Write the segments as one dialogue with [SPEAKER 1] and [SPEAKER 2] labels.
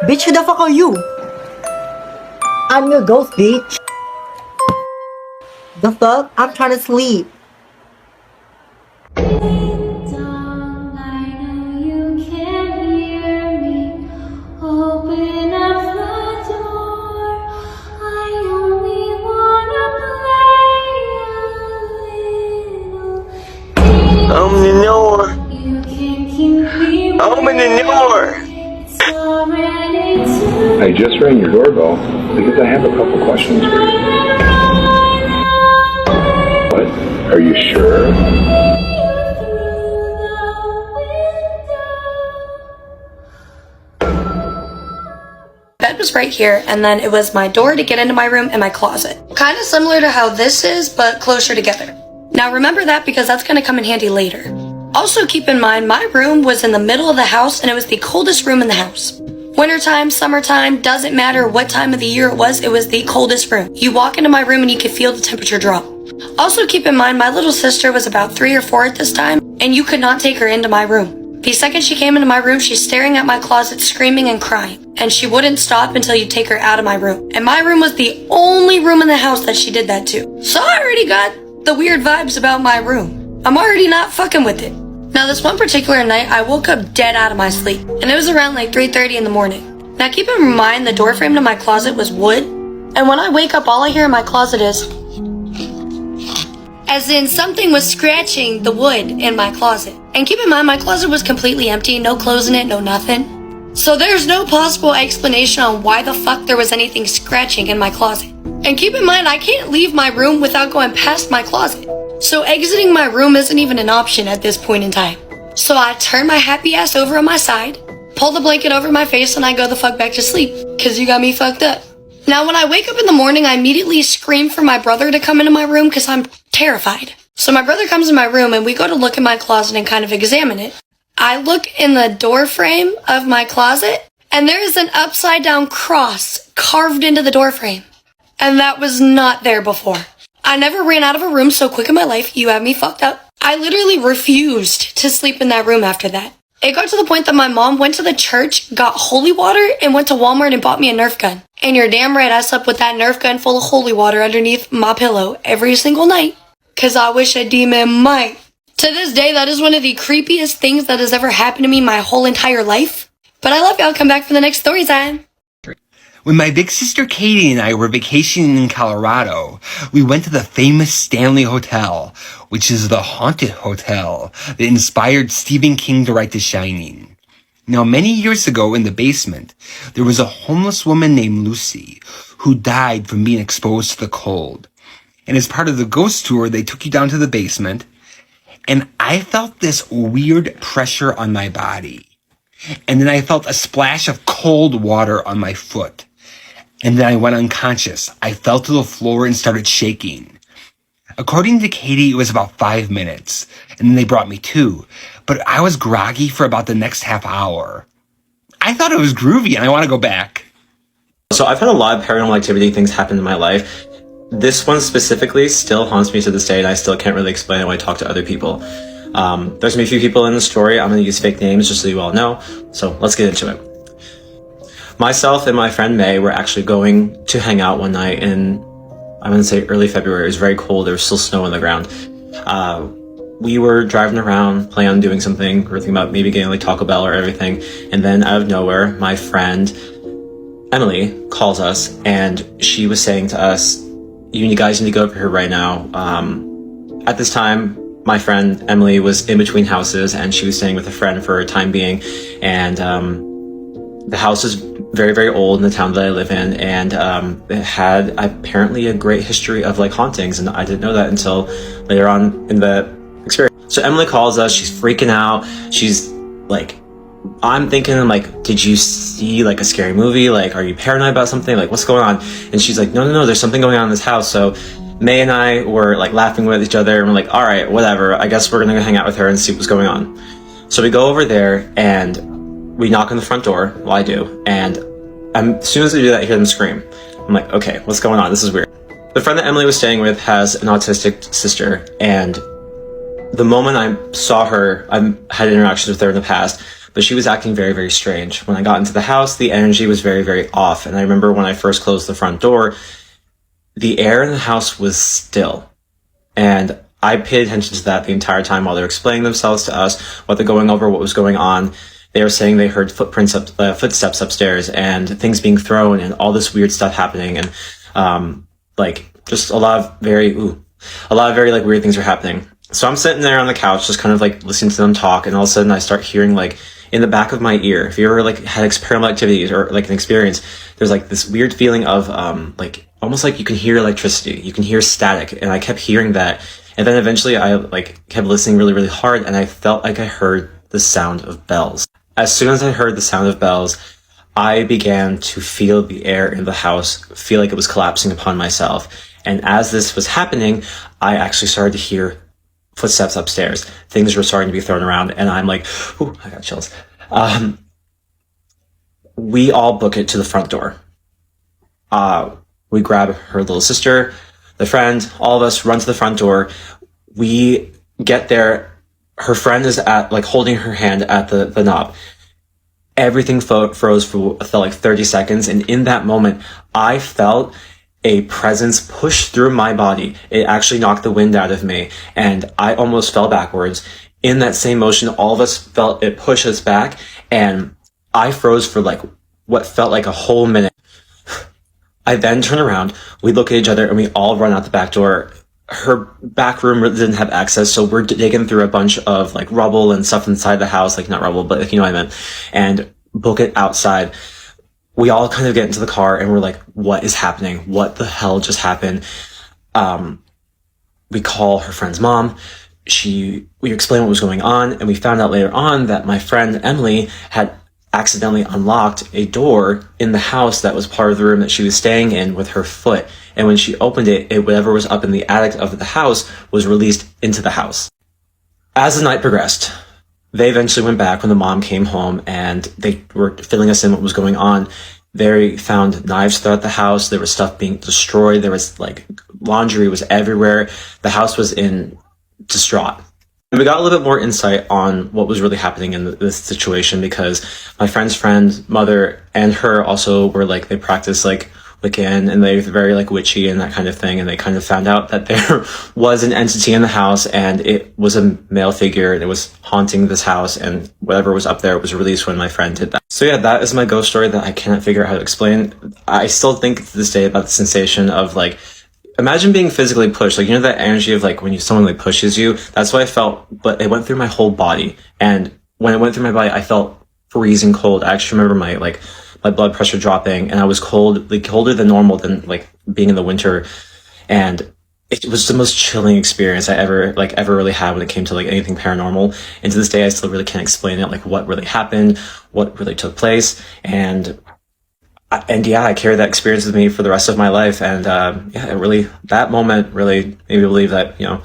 [SPEAKER 1] Bitch, who the fuck are you? I'm your ghost, bitch. The fuck? I'm trying to sleep.
[SPEAKER 2] Open the door.
[SPEAKER 3] I just rang your doorbell because I have a couple questions for you. What? Are you sure?
[SPEAKER 4] Bed was right here, and then it was my door to get into my room and my closet. Kind of similar to how this is, but closer together. Now remember that because that's going to come in handy later. Also keep in mind, my room was in the middle of the house and it was the coldest room in the house. Wintertime, summertime, doesn't matter what time of the year it was the coldest room. You walk into my room and you could feel the temperature drop. Also keep in mind, my little sister was about 3 or 4 at this time, and you could not take her into my room. The second she came into my room, she's staring at my closet, screaming and crying, and she wouldn't stop until you take her out of my room. And my room was the only room in the house that she did that to. So I already got the weird vibes about my room. I'm already not fucking with it. Now this one particular night, I woke up dead out of my sleep, and it was around like 3:30 in the morning. Now keep in mind, the door frame to my closet was wood, and when I wake up, all I hear in my closet is, as in something was scratching the wood in my closet. And keep in mind, my closet was completely empty, no clothes in it, no nothing. So there's no possible explanation on why the fuck there was anything scratching in my closet. And keep in mind, I can't leave my room without going past my closet. So exiting my room isn't even an option at this point in time. So I turn my happy ass over on my side, pull the blanket over my face, and I go the fuck back to sleep. Cause you got me fucked up. Now when I wake up in the morning, I immediately scream for my brother to come into my room cause I'm terrified. So my brother comes in my room and we go to look in my closet and kind of examine it. I look in the door frame of my closet and there is an upside down cross carved into the door frame. And that was not there before. I never ran out of a room so quick in my life. You have me fucked up. I literally refused to sleep in that room after that. It got to the point that my mom went to the church, got holy water, and went to Walmart and bought me a Nerf gun. And you're damn right I slept with that Nerf gun full of holy water underneath my pillow every single night. Cause I wish a demon might. To this day, that is one of the creepiest things that has ever happened to me my whole entire life. But I love y'all. Come back for the next story time.
[SPEAKER 2] When my big sister Katie and I were vacationing in Colorado, we went to the famous Stanley Hotel, which is the haunted hotel that inspired Stephen King to write The Shining. Now, many years ago in the basement, there was a homeless woman named Lucy who died from being exposed to the cold. And as part of the ghost tour, they took you down to the basement, and I felt this weird pressure on my body. And then I felt a splash of cold water on my foot. And then I went unconscious. I fell to the floor and started shaking. According to Katie, it was about 5 minutes, and then they brought me to. But I was groggy for about the next half hour. I thought it was groovy, and I want to go back.
[SPEAKER 5] So I've had a lot of paranormal activity things happen in my life. This one specifically still haunts me to this day, and I still can't really explain it when I talk to other people. There's going to be a few people in the story. I'm going to use fake names just so you all know. So let's get into it. Myself and my friend May were actually going to hang out one night in, I'm going to say early February. It was very cold. There was still snow on the ground. We were driving around, planning on doing something. We were thinking about maybe getting like Taco Bell or everything. And then out of nowhere, my friend Emily calls us, and she was saying to us, you guys need to go over here right now. At this time, my friend Emily was in between houses, and she was staying with a friend for a time being. And the house is very, very old in the town that I live in, and it had apparently a great history of like hauntings, and I didn't know that until later on in the experience. So Emily calls us, she's freaking out. She's like, I'm thinking, like, did you see like a scary movie? Like, are you paranoid about something? Like, what's going on? And she's like, no, there's something going on in this house. So May and I were like laughing with each other, and we're like, all right, whatever. I guess we're gonna go hang out with her and see what's going on. So we go over there and we knock on the front door. Well, I do. And as soon as I do that, I hear them scream. I'm like, okay, what's going on? This is weird. The friend that Emily was staying with has an autistic sister, and the moment I saw her, I've had interactions with her in the past, but she was acting very, very strange. When I got into the house, the energy was very, very off. And I remember when I first closed the front door, the air in the house was still. And I paid attention to that the entire time while they were explaining themselves to us, what they're going over, what was going on. They were saying they heard footsteps upstairs and things being thrown and all this weird stuff happening. And, just a lot of very like weird things are happening. So I'm sitting there on the couch, just kind of like listening to them talk. And all of a sudden I start hearing like in the back of my ear, if you ever like had experimental activities or like an experience, there's like this weird feeling of, almost like you can hear electricity, you can hear static. And I kept hearing that. And then eventually I like kept listening really, really hard. And I felt like I heard the sound of bells. As soon as I heard the sound of bells, I began to feel the air in the house, feel like it was collapsing upon myself. And as this was happening, I actually started to hear footsteps upstairs. Things were starting to be thrown around. And I'm like, ooh, I got chills. We all book it to the front door. We grab her little sister, the friend, all of us run to the front door. We get there. Her friend is holding her hand at the knob. Everything froze for felt like 30 seconds. And in that moment, I felt a presence push through my body. It actually knocked the wind out of me and I almost fell backwards. In that same motion, all of us felt it push us back and I froze for like what felt like a whole minute. I then turn around, we look at each other and we all run out the back door. Her back room didn't have access, so we're digging through a bunch of like rubble and stuff inside the house, like not rubble, but like, you know what I meant, and book it outside. We all kind of get into the car and we're like, what is happening? What the hell just happened? We call her friend's mom. We explain what was going on, and we found out later on that my friend Emily had accidentally unlocked a door in the house that was part of the room that she was staying in with her foot. And when she opened it, whatever was up in the attic of the house was released into the house. As the night progressed, they eventually went back when the mom came home and they were filling us in what was going on. They found knives throughout the house. There was stuff being destroyed. There was like laundry was everywhere. The house was in distraught. And we got a little bit more insight on what was really happening in this situation because my friend's friend, mother, and her also were like, they practiced like Wiccan and they're very like witchy and that kind of thing. And they kind of found out that there was an entity in the house and it was a male figure and it was haunting this house, and whatever was up there was released when my friend did that. So yeah, that is my ghost story that I cannot figure out how to explain. I still think to this day about the sensation of like, imagine being physically pushed, like, you know, that energy of like when someone like pushes you. That's what I felt, but it went through my whole body. And when it went through my body, I felt freezing cold. I actually remember my blood pressure dropping, and I was cold, like colder than normal, than like being in the winter. And it was the most chilling experience I ever really had when it came to like anything paranormal. And to this day, I still really can't explain it, like what really happened, what really took place. And yeah, I carry that experience with me for the rest of my life. And yeah, that moment really made me believe that, you know,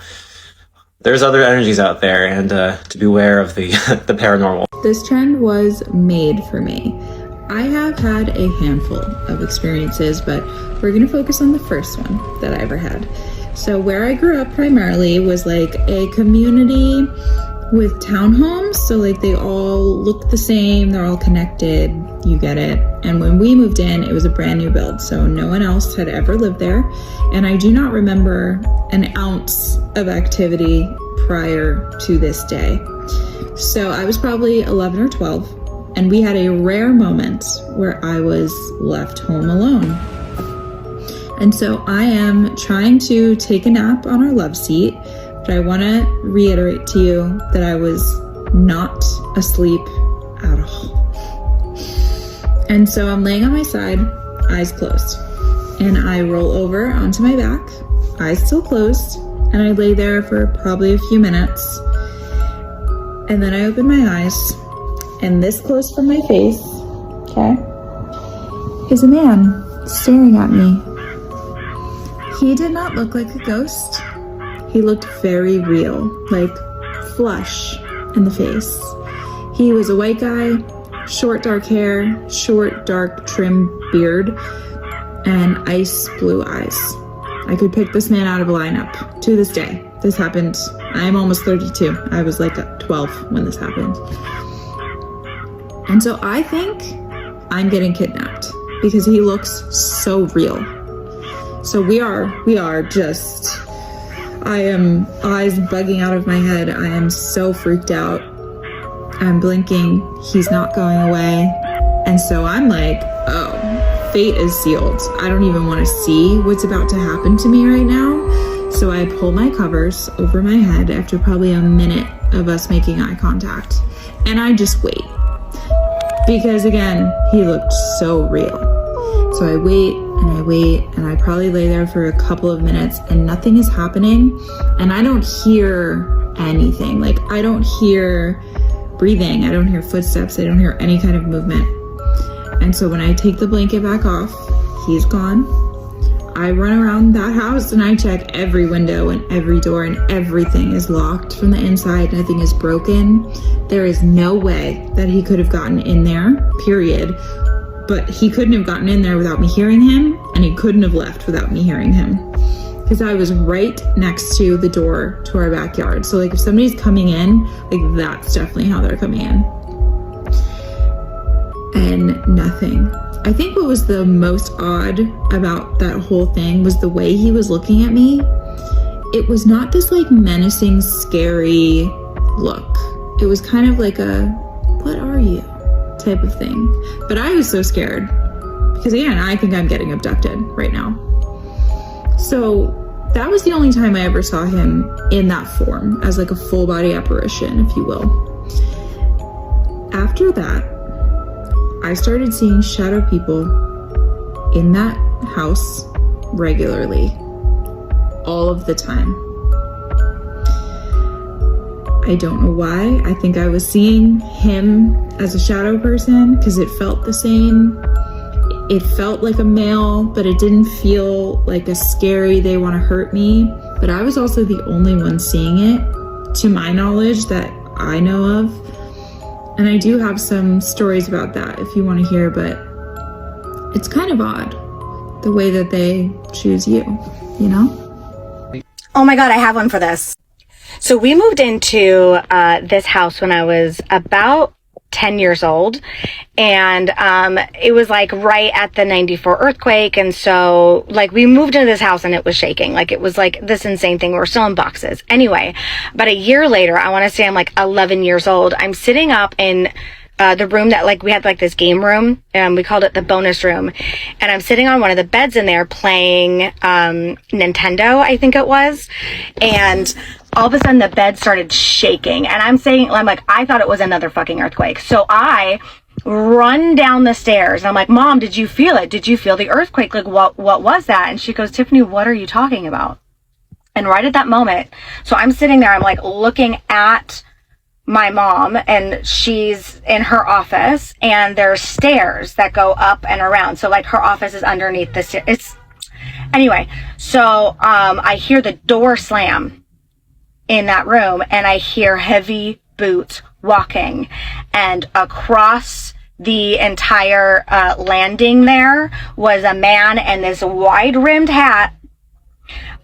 [SPEAKER 5] there's other energies out there, and to beware of the the paranormal.
[SPEAKER 6] This trend was made for me. I have had a handful of experiences, but we're gonna focus on the first one that I ever had. So where I grew up primarily was like a community with townhomes. So like they all look the same, they're all connected, you get it. And when we moved in, it was a brand new build, so no one else had ever lived there. And I do not remember an ounce of activity prior to this day. So I was probably 11 or 12. And we had a rare moment where I was left home alone. And so I am trying to take a nap on our love seat, but I want to reiterate to you that I was not asleep at all. And so I'm laying on my side, eyes closed, and I roll over onto my back, eyes still closed, and I lay there for probably a few minutes. And then I open my eyes, and this close from my face, okay, is a man staring at me. He did not look like a ghost. He looked very real, like flesh in the face. He was a white guy, short dark hair, short dark trim beard, and ice blue eyes. I could pick this man out of a lineup to this day. This happened, I'm almost 32. I was like 12 when this happened. And so I think I'm getting kidnapped because he looks so real. So we are just, I am eyes bugging out of my head. I am so freaked out. I'm blinking. He's not going away. And so I'm like, oh, fate is sealed. I don't even want to see what's about to happen to me right now. So I pull my covers over my head after probably a minute of us making eye contact. And I just wait. Because again, he looked so real. So I wait and I wait and I probably lay there for a couple of minutes and nothing is happening. And I don't hear anything. Like, I don't hear breathing. I don't hear footsteps. I don't hear any kind of movement. And so when I take the blanket back off, he's gone. I run around that house and I check every window and every door, and everything is locked from the inside. Nothing is broken. There is no way that he could have gotten in there, period. But he couldn't have gotten in there without me hearing him, and he couldn't have left without me hearing him. Because I was right next to the door to our backyard. So like if somebody's coming in, like that's definitely how they're coming in. And nothing. I think what was the most odd about that whole thing was the way he was looking at me. It was not this like menacing, scary look. It was kind of like a, what are you type of thing. But I was so scared because again, I think I'm getting abducted right now. So that was the only time I ever saw him in that form, as like a full body apparition, if you will. After that, I started seeing shadow people in that house regularly, all of the time. I don't know why. I think I was seeing him as a shadow person because it felt the same. It felt like a male, but it didn't feel like a scary, they want to hurt me. But I was also the only one seeing it, to my knowledge, that I know of. And I do have some stories about that if you want to hear, but it's kind of odd the way that they choose you, you know?
[SPEAKER 7] Oh my God, I have one for this. So we moved into this house when I was about 10 years old, and it was like right at the 94 earthquake. And so like we moved into this house and it was shaking. Like it was like this insane thing. We were still in boxes. Anyway, but a year later, I want to say I'm like 11 years old. I'm sitting up in the room that like we had like this game room, and we called it the bonus room. And I'm sitting on one of the beds in there playing Nintendo, I think it was. And all of a sudden the bed started shaking, and I'm like, I thought it was another fucking earthquake. So I run down the stairs and I'm like, Mom, did you feel it? Did you feel the earthquake? Like what was that? And she goes, Tiffany, what are you talking about? And right at that moment, so I'm sitting there, I'm like looking at my mom, and she's in her office, and there's stairs that go up and around. So like her office is underneath the stairs. Anyway, so I hear the door slam in that room, and I hear heavy boots walking, and across the entire landing there was a man in this wide rimmed hat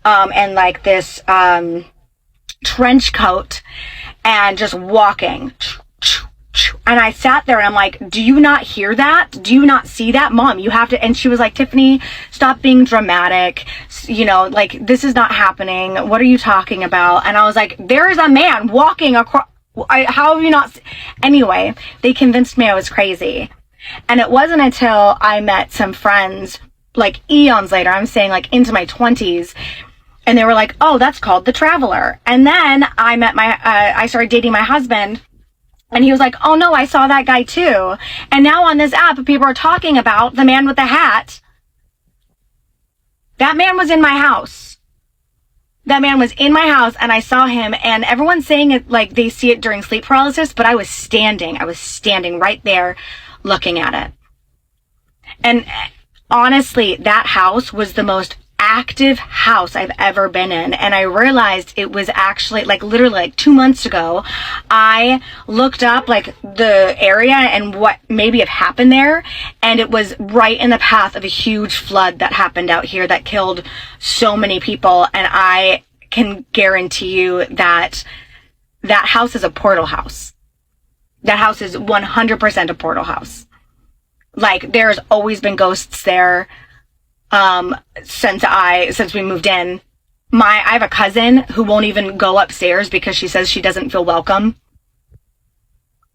[SPEAKER 7] and like this trench coat, and just walking. And I sat there and I'm like, do you not hear that? Do you not see that? Mom, you have to. And she was like, Tiffany, stop being dramatic. You know, like this is not happening. What are you talking about? And I was like, there is a man walking across. How have you not? Anyway, they convinced me I was crazy. And it wasn't until I met some friends like eons later, I'm saying like into my 20s, and they were like, oh, that's called the Traveler. And then I met I started dating my husband, and he was like, oh no, I saw that guy too. And now on this app, people are talking about the man with the hat. That man was in my house. That man was in my house, and I saw him, and everyone's saying it like they see it during sleep paralysis, but I was standing right there looking at it. And honestly, that house was the most active house I've ever been in. And I realized it was actually like literally like 2 months ago, I looked up like the area and what maybe have happened there. And it was right in the path of a huge flood that happened out here that killed so many people. And I can guarantee you that that house is a portal house. That house is 100% a portal house. Like, there's always been ghosts there since we moved in. I have a cousin who won't even go upstairs because she says she doesn't feel welcome.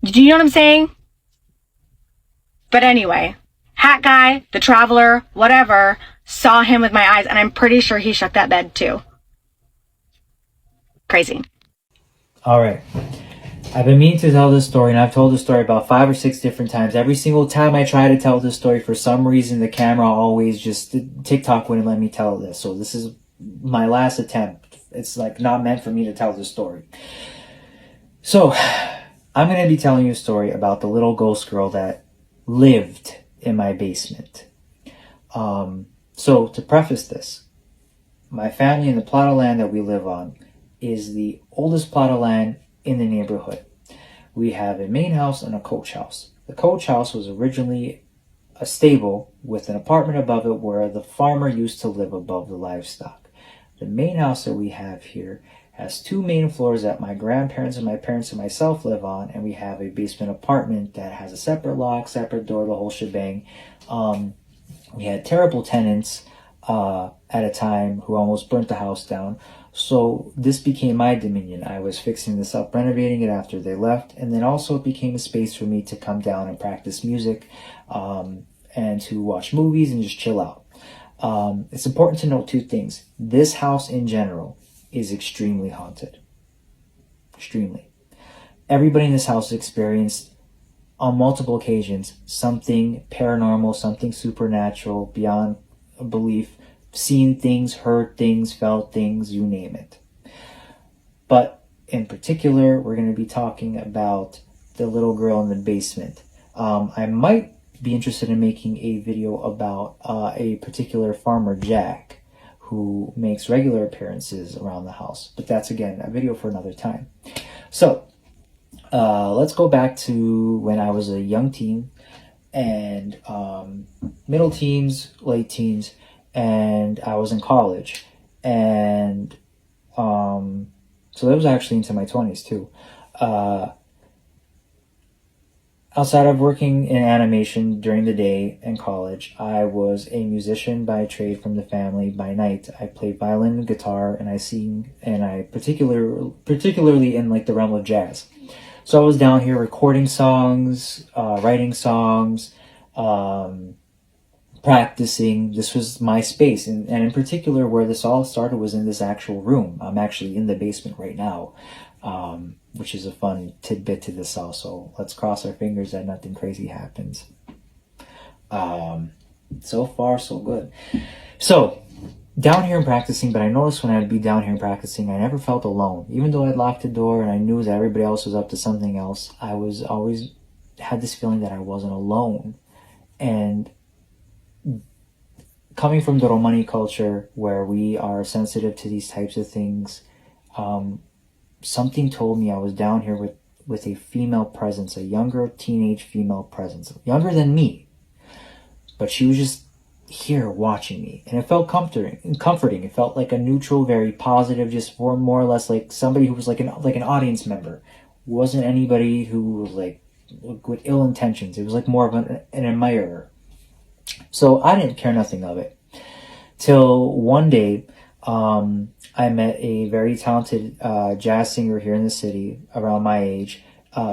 [SPEAKER 7] Do you know what I'm saying? But anyway, hat guy, the traveler, whatever, saw him with my eyes, and I'm pretty sure he shook that bed too. Crazy.
[SPEAKER 8] All right. I've been meaning to tell this story, and I've told this story about 5 or 6 different times. Every single time I try to tell this story, for some reason, the camera always just, TikTok wouldn't let me tell this. So this is my last attempt. It's like not meant for me to tell this story. So I'm going to be telling you a story about the little ghost girl that lived in my basement. So to preface this, my family in the plot of land that we live on is the oldest plot of land in the neighborhood. We have a main house and a coach house. The coach house was originally a stable with an apartment above it where the farmer used to live above the livestock. The main house that we have here has 2 main floors that my grandparents and my parents and myself live on, and we have a basement apartment that has a separate lock, separate door, the whole shebang. We had terrible tenants at a time who almost burnt the house down. So this became my dominion. I was fixing this up, renovating it after they left, and then also it became a space for me to come down and practice music and to watch movies and just chill out. It's important to note 2 things. This house in general is extremely haunted. Extremely. Everybody in this house experienced on multiple occasions something paranormal, something supernatural, beyond belief, seen things, heard things, felt things, you name it. But in particular, we're going to be talking about the little girl in the basement. I might be interested in making a video about a particular farmer, Jack, who makes regular appearances around the house. But that's, again, a video for another time. So let's go back to when I was a young teen and middle teens, late teens, and I was in college. And so that was actually into my 20s too. Outside of working in animation during the day in college, I was a musician by trade from the family. By night, I played violin and guitar, and I sing, and I particularly in like the realm of jazz. So I was down here recording songs, writing songs, practicing. This was my space, and in particular where this all started was in this actual room. I'm actually in the basement right now, which is a fun tidbit to this also. Let's cross our fingers that nothing crazy happens. So far so good. So down here and practicing, but I noticed when I'd be down here and practicing, I never felt alone. Even though I'd locked the door and I knew that everybody else was up to something else, I was always had this feeling that I wasn't alone. And coming from the Romani culture, where we are sensitive to these types of things, something told me I was down here with a female presence, a younger teenage female presence, younger than me, but she was just here watching me, and it felt comforting. It felt like a neutral, very positive, just more or less like somebody who was like an audience member. It wasn't anybody who was like with ill intentions. It was like more of an admirer. So I didn't care nothing of it till one day I met a very talented jazz singer here in the city around my age.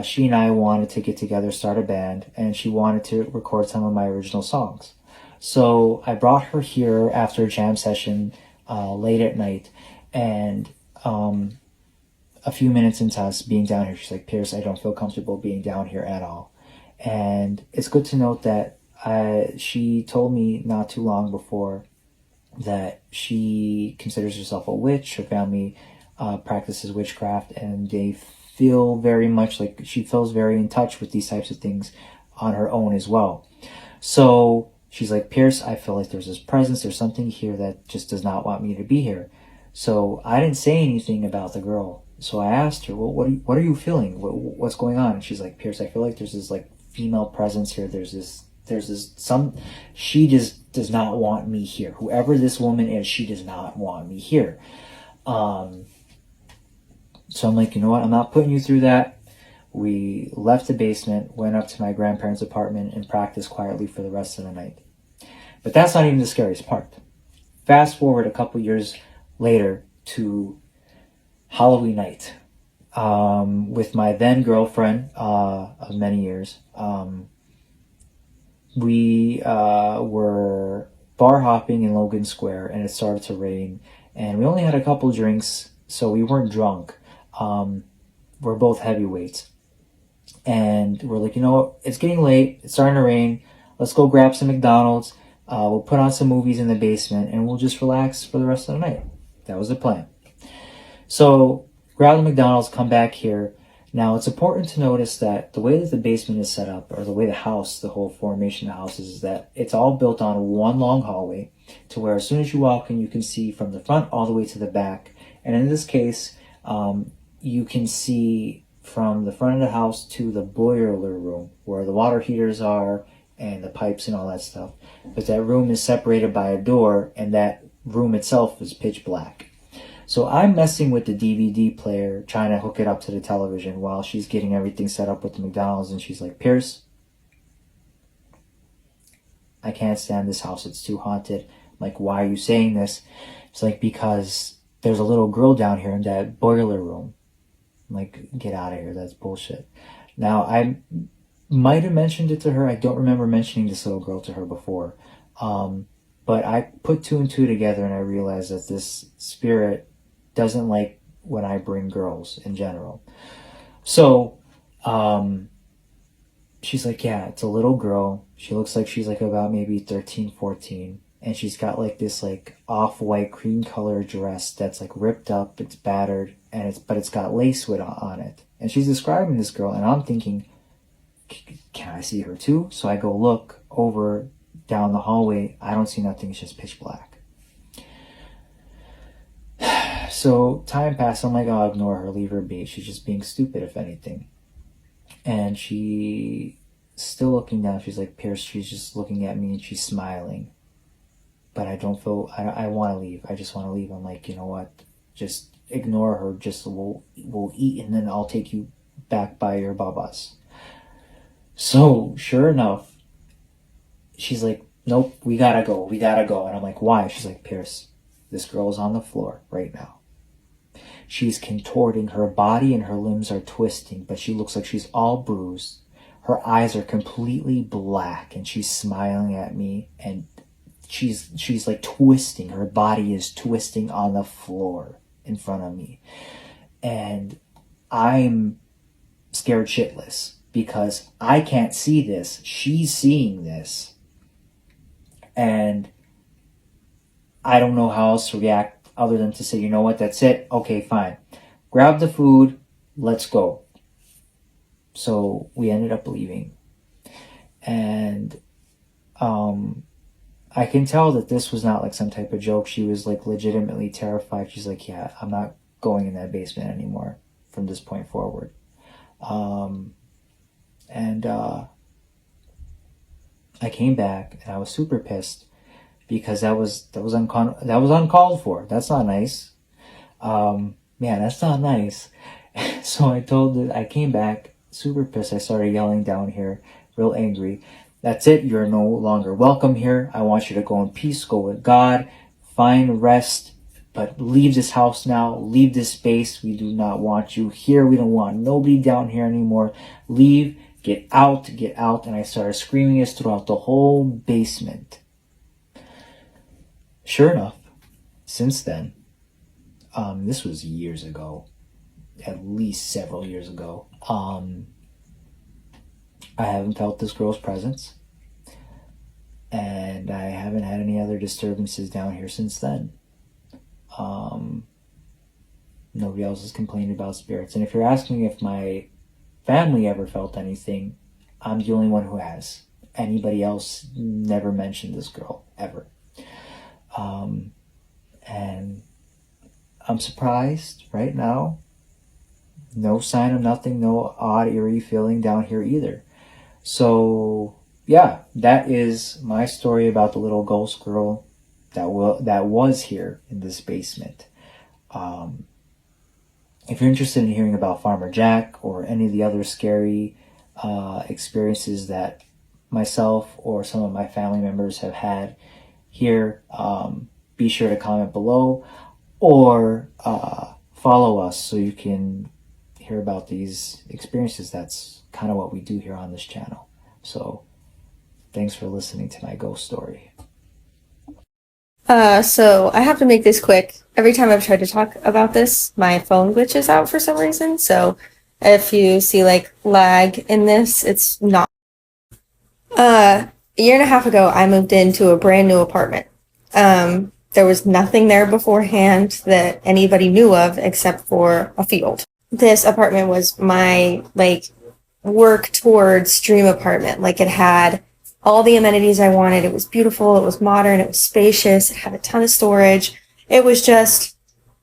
[SPEAKER 8] She and I wanted to get together, start a band, and she wanted to record some of my original songs. So I brought her here after a jam session late at night, and a few minutes into us being down here, she's like, "Pierce, I don't feel comfortable being down here at all." And it's good to note that she told me not too long before that she considers herself a witch. Her family practices witchcraft, and they feel very much like she feels very in touch with these types of things on her own as well. So she's like, "Pierce, I feel like there's this presence, there's something here that just does not want me to be here." So I didn't say anything about the girl. So I asked her, "Well, what are you feeling? What's going on?" And she's like, "Pierce, I feel like there's this like female presence here. There's this she just does not want me here. Whoever this woman is, she does not want me here." So I'm like, "You know what? I'm not putting you through that. We left the basement, went up to my grandparents' apartment, and practiced quietly for the rest of the night. But that's not even the scariest part. Fast forward a couple years later to Halloween night with my then girlfriend of many years. We were bar hopping in Logan Square, and it started to rain, and we only had a couple drinks, so we weren't drunk. We're both heavyweights, and we're like, you know what, it's getting late, it's starting to rain, let's go grab some McDonald's, we'll put on some movies in the basement, and we'll just relax for the rest of the night. That was the plan. So grab the McDonald's, come back here. Now, it's important to notice that the way that the basement is set up, or the way the house, the whole formation of the house is that it's all built on one long hallway, to where as soon as you walk in, you can see from the front all the way to the back. And in this case, you can see from the front of the house to the boiler room, where the water heaters are and the pipes and all that stuff. But that room is separated by a door, and that room itself is pitch black. So I'm messing with the DVD player, trying to hook it up to the television while she's getting everything set up with the McDonald's, and she's like, Pierce, I can't stand this house, it's too haunted. I'm like, why are you saying this? It's like, because there's a little girl down here in that boiler room. I'm like, get out of here, that's bullshit. Now, I might have mentioned it to her. I don't remember mentioning this little girl to her before. But I put two and two together, and I realized that this spirit doesn't like when I bring girls in general. So, she's like, yeah, it's a little girl. She looks like she's like about maybe 13, 14. And she's got like this like off-white cream color dress that's like ripped up, it's battered, and it's got lace with on it. And she's describing this girl, and I'm thinking, can I see her too? So I go look over down the hallway. I don't see nothing, it's just pitch black. So time passed. I'm like, I'll ignore her, leave her be. She's just being stupid, if anything. And she still looking down. She's like, Pierce, she's just looking at me and she's smiling. But I don't feel, I want to leave. I just want to leave. I'm like, you know what? Just ignore her. Just we'll eat, and then I'll take you back by your babas. So sure enough, she's like, nope, we gotta go. And I'm like, why? She's like, Pierce, this girl is on the floor right now. She's contorting, her body and her limbs are twisting, but she looks like she's all bruised. Her eyes are completely black, and she's smiling at me, and she's like twisting. Her body is twisting on the floor in front of me. And I'm scared shitless because I can't see this. She's seeing this. And I don't know how else to react other than to say, you know what, that's it. Okay, fine. Grab the food. Let's go. So we ended up leaving. And I can tell that this was not like some type of joke. She was like legitimately terrified. She's like, yeah, I'm not going in that basement anymore from this point forward. I came back and I was super pissed because that was uncalled for. That's not nice. Man, that's not nice. So I came back super pissed. I started yelling down here, real angry. That's it. You're no longer welcome here. I want you to go in peace, go with God, find rest, but leave this house now. Leave this space. We do not want you here. We don't want nobody down here anymore. Leave. Get out. And I started screaming this throughout the whole basement. Sure enough, since then, this was years ago, at least several years ago, I haven't felt this girl's presence, and I haven't had any other disturbances down here since then. Nobody else has complained about spirits. And if you're asking if my family ever felt anything, I'm the only one who has. Anybody else never mentioned this girl, ever. And I'm surprised right now. No sign of nothing, no odd, eerie feeling down here either. So, yeah, that is my story about the little ghost girl that was here in this basement. if you're interested in hearing about Farmer Jack or any of the other scary experiences that myself or some of my family members have had here, be sure to comment below or follow us so you can hear about these experiences. That's kind of what we do here on this channel. So thanks for listening to my ghost story.
[SPEAKER 1] So I have to make this quick. Every time I've tried to talk about this, my phone glitches out for some reason. So if you see like lag in this, it's not. A year and a half ago, I moved into a brand new apartment. There was nothing there beforehand that anybody knew of except for a field. This apartment was my like work towards dream apartment. Like it had all the amenities I wanted. It was beautiful. It was modern. It was spacious. It had a ton of storage. It was just,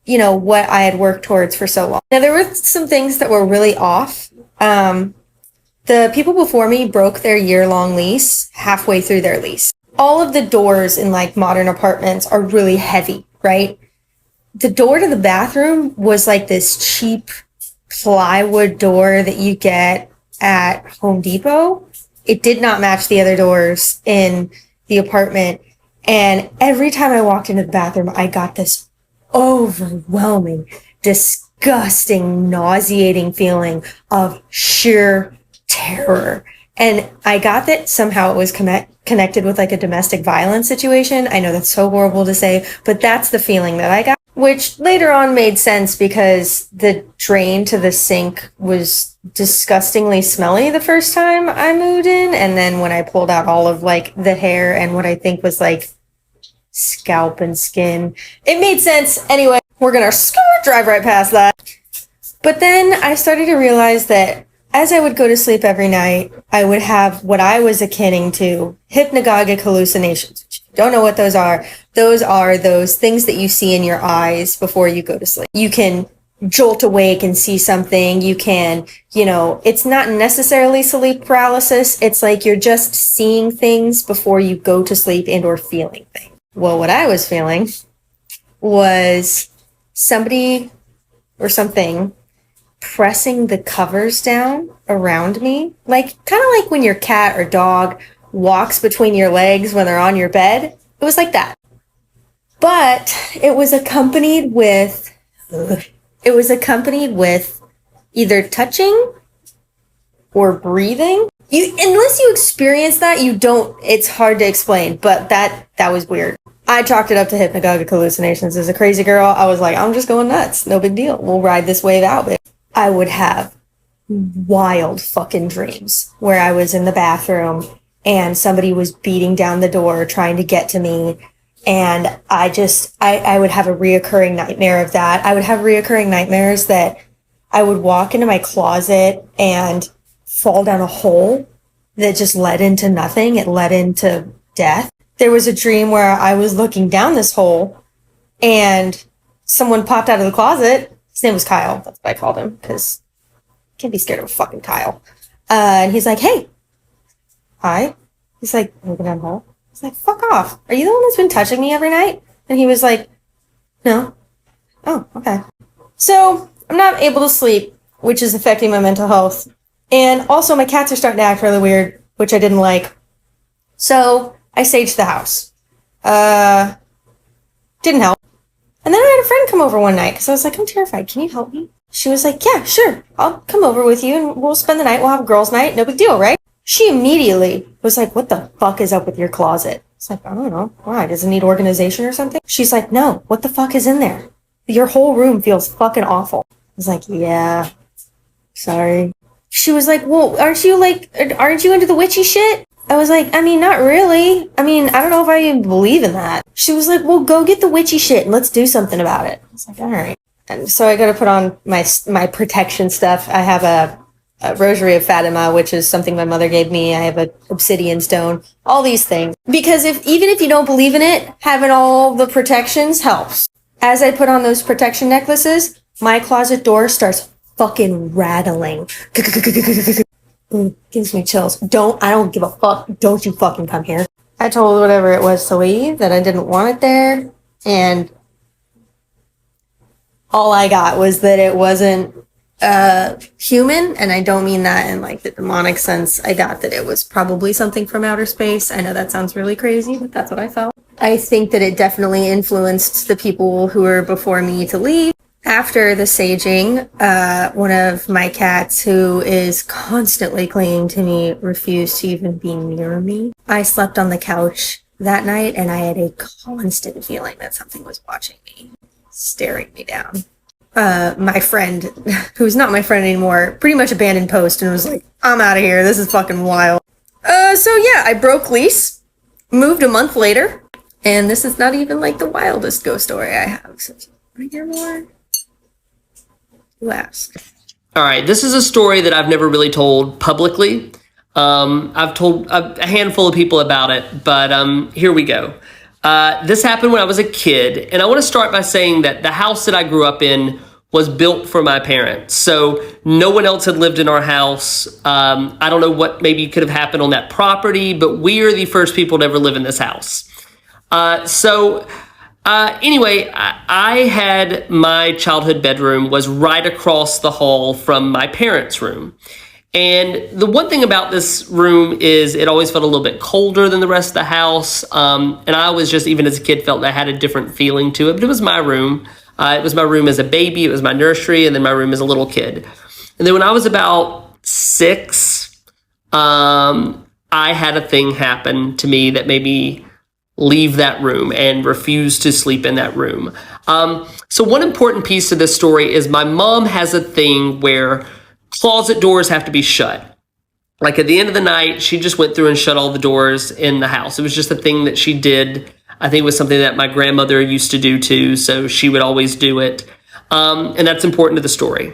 [SPEAKER 1] you know, what I had worked towards for so long. Now, there were some things that were really off. The people before me broke their year-long lease halfway through their lease. All of the doors in like modern apartments are really heavy, right? The door to the bathroom was like this cheap plywood door that you get at Home Depot. It did not match the other doors in the apartment. And every time I walked into the bathroom, I got this overwhelming, disgusting, nauseating feeling of sheer terror. And I got that somehow it was connected with like a domestic violence situation. I know that's so horrible to say, but that's the feeling that I got, which later on made sense because the drain to the sink was disgustingly smelly the first time I moved in. And then when I pulled out all of like the hair and what I think was like scalp and skin, it made sense. Anyway, we're gonna drive right past that. But then I started to realize that as I would go to sleep every night, I would have what I was akin to hypnagogic hallucinations. Don't know what those are. Those are those things that you see in your eyes before you go to sleep. You can jolt awake and see something. You can, you know, it's not necessarily sleep paralysis. It's like you're just seeing things before you go to sleep and or feeling things. Well, what I was feeling was somebody or something pressing the covers down around me, like kind of like when your cat or dog walks between your legs when they're on your bed. It was like that, but it was accompanied with either touching or breathing. Unless you experience that, you don't. It's hard to explain, but that was weird. I chalked it up to hypnagogic hallucinations. As a crazy girl, I was like, I'm just going nuts. No big deal. We'll ride this wave out. I would have wild fucking dreams where I was in the bathroom and somebody was beating down the door trying to get to me. And I would have a reoccurring nightmare of that. I would have reoccurring nightmares that I would walk into my closet and fall down a hole that just led into nothing. It led into death. There was a dream where I was looking down this hole and someone popped out of the closet. His name was Kyle. That's what I called him because I can't be scared of a fucking Kyle. And he's like, hey. Hi. He's like, looking down the hole. He's like, fuck off. Are you the one that's been touching me every night? And he was like, no. Oh, okay. So I'm not able to sleep, which is affecting my mental health. And also my cats are starting to act really weird, which I didn't like. So I saged the house. Didn't help. And then I had a friend come over one night because I was like, I'm terrified. Can you help me? She was like, yeah, sure. I'll come over with you and we'll spend the night. We'll have a girls' night. No big deal, right? She immediately was like, what the fuck is up with your closet? It's like, I don't know. Why? Does it need organization or something? She's like, no, what the fuck is in there? Your whole room feels fucking awful. I was like, yeah, sorry. She was like, well, aren't you into the witchy shit? I was like, I mean, not really. I mean, I don't know if I even believe in that. She was like, well, go get the witchy shit and let's do something about it. I was like, all right. And so I got to put on my protection stuff. I have a rosary of Fatima, which is something my mother gave me. I have an obsidian stone, all these things. Because even if you don't believe in it, having all the protections helps. As I put on those protection necklaces, my closet door starts fucking rattling. Gives me chills. I don't give a fuck. Don't you fucking come here. I told whatever it was to leave, that I didn't want it there, and all I got was that it wasn't human, and I don't mean that in like the demonic sense. I got that it was probably something from outer space. I know that sounds really crazy, but that's what I felt. I think that it definitely influenced the people who were before me to leave. After the saging, one of my cats, who is constantly clinging to me, refused to even be near me. I slept on the couch that night, and I had a constant feeling that something was watching me, staring me down. My friend, who's not my friend anymore, pretty much abandoned post and was like, I'm out of here, this is fucking wild. So yeah, I broke lease, moved a month later, and this is not even like the wildest ghost story I have. So if you want to hear more, you ask.
[SPEAKER 9] All right, this is a story that I've never really told publicly. I've told a handful of people about it, but here we go. This happened when I was a kid, and I want to start by saying that the house that I grew up in was built for my parents. So no one else had lived in our house. I don't know what maybe could have happened on that property, but we are the first people to ever live in this house. Anyway, I had my childhood bedroom was right across the hall from my parents' room. And the one thing about this room is it always felt a little bit colder than the rest of the house. And I always just, even as a kid, felt that I had a different feeling to it. But it was my room. It was my room as a baby. It was my nursery. And then my room as a little kid. And then when I was about 6, I had a thing happen to me that made me leave that room and refuse to sleep in that room. So one important piece to this story is my mom has a thing where closet doors have to be shut. Like at the end of the night, she just went through and shut all the doors in the house. It was just a thing that she did. I think it was something that my grandmother used to do too, so she would always do it. And that's important to the story.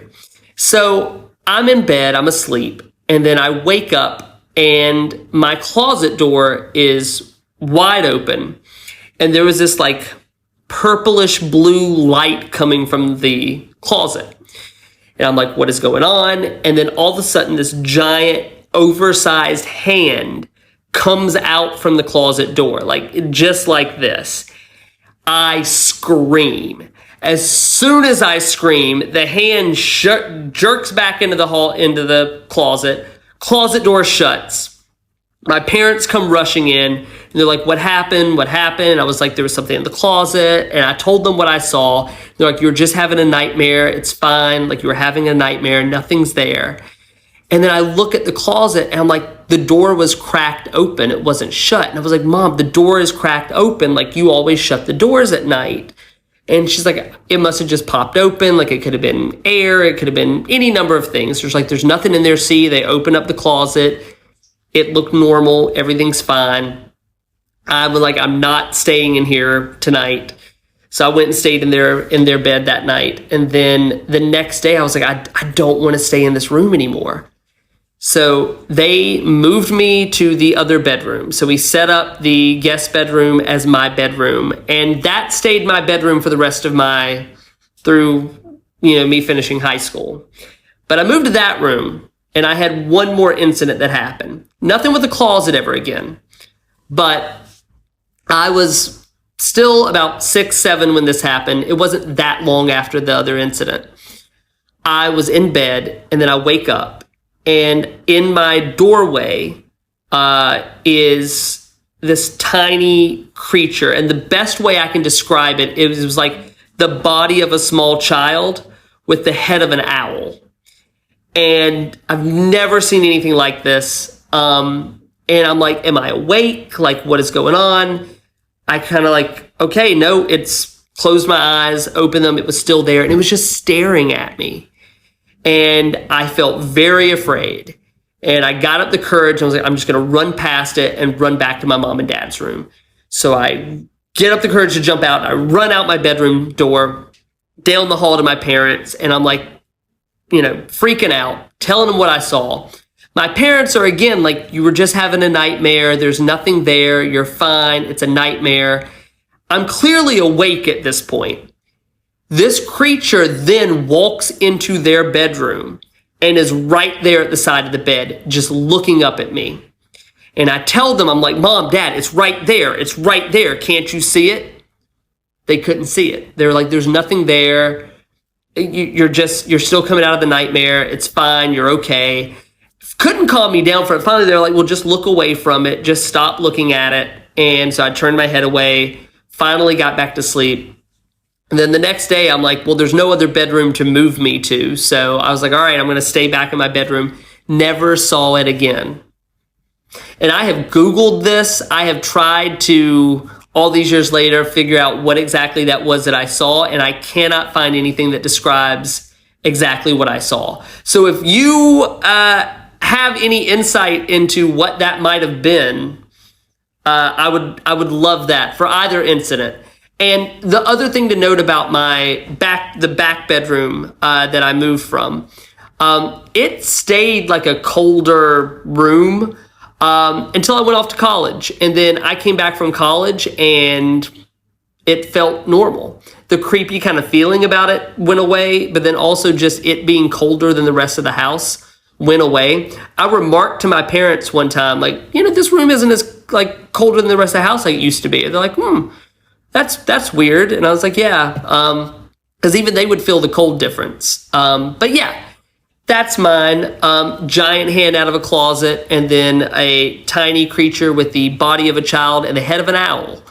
[SPEAKER 9] So I'm in bed, I'm asleep, and then I wake up and my closet door is wide open. And there was this like purplish blue light coming from the closet. And I'm like, what is going on? And then all of a sudden, this giant, oversized hand comes out from the closet door, like just like this. I scream. As soon as I scream, the hand jerks back into the hall, into the closet. Closet door shuts. My parents come rushing in, and they're like, what happened? What happened? I was like, there was something in the closet, and I told them what I saw. They're like, you were just having a nightmare. It's fine. Like, you were having a nightmare. Nothing's there. And then I look at the closet, and I'm like, the door was cracked open. It wasn't shut. And I was like, Mom, the door is cracked open. Like, you always shut the doors at night. And she's like, it must have just popped open. Like, it could have been air. It could have been any number of things. There's nothing in there. See, they open up the closet. It looked normal. Everything's fine. I was like, I'm not staying in here tonight. So I went and stayed in their bed that night. And then the next day I was like, I don't want to stay in this room anymore. So they moved me to the other bedroom. So we set up the guest bedroom as my bedroom. And that stayed my bedroom for the rest of through me finishing high school. But I moved to that room. And I had one more incident that happened. Nothing with the closet ever again. But I was still about 6, 7 when this happened. It wasn't that long after the other incident. I was in bed, and then I wake up. And in my doorway is this tiny creature. And the best way I can describe it, it was like the body of a small child with the head of an owl. And I've never seen anything like this. And I'm like, am I awake? Like, what is going on? I kind of like, okay, no, it's closed my eyes, opened them. It was still there. And it was just staring at me. And I felt very afraid. And I got up the courage. I was like, I'm just going to run past it and run back to my mom and dad's room. So I get up the courage to jump out. I run out my bedroom door, down the hall to my parents. And I'm like, freaking out, telling them what I saw. My parents are again like, you were just having a nightmare. There's nothing there. You're fine. It's a nightmare. I'm clearly awake at this point. This creature then walks into their bedroom and is right there at the side of the bed, just looking up at me. And I tell them, I'm like, Mom, Dad, it's right there. It's right there. Can't you see it? They couldn't see it. They're like, there's nothing there. you're still coming out of the nightmare. It's fine. You're okay. Couldn't calm me down for it. Finally, they're like, well, just look away from it. Just stop looking at it. And so I turned my head away, finally got back to sleep. And then the next day, I'm like, well, there's no other bedroom to move me to. So I was like, all right, I'm going to stay back in my bedroom. Never saw it again. And I have Googled this. I have tried to, all these years later, figure out what exactly that was that I saw. And I cannot find anything that describes exactly what I saw. So if you have any insight into what that might have been, I would love that for either incident. And the other thing to note about the back bedroom that I moved from, it stayed like a colder room until I went off to college. And then I came back from college and it felt normal. The creepy kind of feeling about it went away, but then also just it being colder than the rest of the house went away. I remarked to my parents one time, like, this room isn't as like colder than the rest of the house like it used to be. They're like, that's weird. And I was like, yeah, because even they would feel the cold difference. But yeah, that's mine. Giant hand out of a closet, and then a tiny creature with the body of a child and the head of an owl.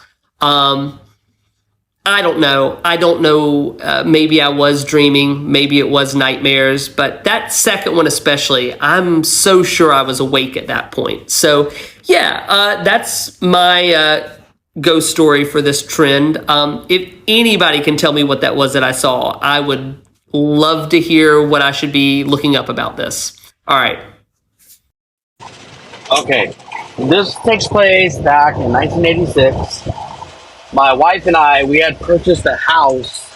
[SPEAKER 9] I don't know. Maybe I was dreaming. Maybe it was nightmares. But that second one especially, I'm so sure I was awake at that point. So yeah, that's my ghost story for this trend. If anybody can tell me what that was that I saw, I would love to hear what I should be looking up about this. All right.
[SPEAKER 10] Okay, this takes place back in 1986. My wife and I, we had purchased a house.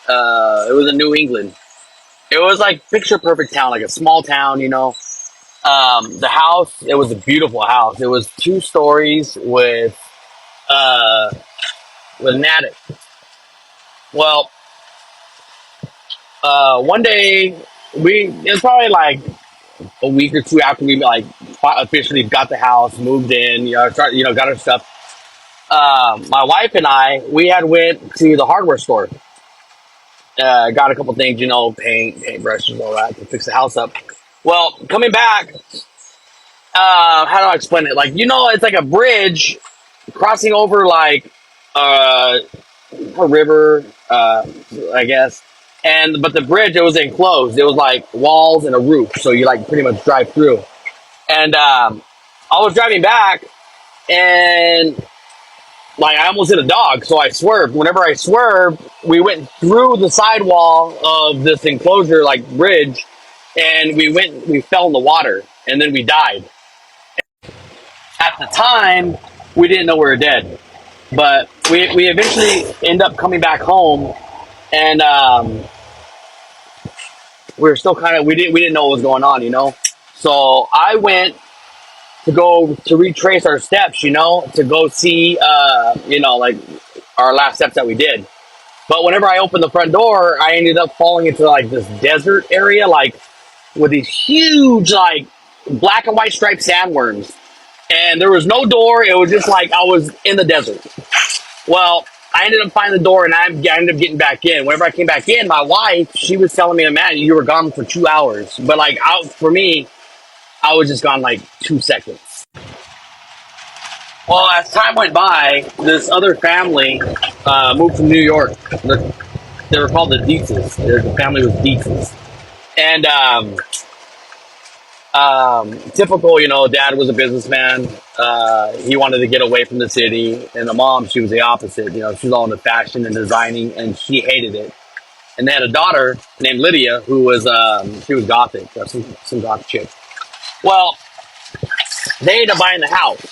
[SPEAKER 10] It was in New England. It was like picture perfect town, like a small town, The house, it was a beautiful house. It was 2 stories with an attic. Well, one day it was probably like a week or 2 after we like officially got the house, moved in, got our stuff. My wife and I, we had went to the hardware store, got a couple things, paint brushes, all that to fix the house up. Well, coming back, how do I explain it? Like, it's like a bridge crossing over like a river, I guess. But the bridge, it was enclosed. It was like walls and a roof, so you like pretty much drive through. And I was driving back, and like I almost hit a dog, so I swerved. Whenever I swerved, we went through the sidewall of this enclosure, like bridge, and we fell in the water, and then we died. At the time, we didn't know we were dead, but we eventually end up coming back home, and we were still kind of we didn't know what was going on, So I went to retrace our steps, to go see like our last steps that we did. But whenever I opened the front door, I ended up falling into like this desert area, like with these huge like black and white striped sandworms. And there was no door. It was just like I was in the desert. Well, I ended up finding the door, and I ended up getting back in. Whenever I came back in, my wife, she was telling me, man, you were gone for 2 hours. But like for me, I was just gone like 2 seconds. Well, as time went by, this other family moved from New York. They were called the Dietzes. The family was Dietzes. And typical, dad was a businessman. He wanted to get away from the city. And the mom, she was the opposite. She was all into fashion and designing, and she hated it. And they had a daughter named Lydia who was, she was gothic. Some goth chick. Well, they ended up buying the house.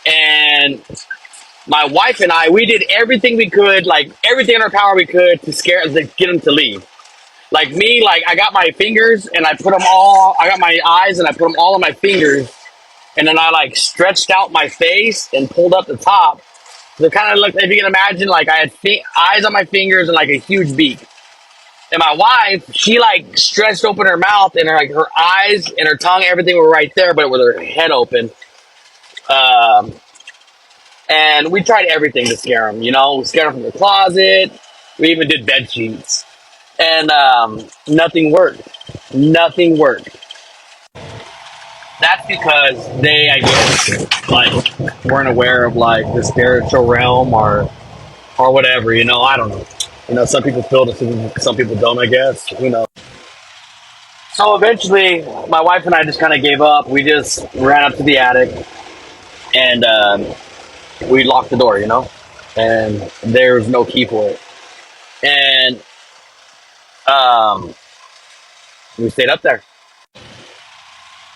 [SPEAKER 10] And my wife and I, we did everything we could, like everything in our power we could to get them to leave. Like me, like I got my fingers and I got my eyes and I put them all on my fingers. And then I like stretched out my face and pulled up the top. So it kind of looked, if you can imagine, like I had eyes on my fingers and like a huge beak. And my wife, she like stretched open her mouth, and her eyes and her tongue, everything were right there, but with her head open. And we tried everything to scare them, We scared them from the closet. We even did bed sheets. and nothing worked. Nothing worked. That's because they, I guess, like weren't aware of like the spiritual realm or whatever. I don't know. Some people feel it, some people don't. I guess. Who knows? So eventually, my wife and I just kind of gave up. We just ran up to the attic and we locked the door. And there's no key for it. And we stayed up there.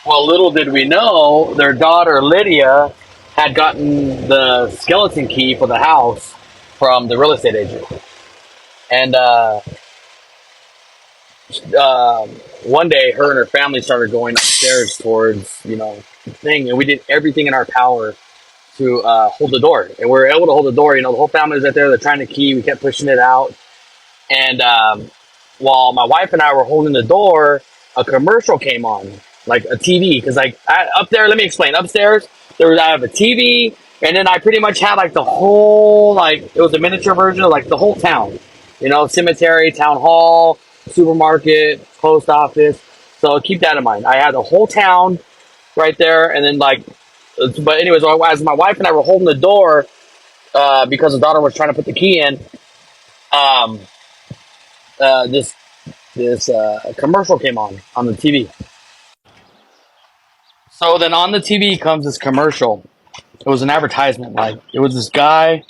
[SPEAKER 10] Well, little did we know, their daughter Lydia had gotten the skeleton key for the house from the real estate agent. And one day, her and her family started going upstairs towards, the thing, and we did everything in our power to hold the door. And we were able to hold the door. The whole family was right there. They're trying to key. We kept pushing it out. And while my wife and I were holding the door, a commercial came on, like a TV. Because up there, let me explain. Upstairs, I have a TV, and then I pretty much had like the whole, like it was a miniature version of like the whole town. Cemetery, town hall, supermarket, post office. So keep that in mind. I had the whole town right there, and then but anyways, as my wife and I were holding the door, because the daughter was trying to put the key in, this commercial came on the TV. So then on the TV comes this commercial. It was an advertisement. Like it was this guy.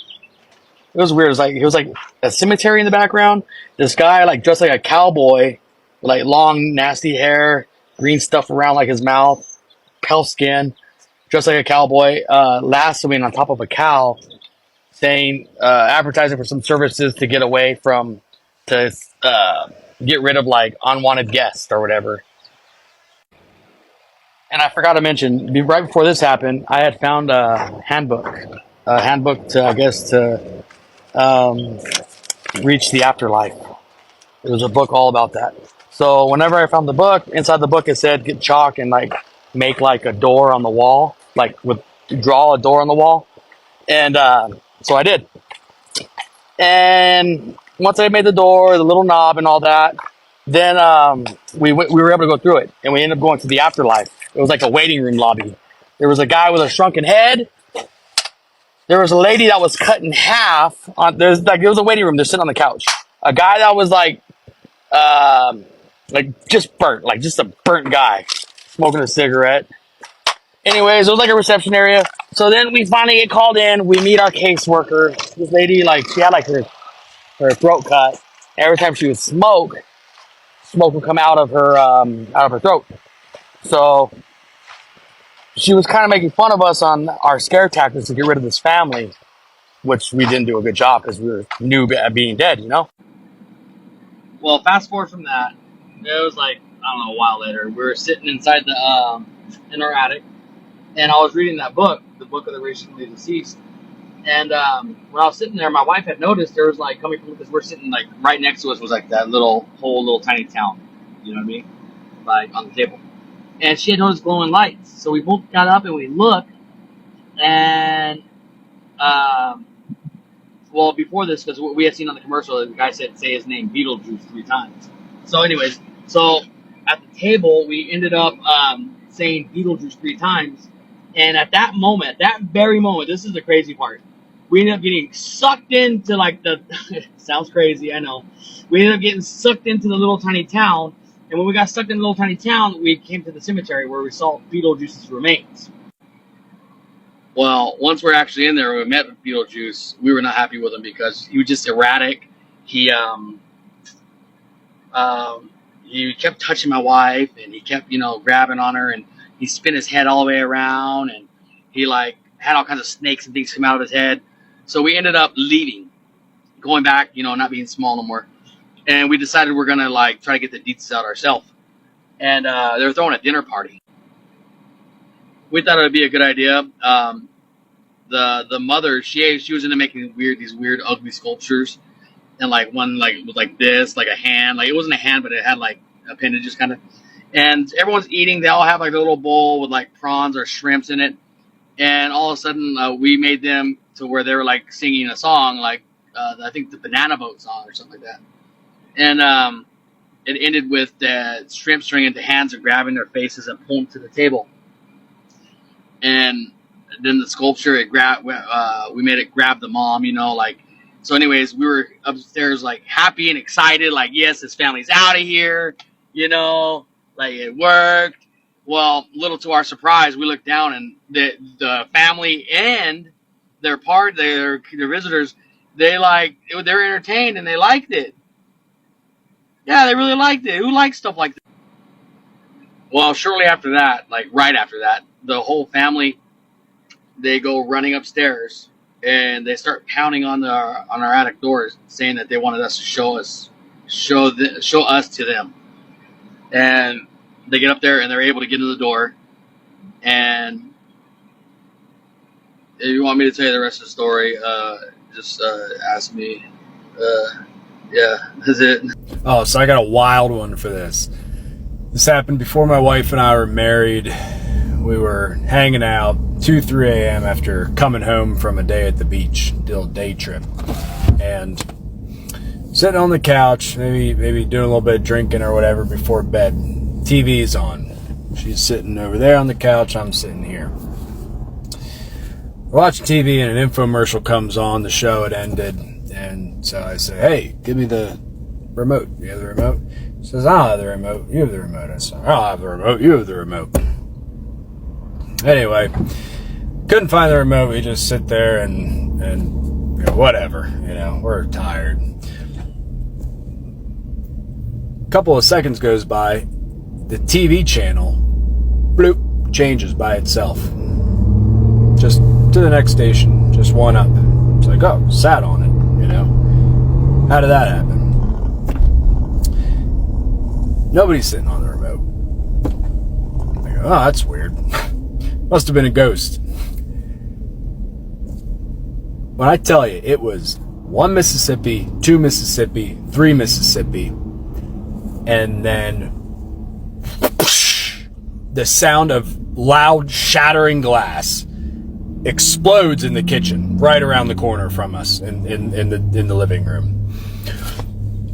[SPEAKER 10] It was weird. It was like a cemetery in the background. This guy like dressed like a cowboy, with like long nasty hair, green stuff around like his mouth, pale skin, dressed like a cowboy, lassoing on top of a cow, saying advertising for some services to get away from to get rid of like unwanted guests or whatever. And I forgot to mention, right before this happened, I had found a handbook to, I guess, to reach the afterlife. It was a book all about that. So whenever I found the book, inside the book it said get chalk and like make like a door on the wall, draw a door on the wall. And so I did. And once I made the door, the little knob and all that, then we were able to go through it, and we ended up going to the afterlife. It was like a waiting room lobby. There was a guy with a shrunken head. There was a lady that was cut in half. It was a waiting room. They're sitting on the couch. A guy that was like just burnt, like just a burnt guy, smoking a cigarette. Anyways, it was like a reception area. So then we finally get called in. We meet our caseworker. This lady, she had her throat cut. Every time she would smoke would come out of her throat. So she was kind of making fun of us on our scare tactics to get rid of this family, which we didn't do a good job because we were new at being dead, Well, fast forward from that, it was like, I don't know, a while later. We were sitting inside in our attic, and I was reading that book, the book of the recently deceased. And when I was sitting there, my wife had noticed there was coming from, because we're sitting right next to us was that little tiny town, you know what I mean? On the table. And she had noticed glowing lights. So we both got up and we looked, and before this, because we had seen on the commercial, the guy said say his name Beetlejuice 3 times. So anyways, at the table we ended up saying Beetlejuice 3 times, and at that very moment, this is the crazy part. We ended up getting sucked into sounds crazy, I know. We ended up getting sucked into the little tiny town, and when we got stuck in the little tiny town, we came to the cemetery where we saw Beetlejuice's remains. Well, once we're actually in there, we met with Beetlejuice. We were not happy with him because he was just erratic. He kept touching my wife, and he kept, grabbing on her, and he spun his head all the way around, and he had all kinds of snakes and things come out of his head. So we ended up leaving, going back, not being small no more. And we decided we're gonna try to get the deets out ourselves. And they were throwing a dinner party. We thought it would be a good idea. The mother, she was into making these weird ugly sculptures, and one was like this, like a hand, it wasn't a hand, but it had appendages kind of. And everyone's eating. They all have their little bowl with prawns or shrimps in it. And all of a sudden, we made them to where they were singing a song, I think the Banana Boat song or something like that. and it ended with the shrimp string into hands and grabbing their faces and pulling them to the table. And then the sculpture, we made it grab the mom, like. So, anyways, we were upstairs like happy and excited, like yes, his family's out of here, like it worked. Well, little to our surprise, we looked down and the family and their visitors, they're entertained and they liked it. Yeah, they really liked it. Who likes stuff like that? Well, shortly after that, like right after that, the whole family, they go running upstairs and they start pounding on our attic doors, saying that they wanted us to show us to them. And they get up there and they're able to get into the door. And if you want me to tell you the rest of the story, just ask me. Yeah, that's it.
[SPEAKER 11] Oh, so I got a wild one for this. This happened before my wife and I were married. We were hanging out 2-3 a.m. after coming home from a day at the beach, little day trip, and sitting on the couch, maybe doing a little bit of drinking or whatever before bed. TV's on. She's sitting over there on the couch. I'm sitting here. We're watching TV and an infomercial comes on. The show had ended, and so I say, "Hey, give me the remote. You have the remote?" She says, "I don't have the remote. You have the remote." I said, "I don't have the remote. You have the remote." Anyway, couldn't find the remote. We just sit there and whatever. We're tired. A couple of seconds goes by. The TV channel, bloop, changes by itself. Just to the next station. Just one up. It's like, oh, sat on it. How did that happen? Nobody's sitting on the remote. I go, oh, that's weird. Must have been a ghost. When I tell you, it was 1 Mississippi, 2 Mississippi, 3 Mississippi, and then the sound of loud shattering glass explodes in the kitchen right around the corner from us in the living room.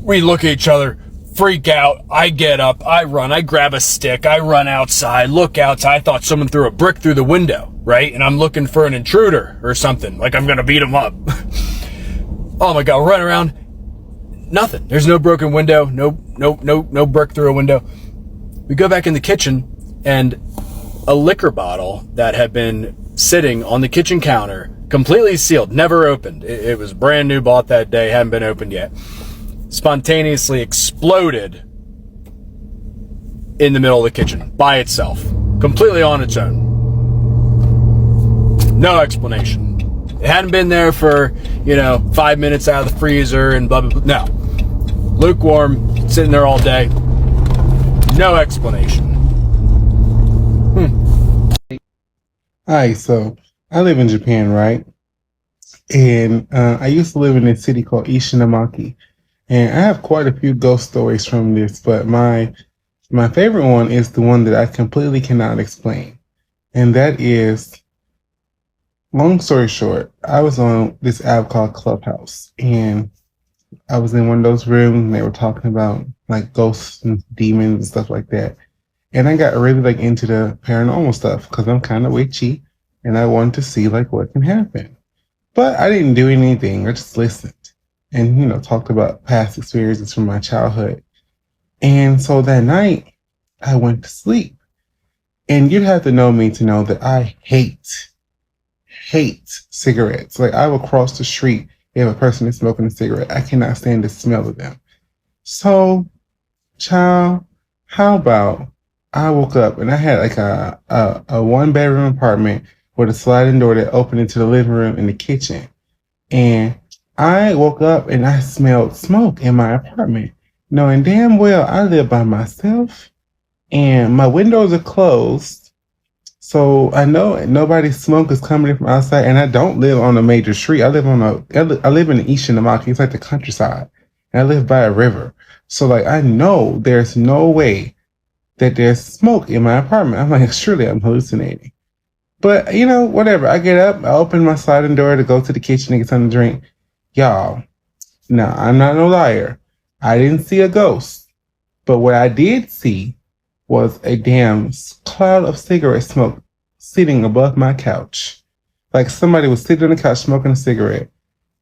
[SPEAKER 11] We look at each other, freak out. I get up, I run, I grab a stick, I run outside, look outside. I thought someone threw a brick through the window, right? And I'm looking for an intruder or something, like I'm gonna beat him up. Oh my God, run around. Nothing. There's no broken window, no brick through a window. We go back in the kitchen and a liquor bottle that had been sitting on the kitchen counter, completely sealed, never opened. It was brand new, bought that day, hadn't been opened yet. Spontaneously exploded in the middle of the kitchen by itself, completely on its own. No explanation. It hadn't been there for 5 minutes out of the freezer and blah blah blah. No, lukewarm, sitting there all day. No explanation.
[SPEAKER 12] Hi, so I live in Japan, right? And I used to live in a city called Ishinomaki. And I have quite a few ghost stories from this, but my favorite one is the one that I completely cannot explain. And that is, long story short, I was on this app called Clubhouse, and I was in one of those rooms and they were talking about like ghosts and demons and stuff like that. And I got really into the paranormal stuff because I'm kind of witchy and I wanted to see what can happen. But I didn't do anything. I just listened and, talked about past experiences from my childhood. And so that night I went to sleep. And you'd have to know me to know that I hate cigarettes. I will cross the street if a person is smoking a cigarette. I cannot stand the smell of them. So, child, how about I woke up and I had a 1-bedroom apartment with a sliding door that opened into the living room and the kitchen. And I woke up and I smelled smoke in my apartment, knowing damn well I live by myself and my windows are closed. So I know nobody's smoke is coming from outside, and I don't live on a major street. I live in Ishinomaki. It's like the countryside. And I live by a river. So I know there's no way that there's smoke in my apartment. I'm like, surely I'm hallucinating. But, whatever. I get up, I open my sliding door to go to the kitchen and get something to drink. Y'all, now, I'm not no liar, I didn't see a ghost, but what I did see was a damn cloud of cigarette smoke sitting above my couch. Like somebody was sitting on the couch smoking a cigarette.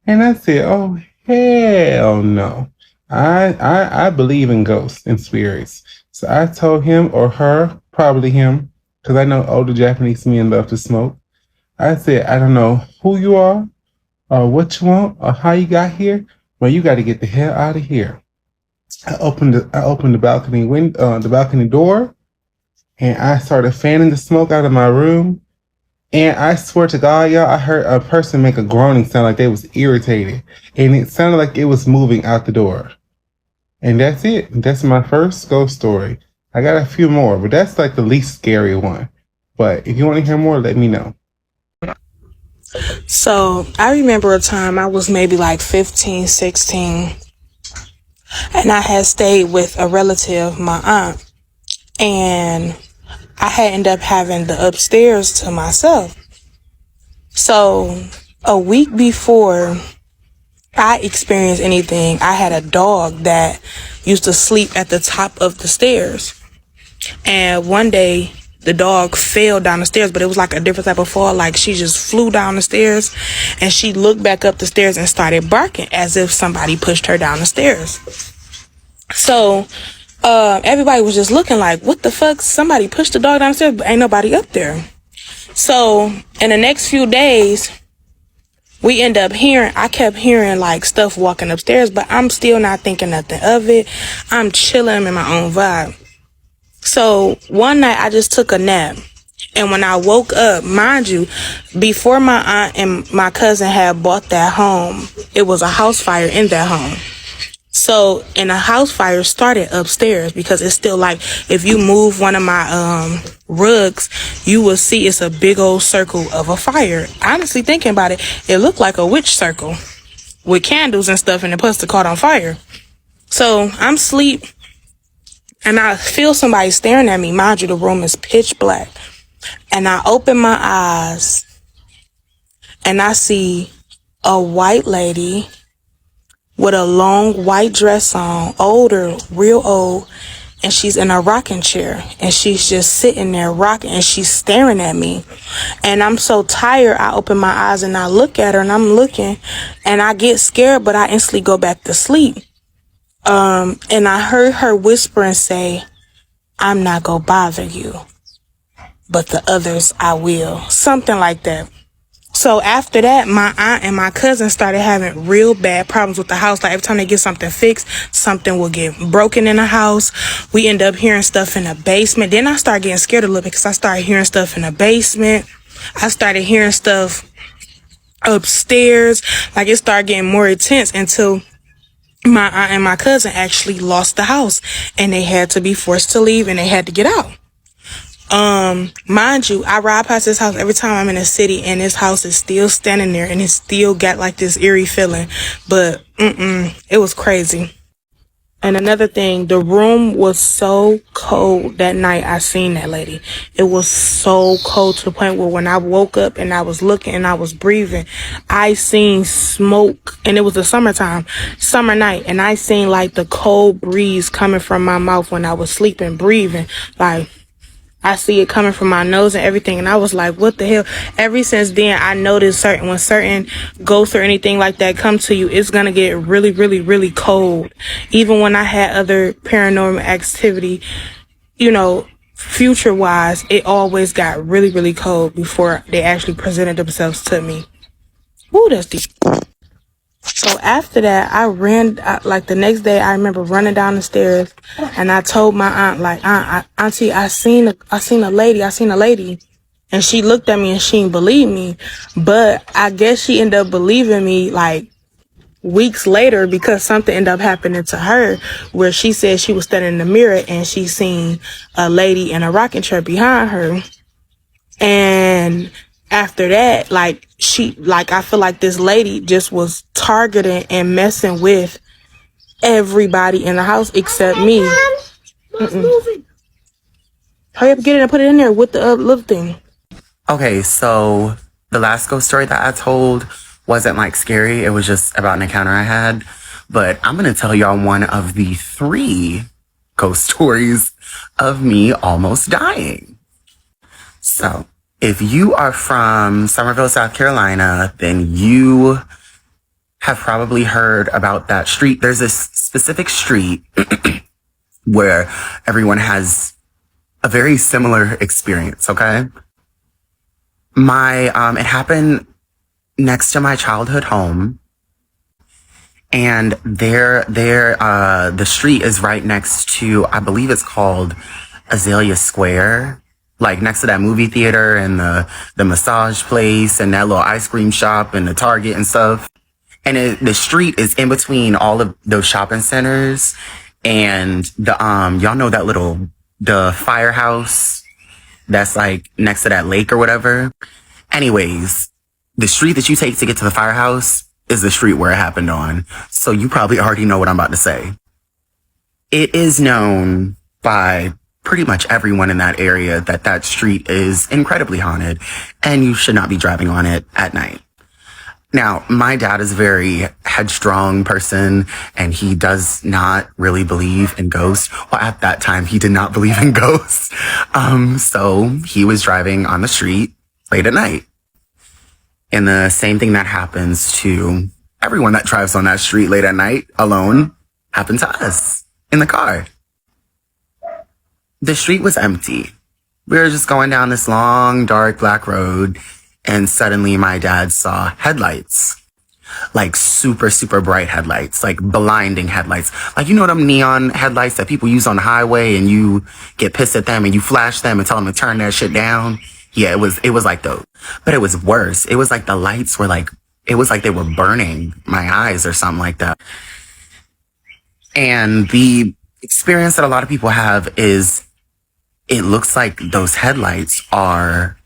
[SPEAKER 12] And I said, oh, hell no. I believe in ghosts and spirits. So I told him or her, probably him, because I know older Japanese men love to smoke. I said, I don't know who you are or what you want or how you got here, but you got to get the hell out of here. I opened the balcony window, the balcony door, and I started fanning the smoke out of my room. And I swear to God, y'all, I heard a person make a groaning sound like they was irritated, and it sounded like it was moving out the door. And that's it. That's my first ghost story. I got a few more, but that's like the least scary one. But if you want to hear more, let me know.
[SPEAKER 13] So I remember a time I was maybe like 15, 16, and I had stayed with a relative, my aunt, and I had ended up having the upstairs to myself. So a week before I experienced anything, I had a dog that used to sleep at the top of the stairs. And one day the dog fell down the stairs, but it was like a different type of fall. Like she just flew down the stairs and she looked back up the stairs and started barking as if somebody pushed her down the stairs. So everybody was just looking like, what the fuck? Somebody pushed the dog downstairs, but ain't nobody up there. So in the next few days, I kept hearing like stuff walking upstairs, but I'm still not thinking nothing of it. I'm chilling in my own vibe. So one night I just took a nap. And when I woke up, mind you, before my aunt and my cousin had bought that home, it was a house fire in that home. So, and a house fire started upstairs because it's still like, if you move one of my rugs, you will see it's a big old circle of a fire. Honestly, thinking about it, it looked like a witch circle with candles and stuff, and the pussy caught on fire. So I'm asleep and I feel somebody staring at me. Mind you, the room is pitch black. And I open my eyes and I see a white lady with a long white dress on, older, real old, and she's in a rocking chair, and she's just sitting there rocking, and she's staring at me. And I'm so tired, I open my eyes and I look at her, and I'm looking, and I get scared, but I instantly go back to sleep. And I heard her whisper and say, I'm not gonna bother you, but the others I will. Something like that. So after that, my aunt and my cousin started having real bad problems with the house. Like every time they get something fixed, something will get broken in the house. We end up hearing stuff in the basement. Then I started getting scared a little bit because I started hearing stuff in the basement. I started hearing stuff upstairs. Like it started getting more intense until my aunt and my cousin actually lost the house and they had to be forced to leave and they had to get out. Mind you, I ride past this house every time I'm in the city and this house is still standing there and it still got like this eerie feeling, but it was crazy. And another thing, the room was so cold that night I seen that lady. It was so cold to the point where when I woke up and I was looking and I was breathing, I seen smoke, and it was the summer night, and I seen like the cold breeze coming from my mouth when I was sleeping, breathing, like I see it coming from my nose and everything. And I was like, what the hell? Ever since then, I noticed when certain ghosts or anything like that come to you, it's going to get really, really, really cold. Even when I had other paranormal activity, you know, future wise, it always got really, really cold before they actually presented themselves to me. Ooh, that's deep. So after that, I ran, like the next day, I remember running down the stairs and I told my aunt, like, Auntie, I seen a lady. And she looked at me and she didn't believe me. But I guess she ended up believing me like weeks later because something ended up happening to her where she said she was standing in the mirror and she seen a lady in a rocking chair behind her. And after that, I feel like this lady just was targeting and messing with everybody in the house except me. Hurry up, get it and put it in there with the little thing.
[SPEAKER 14] Okay, so the last ghost story that I told wasn't like scary. It was just about an encounter I had. but I'm going to tell y'all one of the 3 ghost stories of me almost dying. So, if you are from Summerville, South Carolina, then you have probably heard about that street. There's this specific street where everyone has a very similar experience, okay? It happened next to my childhood home. And the street is right next to, I believe it's called Azalea Square, like next to that movie theater and the massage place and that little ice cream shop and the Target and stuff. And the street is in between all of those shopping centers and y'all know the firehouse that's like next to that lake or whatever. Anyways, the street that you take to get to the firehouse is the street where it happened on. So you probably already know what I'm about to say. It is known by pretty much everyone in that area that street is incredibly haunted and you should not be driving on it at night. Now, my dad is a very headstrong person and he does not really believe in ghosts. Well, at that time, he did not believe in ghosts. So he was driving on the street late at night. And the same thing that happens to everyone that drives on that street late at night alone happened to us in the car. The street was empty. We were just going down this long, dark, black road. And suddenly my dad saw headlights, like super, super bright headlights, like blinding headlights. Like, you know them neon headlights that people use on the highway and you get pissed at them and you flash them and tell them to turn that shit down? Yeah, it was like those. But it was worse. It was like the lights were like, it was like they were burning my eyes or something like that. And the experience that a lot of people have is it looks like those headlights are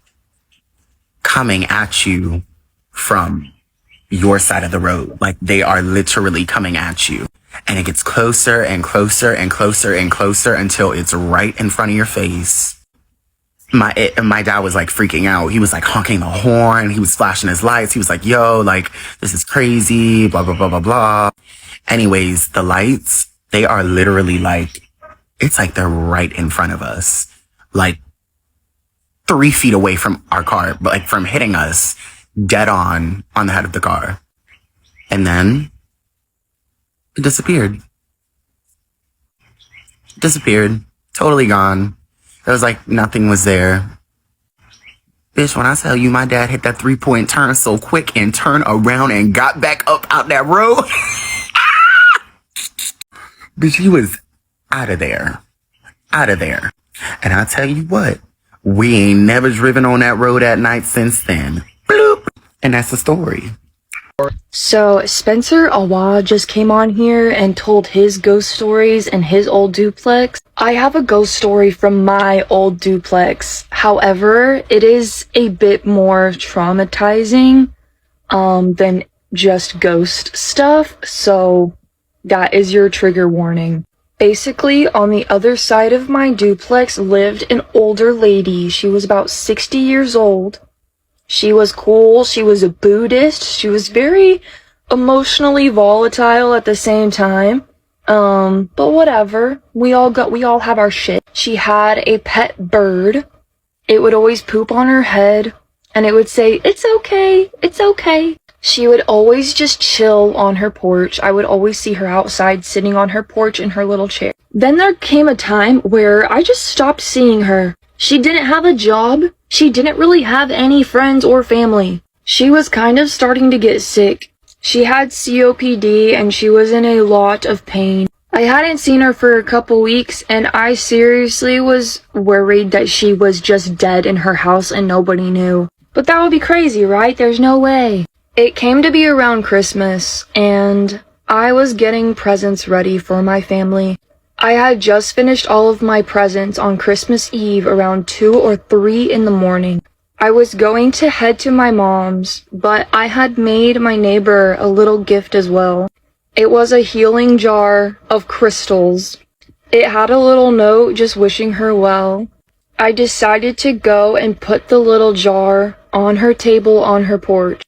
[SPEAKER 14] coming at you from your side of the road. Like they are literally coming at you. And it gets closer and closer and closer and closer until it's right in front of your face. My dad was like freaking out. He was like honking the horn. He was flashing his lights. He was like, yo, like, this is crazy, blah, blah, blah, blah, blah. Anyways, the lights, they are literally like, it's like they're right in front of us. Like 3 feet away from our car, but like from hitting us dead on the head of the car. And then it disappeared. Disappeared. Totally gone. It was like nothing was there. Bitch, when I tell you my dad hit that 3-point turn so quick and turned around and got back up out that road. Bitch, he was out of there. Out of there. And I'll tell you what, we ain't never driven on that road at night since then. Bloop. And that's the story.
[SPEAKER 15] So Spencer Awa just came on here and told his ghost stories in his old duplex. I have a ghost story from my old duplex. However, it is a bit more traumatizing than just ghost stuff. So that is your trigger warning. Basically, on the other side of my duplex lived an older lady. She was about 60 years old. She was cool. She was a Buddhist. She was very emotionally volatile at the same time. But whatever. We all have our shit. She had a pet bird. It would always poop on her head, and it would say, "It's okay. It's okay." She would always just chill on her porch. I would always see her outside sitting on her porch in her little chair. Then there came a time where I just stopped seeing her. She didn't have a job. She didn't really have any friends or family. She was kind of starting to get sick. She had COPD and she was in a lot of pain. I hadn't seen her for a couple weeks and I seriously was worried that she was just dead in her house and nobody knew. But that would be crazy, right? There's no way. It came to be around Christmas, and I was getting presents ready for my family. I had just finished all of my presents on Christmas Eve around 2 or 3 in the morning. I was going to head to my mom's, but I had made my neighbor a little gift as well. It was a healing jar of crystals. It had a little note just wishing her well. I decided to go and put the little jar on her table on her porch.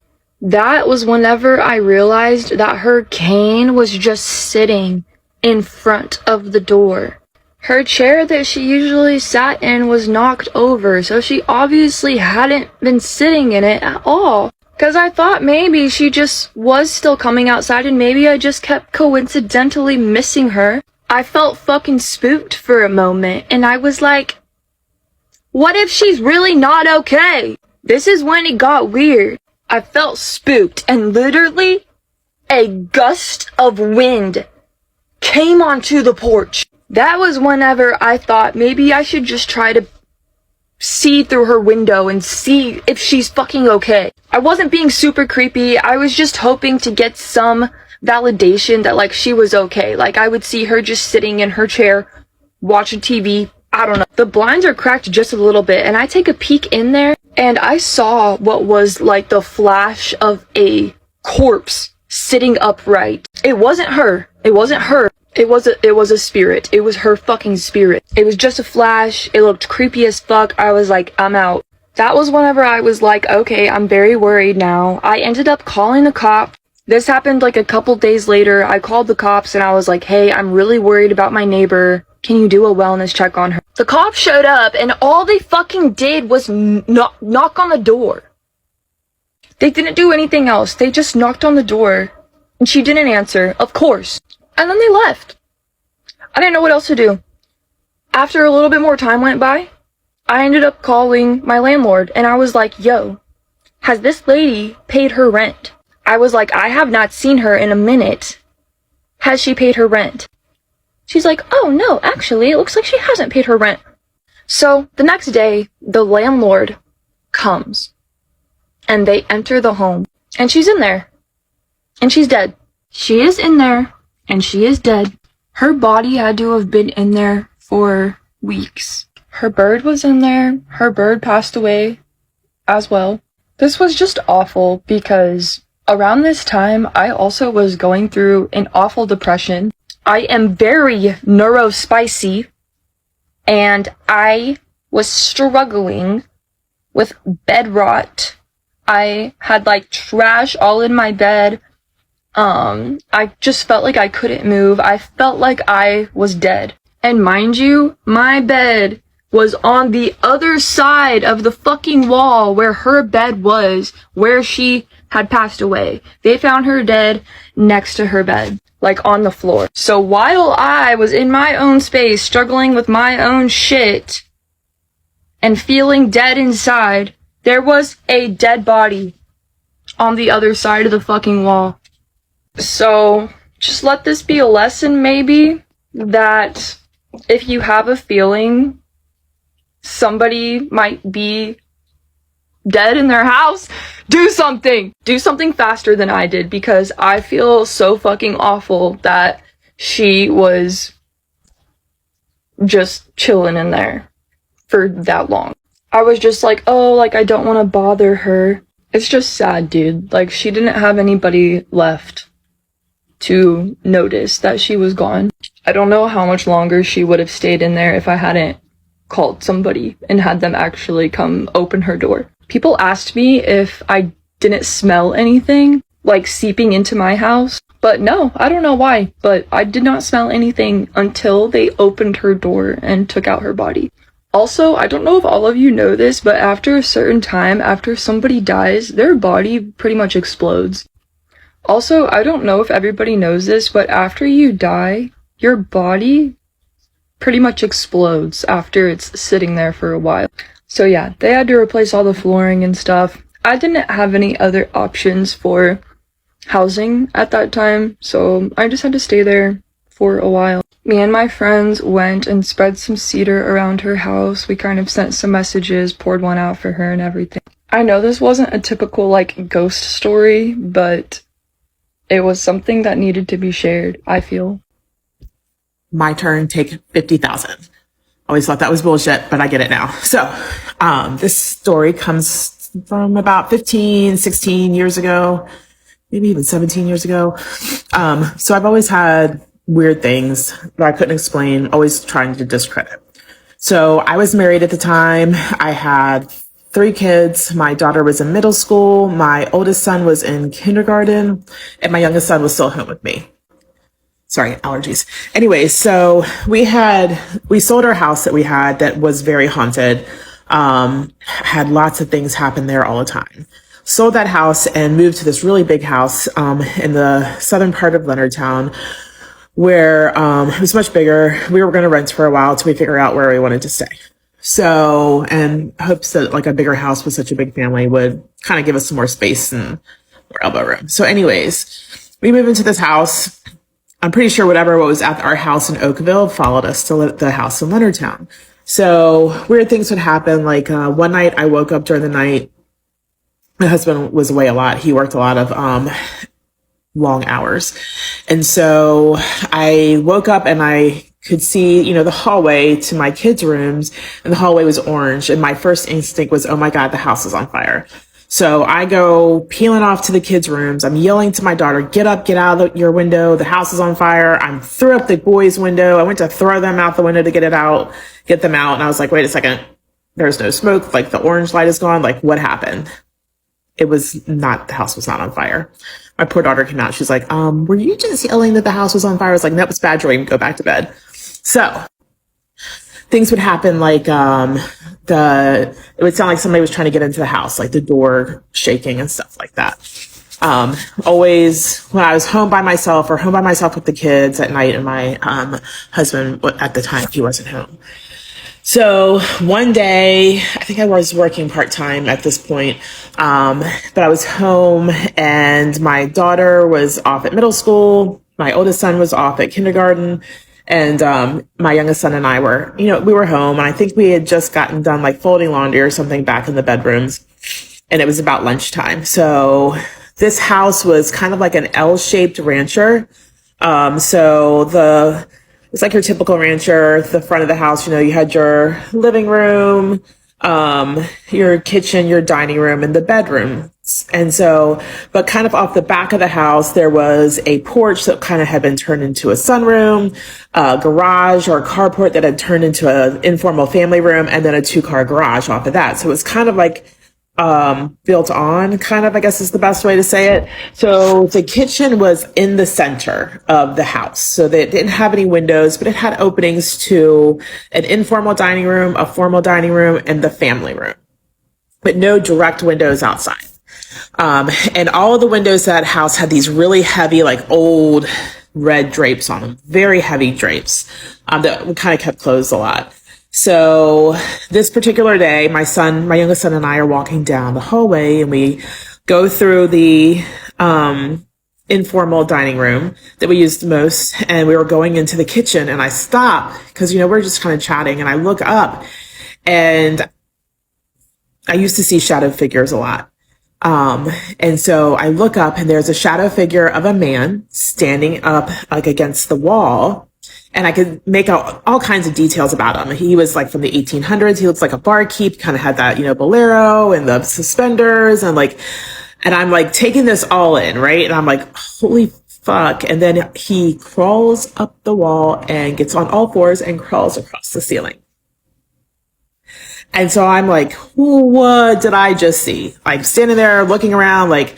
[SPEAKER 15] That was whenever I realized that her cane was just sitting in front of the door. Her chair that she usually sat in was knocked over, so she obviously hadn't been sitting in it at all. Cause I thought maybe she just was still coming outside and maybe I just kept coincidentally missing her. I felt fucking spooked for a moment and I was like, what if she's really not okay? This is when it got weird. I felt spooked and literally a gust of wind came onto the porch. That was whenever I thought maybe I should just try to see through her window and see if she's fucking okay. I wasn't being super creepy. I was just hoping to get some validation that like she was okay. Like I would see her just sitting in her chair watching TV. I don't know. The blinds are cracked just a little bit and I take a peek in there and I saw what was like the flash of a corpse sitting upright. It wasn't her. It wasn't her. It was a spirit. It was her fucking spirit. It was just a flash. It looked creepy as fuck. I was like, I'm out. That was whenever I was like, okay, I'm very worried now. I ended up calling the cop. This happened like a couple days later. I called the cops and I was like, hey, I'm really worried about my neighbor. Can you do a wellness check on her? The cops showed up and all they fucking did was knock on the door. They didn't do anything else. They just knocked on the door and she didn't answer, of course. And then they left. I didn't know what else to do. After a little bit more time went by, I ended up calling my landlord and I was like, yo, has this lady paid her rent? I was like, I have not seen her in a minute. Has she paid her rent? She's like, oh no, actually, it looks like she hasn't paid her rent. So the next day, the landlord comes and they enter the home and she's in there and she's dead. She is in there. And she is dead. Her body had to have been in there for weeks. Her bird was in there. Her bird passed away as well. This was just awful because around this time, I also was going through an awful depression. I am very neurospicy and I was struggling with bed rot. I had like trash all in my bed. I just felt like I couldn't move. I felt like I was dead. And mind you, my bed was on the other side of the fucking wall where her bed was, where she had passed away. They found her dead next to her bed, like on the floor. So while I was in my own space, struggling with my own shit and feeling dead inside, there was a dead body on the other side of the fucking wall. So, just let this be a lesson, maybe, that if you have a feeling somebody might be dead in their house, do something! Do something faster than I did, because I feel so fucking awful that she was just chilling in there for that long. I was just like, oh, like, I don't want to bother her. It's just sad, dude. Like, she didn't have anybody left to notice that she was gone. I don't know how much longer she would have stayed in there if I hadn't called somebody and had them actually come open her door. People asked me if I didn't smell anything, like seeping into my house, but no, I don't know why, but I did not smell anything until they opened her door and took out her body. Also, I don't know if all of you know this, but after a certain time, after somebody dies, their body pretty much explodes. Also, I don't know if everybody knows this, but after you die, your body pretty much explodes after it's sitting there for a while. So yeah, they had to replace all the flooring and stuff. I didn't have any other options for housing at that time, so I just had to stay there for a while. Me and my friends went and spread some cedar around her house. We kind of sent some messages, poured one out for her and everything. I know this wasn't a typical like ghost story, but it was something that needed to be shared, I feel.
[SPEAKER 16] My turn, take 50,000. Always thought that was bullshit, but I get it now. So, this story comes from about 15, 16 years ago, maybe even 17 years ago. So I've always had weird things that I couldn't explain, always trying to discredit. So I was married at the time. I had 3 kids. My daughter was in middle school. My oldest son was in kindergarten, and my youngest son was still home with me. Sorry, allergies. Anyway, so we sold our house that we had that was very haunted. Had lots of things happen there all the time. Sold that house and moved to this really big house in the southern part of Leonardtown, where it was much bigger. We were going to rent for a while till we figure out where we wanted to stay. So, and hopes that like a bigger house with such a big family would kind of give us some more space and more elbow room. So anyways, we moved into this house. I'm pretty sure what was at our house in Oakville followed us to the house in Leonardtown. So weird things would happen. Like one night I woke up during the night. My husband was away a lot. He worked a lot of long hours. And so I woke up and I could see, the hallway to my kids' rooms, and the hallway was orange. And my first instinct was, oh my God, the house is on fire. So I go peeling off to the kids' rooms. I'm yelling to my daughter, get up, get out of your window. The house is on fire. I'm threw up the boys' window. I went to throw them out the window to get them out. And I was like, wait a second. There's no smoke. Like the orange light is gone. Like what happened? The house was not on fire. My poor daughter came out. She's like, were you just yelling that the house was on fire? I was like, nope, it's a bad dream. Go back to bed. So things would happen like, it would sound like somebody was trying to get into the house, like the door shaking and stuff like that. Always when I was home by myself or home by myself with the kids at night, and my, husband at the time, he wasn't home. So one day, I think I was working part-time at this point, but I was home and my daughter was off at middle school. My oldest son was off at kindergarten, and my youngest son and I were, we were home, and I think we had just gotten done like folding laundry or something back in the bedrooms, and it was about lunchtime. So this house was kind of like an L-shaped rancher. It's like your typical rancher. The front of the house, you had your living room, your kitchen, your dining room, and the bedroom. And so, but kind of off the back of the house, there was a porch that kind of had been turned into a sunroom, a garage or a carport that had turned into an informal family room, and then a 2-car garage off of that. So it was kind of like built on, kind of, I guess is the best way to say it. So the kitchen was in the center of the house. So they didn't have any windows, but it had openings to an informal dining room, a formal dining room, and the family room, but no direct windows outside. And all of the windows of that house had these really heavy, like old red drapes on them, very heavy drapes, that kind of kept closed a lot. So this particular day, my youngest son and I are walking down the hallway, and we go through the informal dining room that we used the most, and we were going into the kitchen, and I stop because, we're just kind of chatting, and I look up, and I used to see shadow figures a lot. And so I look up, and there's a shadow figure of a man standing up like against the wall. And I could make out all kinds of details about him. He was like from the 1800s. He looks like a barkeep, kind of had that, bolero and the suspenders and I'm like taking this all in, right? And I'm like, holy fuck. And then he crawls up the wall and gets on all fours and crawls across the ceiling. And so I'm like, what did I just see? Like standing there looking around, like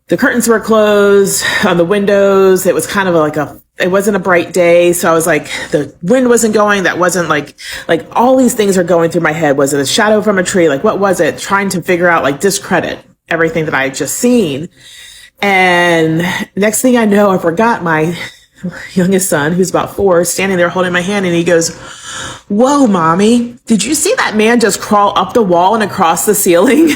[SPEAKER 16] the curtains were closed on the windows. It was kind of it wasn't a bright day. So I was like, the wind wasn't going. That wasn't like all these things are going through my head. Was it a shadow from a tree? Like, what was it? Trying to figure out, discredit everything that I had just seen. And next thing I know, I forgot my youngest son, who's about 4, standing there holding my hand. And he goes, whoa, mommy, did you see that man just crawl up the wall and across the ceiling?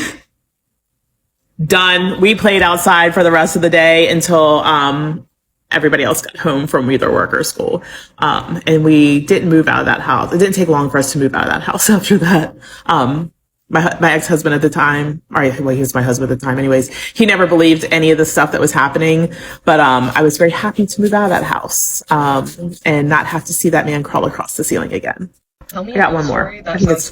[SPEAKER 16] Done. We played outside for the rest of the day until, everybody else got home from either work or school. And we didn't move out of that house. It didn't take long for us to move out of that house after that. My ex-husband at the time, he was my husband at the time anyways, he never believed any of the stuff that was happening. But I was very happy to move out of that house and not have to see that man crawl across the ceiling again. I got one more.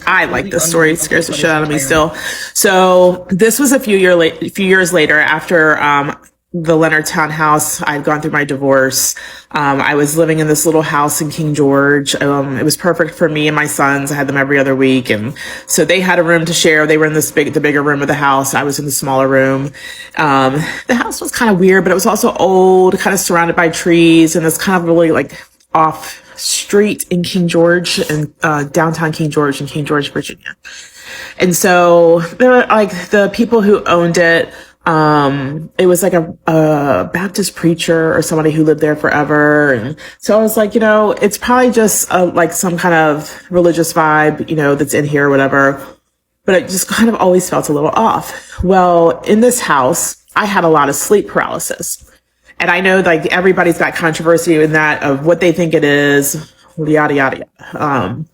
[SPEAKER 16] I like this story. It scares the shit out of me still. So this was a few years later after the Leonardtown house. I'd gone through my divorce. I was living in this little house in King George. It was perfect for me and my sons. I had them every other week. And so they had a room to share. They were in the bigger room of the house. I was in the smaller room. The house was kind of weird, but it was also old, kind of surrounded by trees, and it's kind of really like off street in King George and downtown King George in King George, Virginia. And so there were like the people who owned it. It was like a Baptist preacher or somebody who lived there forever. And so I was like, it's probably just like some kind of religious vibe, that's in here or whatever. But it just kind of always felt a little off. Well, in this house, I had a lot of sleep paralysis. And I know like everybody's got controversy in that of what they think it is, yada, yada, yada.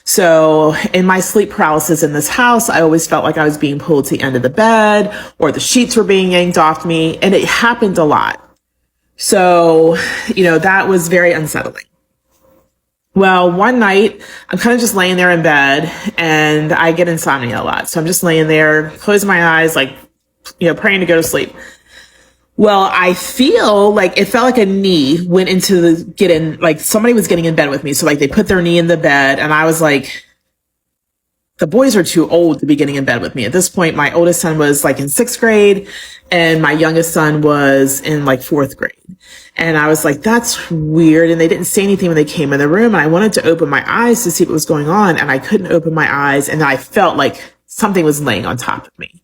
[SPEAKER 16] So in my sleep paralysis in this house, I always felt like I was being pulled to the end of the bed or the sheets were being yanked off me. And it happened a lot. So, that was very unsettling. Well, one night I'm kind of just laying there in bed and I get insomnia a lot. So I'm just laying there, closing my eyes, like, praying to go to sleep. Well, I feel like it felt like a knee went into like somebody was getting in bed with me. So like they put their knee in the bed and I was like, the boys are too old to be getting in bed with me. At this point, my oldest son was like in 6th grade and my youngest son was in like 4th grade. And I was like, that's weird. And they didn't say anything when they came in the room. And I wanted to open my eyes to see what was going on. And I couldn't open my eyes. And I felt like something was laying on top of me.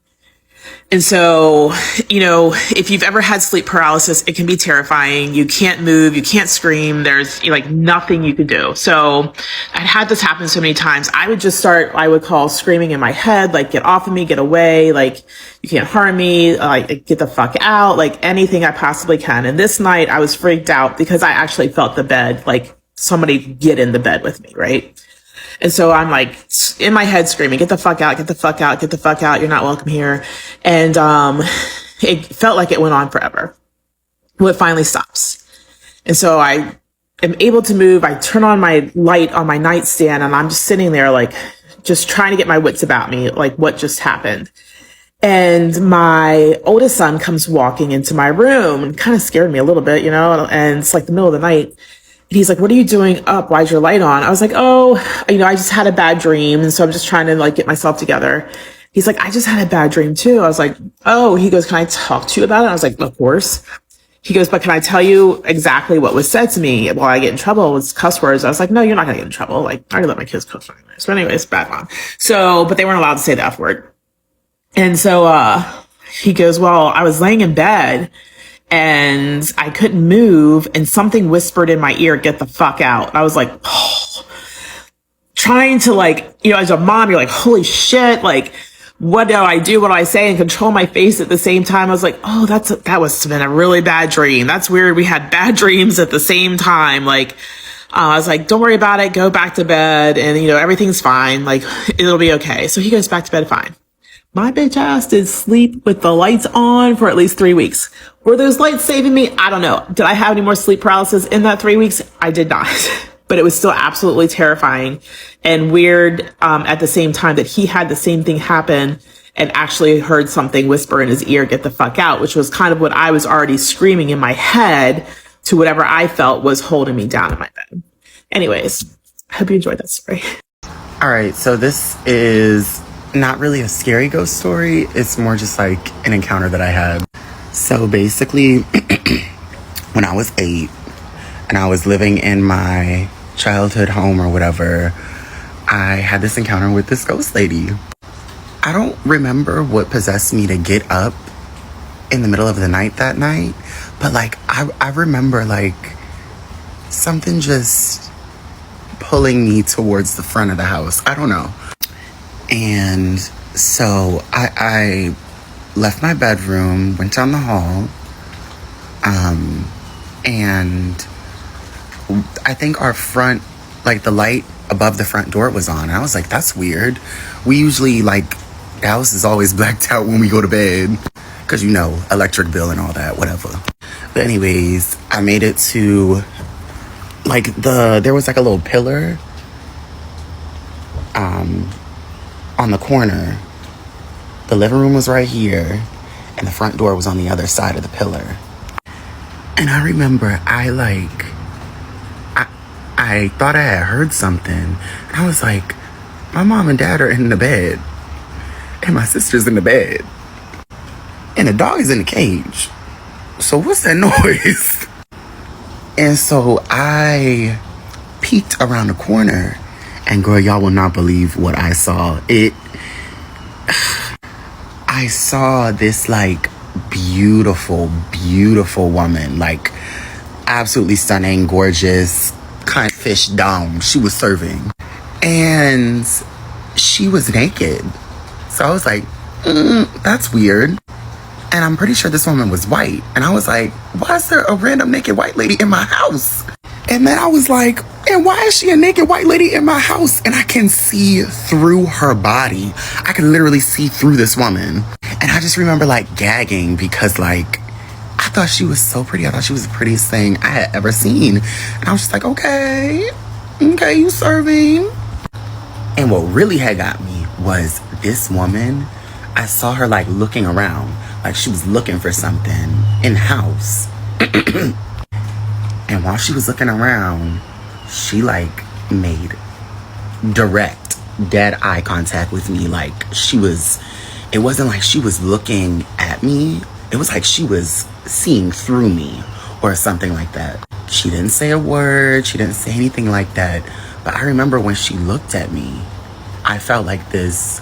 [SPEAKER 16] And so, if you've ever had sleep paralysis, it can be terrifying. You can't move, you can't scream. There's like nothing you can do. So I'd had this happen so many times. I would just start, I would call screaming in my head, like, get off of me, get away. Like, you can't harm me. Like, get the fuck out. Like anything I possibly can. And this night I was freaked out because I actually felt the bed, like somebody get in the bed with me. Right. And so I'm like in my head screaming, get the fuck out, get the fuck out, get the fuck out. You're not welcome here. And, it felt like it went on forever. Well, it finally stops. And so I am able to move. I turn on my light on my nightstand and I'm just sitting there, like just trying to get my wits about me, like what just happened. And my oldest son comes walking into my room and kind of scared me a little bit, and it's like the middle of the night. He's like, what are you doing up? Why's your light on? I was like, oh, I just had a bad dream. And so I'm just trying to like get myself together. He's like, I just had a bad dream too. I was like, oh, he goes, can I talk to you about it? I was like, of course. He goes, but can I tell you exactly what was said to me while I get in trouble with cuss words? I was like, no, you're not going to get in trouble. Like, I already let my kids cuss anyways. But anyways, bad mom. So, but they weren't allowed to say the F word. And so, he goes, well, I was laying in bed and I couldn't move and something whispered in my ear, get the fuck out. I was like, oh, trying to like, as a mom, you're like, holy shit. Like, what do I do? What do I say? And control my face at the same time. I was like, oh, that was been a really bad dream. That's weird. We had bad dreams at the same time. Like, I was like, don't worry about it. Go back to bed. And everything's fine. Like, it'll be okay. So he goes back to bed fine. My bitch ass did sleep with the lights on for at least 3 weeks. Were those lights saving me? I don't know. Did I have any more sleep paralysis in that 3 weeks? I did not. But it was still absolutely terrifying and weird at the same time that he had the same thing happen and actually heard something whisper in his ear, get the fuck out, which was kind of what I was already screaming in my head to whatever I felt was holding me down in my bed. Anyways, I hope you enjoyed that story.
[SPEAKER 14] All right, so this is not really a scary ghost story. It's more just like an encounter that I had. So basically, when I was 8 and I was living in my childhood home or whatever, I had this encounter with this ghost lady. I don't remember what possessed me to get up in the middle of the night that night, but like I remember like something just pulling me towards the front of the house. I don't know. And so I left my bedroom, went down the hall, and I think our front, like the light above the front door was on. And I was like, that's weird. We usually like, the house is always blacked out when we go to bed. Cause electric bill and all that, whatever. But anyways, I made it to like there was like a little pillar, on the corner. The living room was right here. and the front door was on the other side of the pillar. And I remember I thought I had heard something. And I was like, my mom and dad are in the bed. And my sister's in the bed. And the dog is in the cage. So what's that noise? And so I peeked around the corner. And girl, y'all will not believe what I saw. I saw this like beautiful, beautiful woman. Like absolutely stunning, gorgeous, kind of fish dome she was serving. And she was naked. So I was like, that's weird. And I'm pretty sure this woman was white. And I was like, why is there a random naked white lady in my house? And then I was like, and why is she a naked white lady in my house? And I can see through her body. I can literally see through this woman. And I just remember like gagging because like, I thought she was so pretty. I thought she was the prettiest thing I had ever seen. And I was just like, okay, you serving. And what really had got me was this woman. I saw her like looking around, like she was looking for something in the house. And while she was looking around, she like made direct, dead eye contact with me. Like it wasn't like she was looking at me. It was like she was seeing through me or something like that. She didn't say a word. She didn't say anything like that. But I remember when she looked at me, I felt like this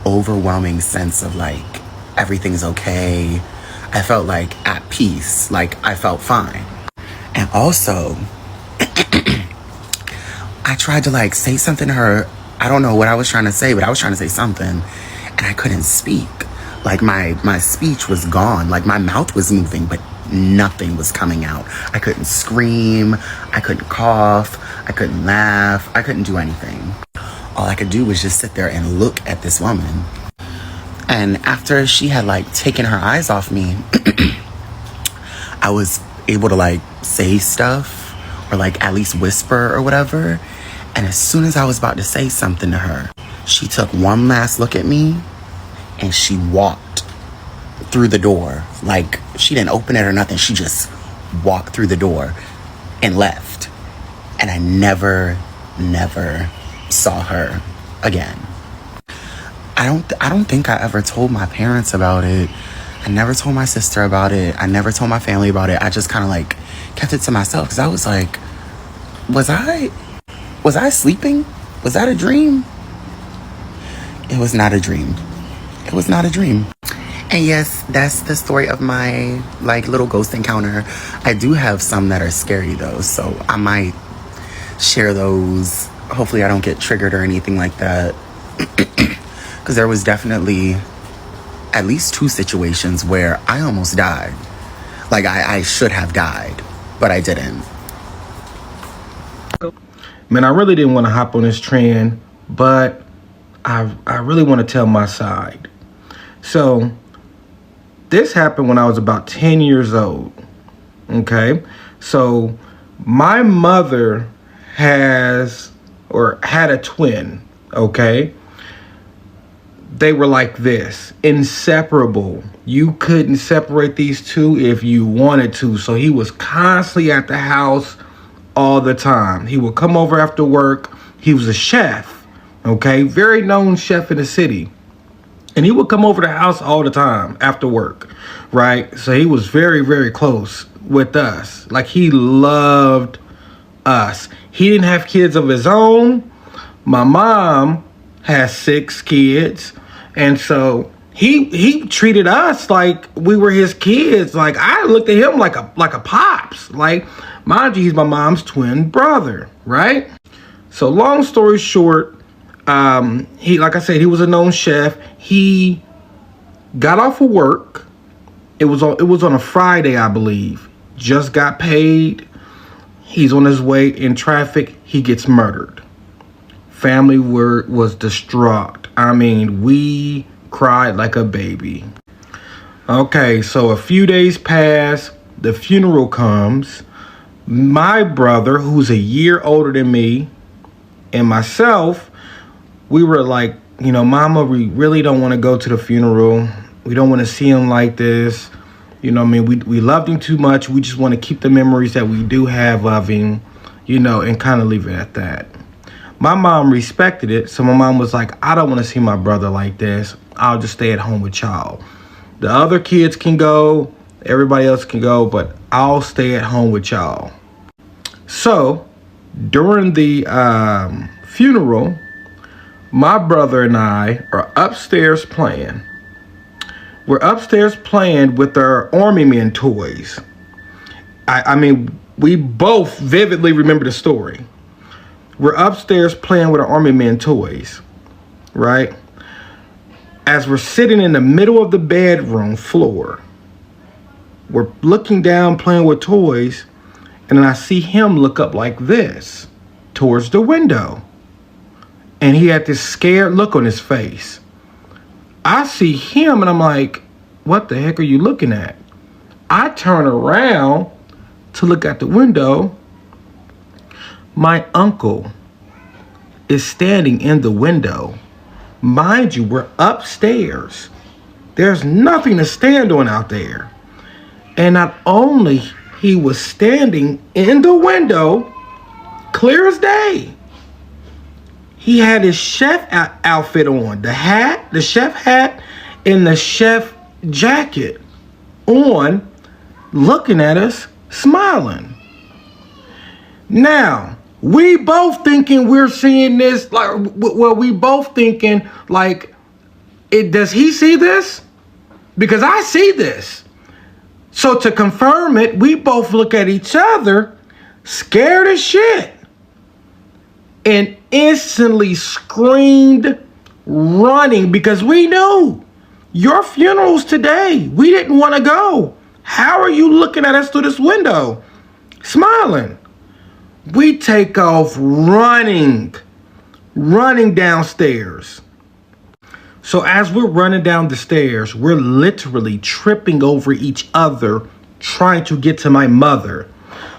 [SPEAKER 14] overwhelming sense of like, everything's okay. I felt like at peace. Like I felt fine. And also, I tried to like say something to her. I don't know what I was trying to say, but I was trying to say something and I couldn't speak. Like my speech was gone. Like my mouth was moving, but nothing was coming out. I couldn't scream. I couldn't cough. I couldn't laugh. I couldn't do anything. All I could do was just sit there and look at this woman. And after she had like taken her eyes off me, I was able to like say stuff or like at least whisper or whatever. And as soon as I was about to say something to her, she took one last look at me and she walked through the door. Like she didn't open it or nothing. She just walked through the door and left. And I never saw her again. I don't think I ever told my parents about it. I never told my sister about it. I never told my family about it. I just kind of like kept it to myself because I was like, was I sleeping? Was that a dream? It was not a dream. It was not a dream. And yes, that's the story of my like little ghost encounter. I do have some that are scary though, so I might share those. Hopefully I don't get triggered or anything like that. Because there was definitely at least 2 situations where I almost died. Like I should have died, but I didn't.
[SPEAKER 17] Man, I really didn't want to hop on this trend, but I really want to tell my side. So this happened when I was about 10 years old. Okay. So my mother had a twin. Okay. They were like this, inseparable. You couldn't separate these two if you wanted to. So he was constantly at the house all the time. He would come over after work. He was a chef, okay? Very known chef in the city. And he would come over to the house all the time after work, right? So he was very, very close with us. Like he loved us. He didn't have kids of his own. My mom has 6 kids. And so he treated us like we were his kids. Like I looked at him like a pops. Like, mind you, he's my mom's twin brother, right? So long story short, like I said, he was a known chef. He got off of work. It was on a Friday, I believe. Just got paid. He's on his way in traffic. He gets murdered. Family was distraught. I mean, we cried like a baby. Okay, so a few days pass. The funeral comes. My brother, who's a year older than me, and myself, we were like, Mama, we really don't want to go to the funeral. We don't want to see him like this. You know what I mean? We loved him too much. We just want to keep the memories that we do have of him, you know, and kind of leave it at that. My mom respected it. So my mom was like, I don't want to see my brother like this. I'll just stay at home with y'all. The other kids can go. Everybody else can go. But I'll stay at home with y'all. So during the funeral, my brother and I are upstairs playing. We're upstairs playing with our Army Men toys. I mean, we both vividly remember the story. We're upstairs playing with our Army Men toys, right? As we're sitting in the middle of the bedroom floor, we're looking down playing with toys, and then I see him look up like this towards the window. And he had this scared look on his face. I see him and I'm like, what the heck are you looking at? I turn around to look at the window. My uncle is standing in the window. Mind you, we're upstairs. There's nothing to stand on out there. And not only he was standing in the window, clear as day. He had his chef outfit on, the hat, the chef hat, and the chef jacket on, looking at us, smiling. Now, we both thinking we're seeing this, like, well, we both thinking, like, does he see this? Because I see this. So to confirm it, we both look at each other, scared as shit, and instantly screamed, running, because we knew your funeral's today. We didn't want to go. How are you looking at us through this window, smiling? We take off running downstairs. So as we're running down the stairs, we're literally tripping over each other, trying to get to my mother.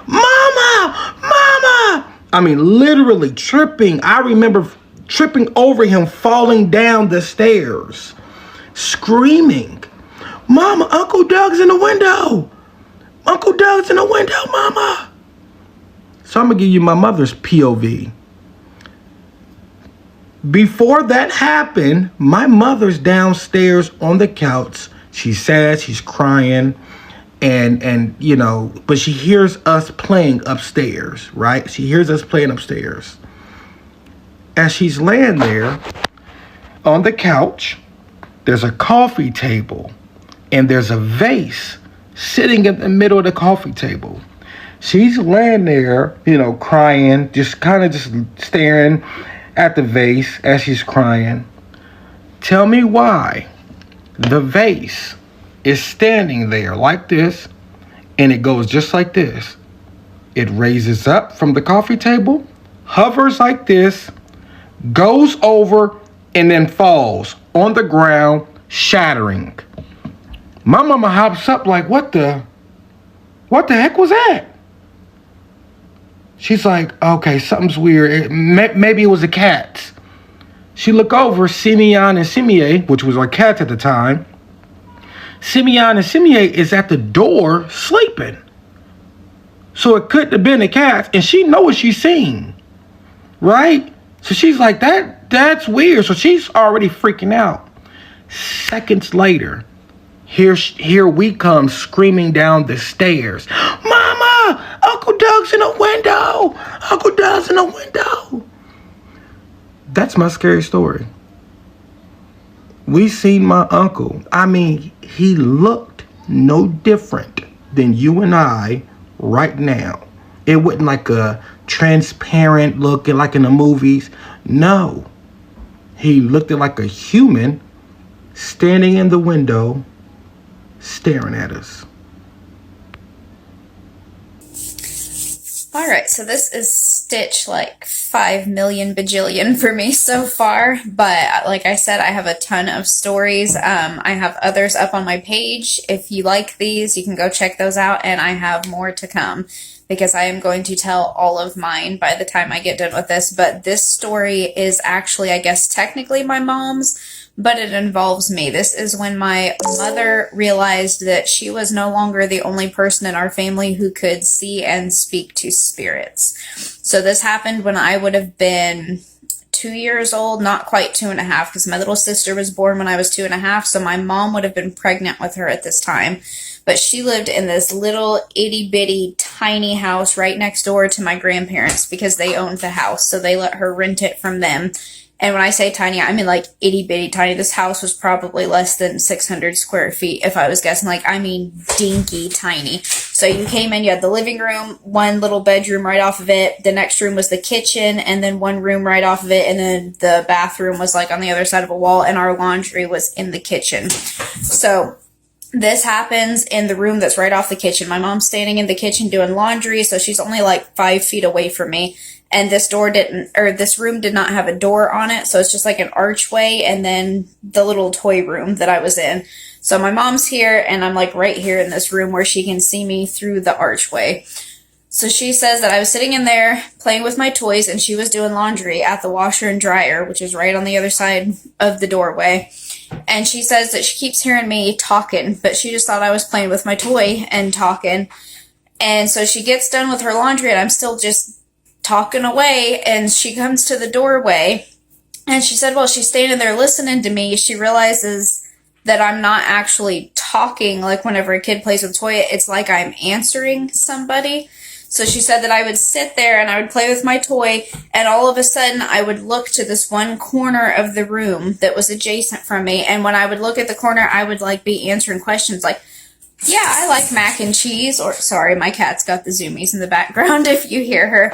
[SPEAKER 17] Mama! Mama! I mean, literally tripping. I remember tripping over him, falling down the stairs, screaming, Mama, Uncle Doug's in the window. Uncle Doug's in the window, Mama. So I'm going to give you my mother's POV. Before that happened, my mother's downstairs on the couch. She's sad, she's crying. And you know, but she hears us playing upstairs, right? She hears us playing upstairs. As she's laying there on the couch, there's a coffee table and there's a vase sitting in the middle of the coffee table. She's laying there, you know, crying, just kind of just staring at the vase as she's crying. Tell me why the vase is standing there like this, and it goes just like this. It raises up from the coffee table, hovers like this, goes over, and then falls on the ground, shattering. My mama hops up like, what the heck was that? She's like, okay, something's weird. Maybe it was a cat. She looked over, Simeon and Simie, which was our cats at the time. Simeon and Simie is at the door sleeping. So it couldn't have been a cat, and she knows what she's seen, right? So she's like, that's weird. So she's already freaking out. Seconds later, here we come screaming down the stairs. Mama, Uncle Doug's in the window. Uncle Doug's in the window. That's my scary story. We seen my uncle. I mean, he looked no different than you and I right now. It wasn't like a transparent look like in the movies. No. He looked like a human standing in the window staring at us.
[SPEAKER 18] Alright, so this is Stitch like 5 million bajillion for me so far, but like I said, I have a ton of stories. I have others up on my page. If you like these, you can go check those out, and I have more to come because I am going to tell all of mine by the time I get done with this, but this story is actually, I guess, technically my mom's, but it involves me. This is when my mother realized that she was no longer the only person in our family who could see and speak to spirits. So this happened when I would have been 2 years old, not quite 2.5, because my little sister was born when I was 2.5, so my mom would have been pregnant with her at this time. But she lived in this little itty-bitty tiny house right next door to my grandparents because they owned the house, so they let her rent it from them. And when I say tiny, I mean like itty-bitty tiny. This house was probably less than 600 square feet, if I was guessing. Like, I mean dinky tiny. So you came in, you had the living room, one little bedroom right off of it. The next room was the kitchen, and then one room right off of it. And then the bathroom was like on the other side of a wall, and our laundry was in the kitchen. So this happens in the room that's right off the kitchen. My mom's standing in the kitchen doing laundry, so she's only like 5 feet away from me. And this room did not have a door on it, so it's just like an archway, and then the little toy room that I was in. So my mom's here, and I'm like right here in this room where she can see me through the archway. So she says that I was sitting in there playing with my toys, and she was doing laundry at the washer and dryer, which is right on the other side of the doorway. And she says that she keeps hearing me talking, but she just thought I was playing with my toy and talking. And so she gets done with her laundry, and I'm still just talking away, and she comes to the doorway, and she said, well, she's standing there listening to me. She realizes that I'm not actually talking. Like whenever a kid plays with a toy, it's like I'm answering somebody. So she said that I would sit there and I would play with my toy, and all of a sudden I would look to this one corner of the room that was adjacent from me, and when I would look at the corner, I would like be answering questions like, yeah, I like mac and cheese, or sorry, my cat's got the zoomies in the background if you hear her.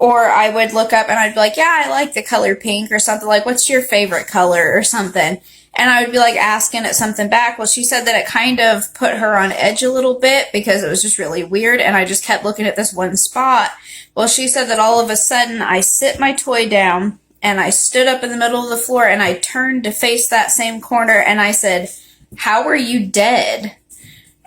[SPEAKER 18] Or I would look up and I'd be like, yeah, I like the color pink, or something like, what's your favorite color, or something. And I would be like asking it something back. Well, she said that it kind of put her on edge a little bit because it was just really weird, and I just kept looking at this one spot. Well, she said that all of a sudden I sit my toy down and I stood up in the middle of the floor and I turned to face that same corner and I said, how are you dead?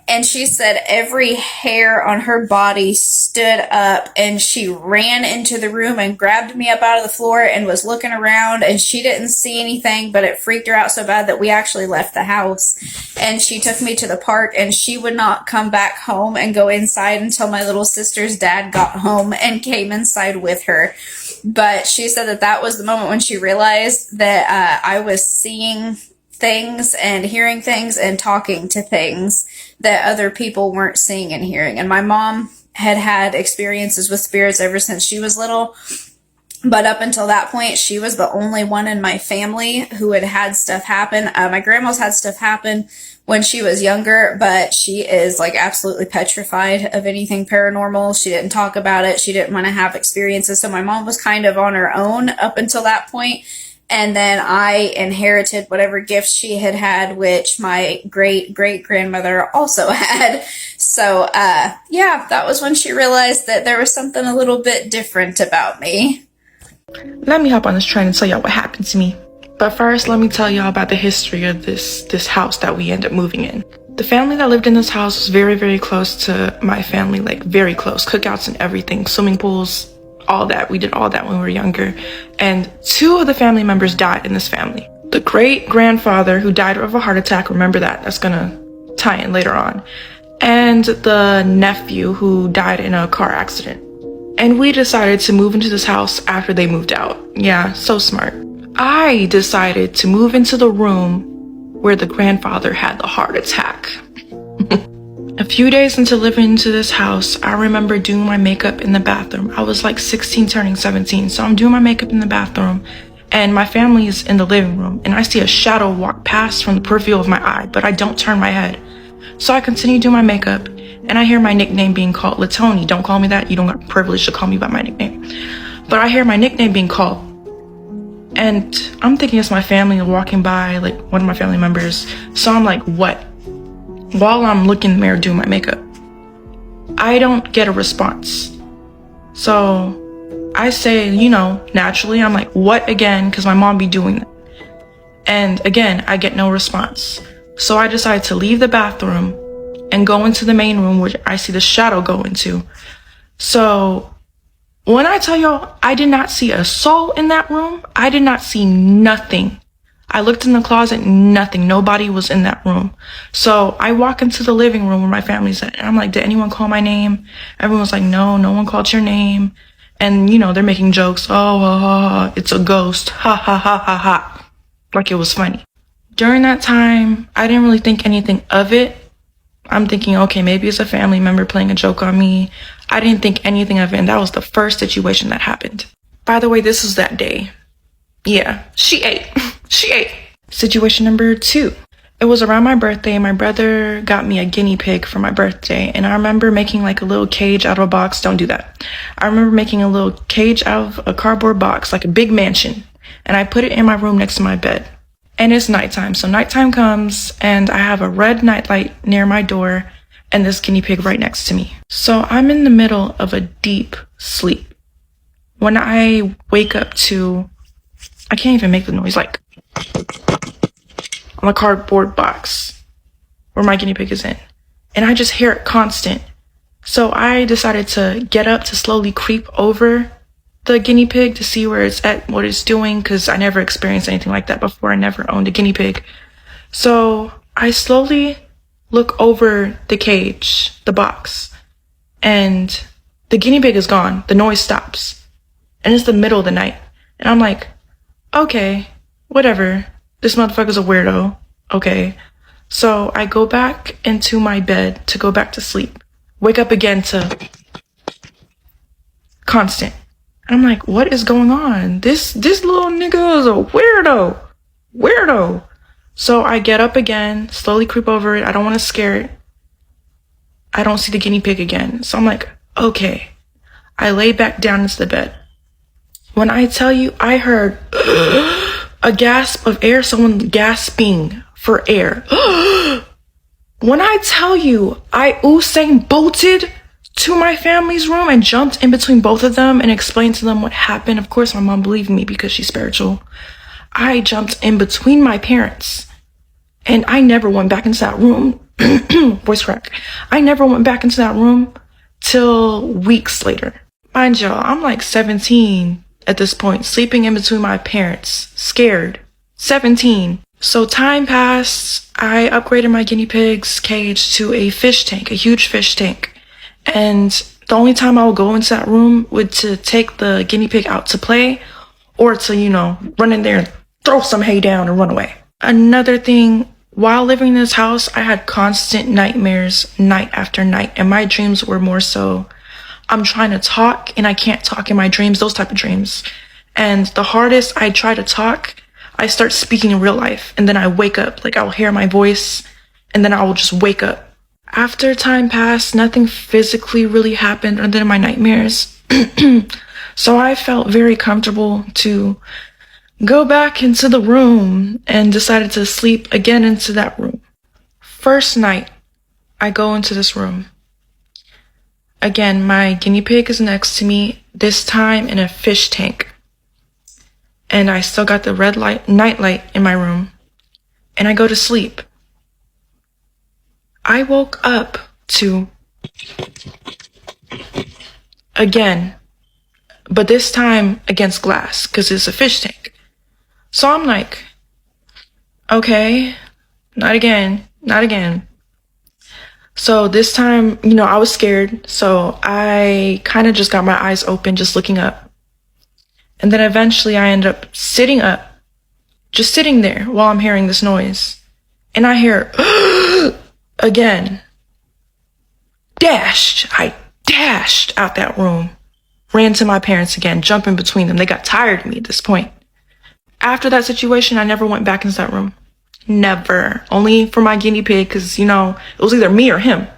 [SPEAKER 18] And she said every hair on her body stood up, and she ran into the room and grabbed me up out of the floor and was looking around, and she didn't see anything, but it freaked her out so bad that we actually left the house. And she took me to the park, and she would not come back home and go inside until my little sister's dad got home and came inside with her. But she said that that was the moment when she realized that I was seeing things and hearing things and talking to things that other people weren't seeing and hearing. And my mom had had experiences with spirits ever since she was little, but up until that point, she was the only one in my family who had had stuff happen. My grandma's had stuff happen when she was younger, but she is like absolutely petrified of anything paranormal. She didn't talk about it. She didn't want to have experiences. So my mom was kind of on her own up until that point. And then I inherited whatever gifts she had had, which my great-great-grandmother also had. So, yeah, that was when she realized that there was something a little bit different about me.
[SPEAKER 19] Let me hop on this train and tell y'all what happened to me. But first, let me tell y'all about the history of this house that we ended up moving in. The family that lived in this house was very, very close to my family, like very close. Cookouts and everything, swimming pools, all that. We did all that when we were younger. And 2 of the family members died in this family. The great-grandfather who died of a heart attack, remember that, that's gonna tie in later on. And the nephew who died in a car accident. And we decided to move into this house after they moved out. Yeah, so smart. I decided to move into the room where the grandfather had the heart attack. A few days into living into this house, I remember doing my makeup in the bathroom. I was like 16 turning 17, so I'm doing my makeup in the bathroom, and my family is in the living room, and I see a shadow walk past from the peripheral of my eye, but I don't turn my head. So I continue doing my makeup, and I hear my nickname being called Latoni. Don't call me that. You don't got privilege to call me by my nickname. But I hear my nickname being called, and I'm thinking it's my family walking by, like one of my family members. So I'm like, what? While I'm looking in the mirror doing my makeup, I don't get a response. So I say, naturally, I'm like, what again? Because my mom be doing that. And again, I get no response. So I decide to leave the bathroom and go into the main room where I see the shadow go into. So when I tell y'all, I did not see a soul in that room. I did not see nothing. I looked in the closet, nothing. Nobody was in that room. So I walk into the living room where my family's at. And I'm like, did anyone call my name? Everyone's like, no, no one called your name. And, you know, they're making jokes. Oh, ha, ha, ha, it's a ghost. Ha, ha, ha, ha, ha. Like it was funny. During that time, I didn't really think anything of it. I'm thinking, okay, maybe it's a family member playing a joke on me. I didn't think anything of it. And that was the first situation that happened. By the way, this was that day. Yeah, she ate. She ate. Situation number 2. It was around my birthday. My brother got me a guinea pig for my birthday. And I remember making like a little cage out of a box. Don't do that. I remember making a little cage out of a cardboard box, like a big mansion. And I put it in my room next to my bed. And it's nighttime. So nighttime comes and I have a red nightlight near my door and this guinea pig right next to me. So I'm in the middle of a deep sleep. When I wake up to, I can't even make the noise, like on the cardboard box where my guinea pig is in. And I just hear it constant. So I decided to get up to slowly creep over the guinea pig to see where it's at, what it's doing, because I never experienced anything like that before. I never owned a guinea pig. So I slowly look over the cage, the box, and the guinea pig is gone. The noise stops. And it's the middle of the night. And I'm like, okay, whatever. This motherfucker's a weirdo. Okay. So I go back into my bed to go back to sleep. Wake up again to constant. And I'm like, what is going on? This little nigga is a weirdo. Weirdo. So I get up again, slowly creep over it. I don't want to scare it. I don't see the guinea pig again. So I'm like, okay. I lay back down into the bed. When I tell you, I heard a gasp of air, someone gasping for air. When I tell you, I Usain bolted to my family's room and jumped in between both of them and explained to them what happened. Of course, my mom believed me because she's spiritual. I jumped in between my parents and I never went back into that room. Voice crack. I never went back into that room till weeks later. Mind y'all, I'm like 17 at this point, sleeping in between my parents, scared. 17. So time passed. I upgraded my guinea pig's cage to a fish tank, a huge fish tank. And the only time I would go into that room would to take the guinea pig out to play or to, you know, run in there and throw some hay down and run away. Another thing, while living in this house, I had constant nightmares night after night. And my dreams were more so, I'm trying to talk and I can't talk in my dreams, those type of dreams. And the hardest I try to talk, I start speaking in real life. And then I wake up, like I'll hear my voice and then I will just wake up. After time passed, nothing physically really happened other than my nightmares. So I felt very comfortable to go back into the room and decided to sleep again into that room. First night, I go into this room. Again, my guinea pig is next to me, this time in a fish tank. And I still got the red light, night light in my room. And I go to sleep. I woke up to, again, but this time against glass, because it's a fish tank. So I'm like, okay, not again, not again. So this time, you know, I was scared. So I kind of just got my eyes open, just looking up. And then eventually I end up sitting up, just sitting there while I'm hearing this noise. And I hear, again. I dashed out that room, ran to my parents again, jumping between them. They got tired of me at this point. After that situation, I never went back into that room. Never. Only for my guinea pig, because, you know, it was either me or him.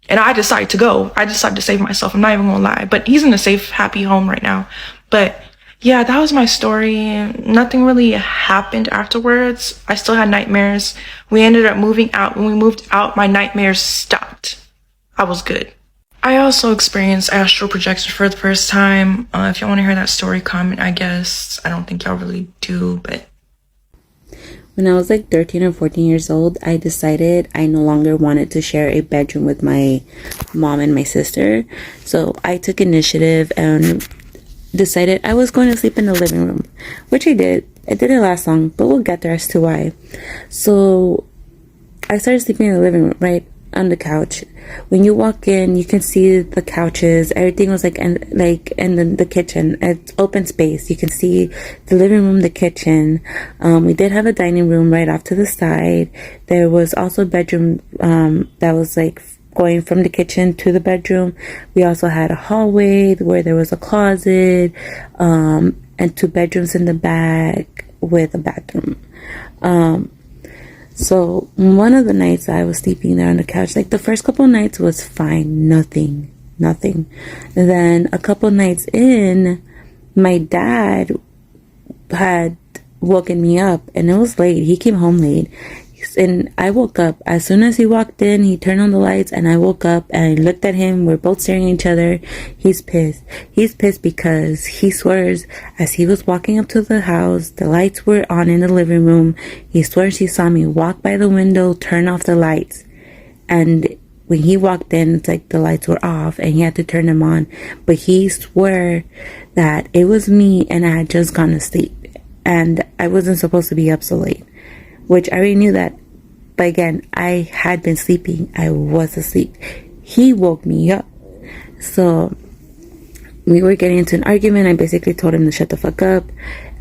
[SPEAKER 19] And I decided to go. I decided to save myself. I'm not even gonna lie. But he's in a safe, happy home right now. But yeah, that was my story. Nothing really happened afterwards. I still had nightmares. We ended up moving out. When we moved out, my nightmares stopped. I was good. I also experienced astral projection for the first time. If y'all want to hear that story, comment, I guess. I don't think y'all really do, but...
[SPEAKER 20] When I was like 13 or 14 years old, I decided I no longer wanted to share a bedroom with my mom and my sister. So I took initiative and decided I was going to sleep in the living room, which I did. It didn't last long, but we'll get there as to why. So I started sleeping in the living room, right on the couch. When you walk in, you can see the couches. Everything was in the kitchen. It's open space. You can see the living room, the kitchen. We did have a dining room right off to the side. There was also a bedroom that was like going from the kitchen to the bedroom. We also had a hallway where there was a closet, and 2 bedrooms in the back with a bathroom. So one of the nights I was sleeping there on the couch, like the first couple nights was fine, nothing. And then a couple nights in, my dad had woken me up, and it was late. He came home late, and I woke up. As soon as he walked in, he turned on the lights, and I woke up and I looked at him. We're both staring at each other. He's pissed. He's pissed because he swears as he was walking up to the house, the lights were on in the living room. He swears he saw me walk by the window, turn off the lights. And when he walked in, it's like the lights were off and he had to turn them on. But he swore that it was me and I had just gone to sleep. And I wasn't supposed to be up so late, which I already knew that. But again, I had been sleeping. I was asleep. He woke me up. So we were getting into an argument. I basically told him to shut the fuck up,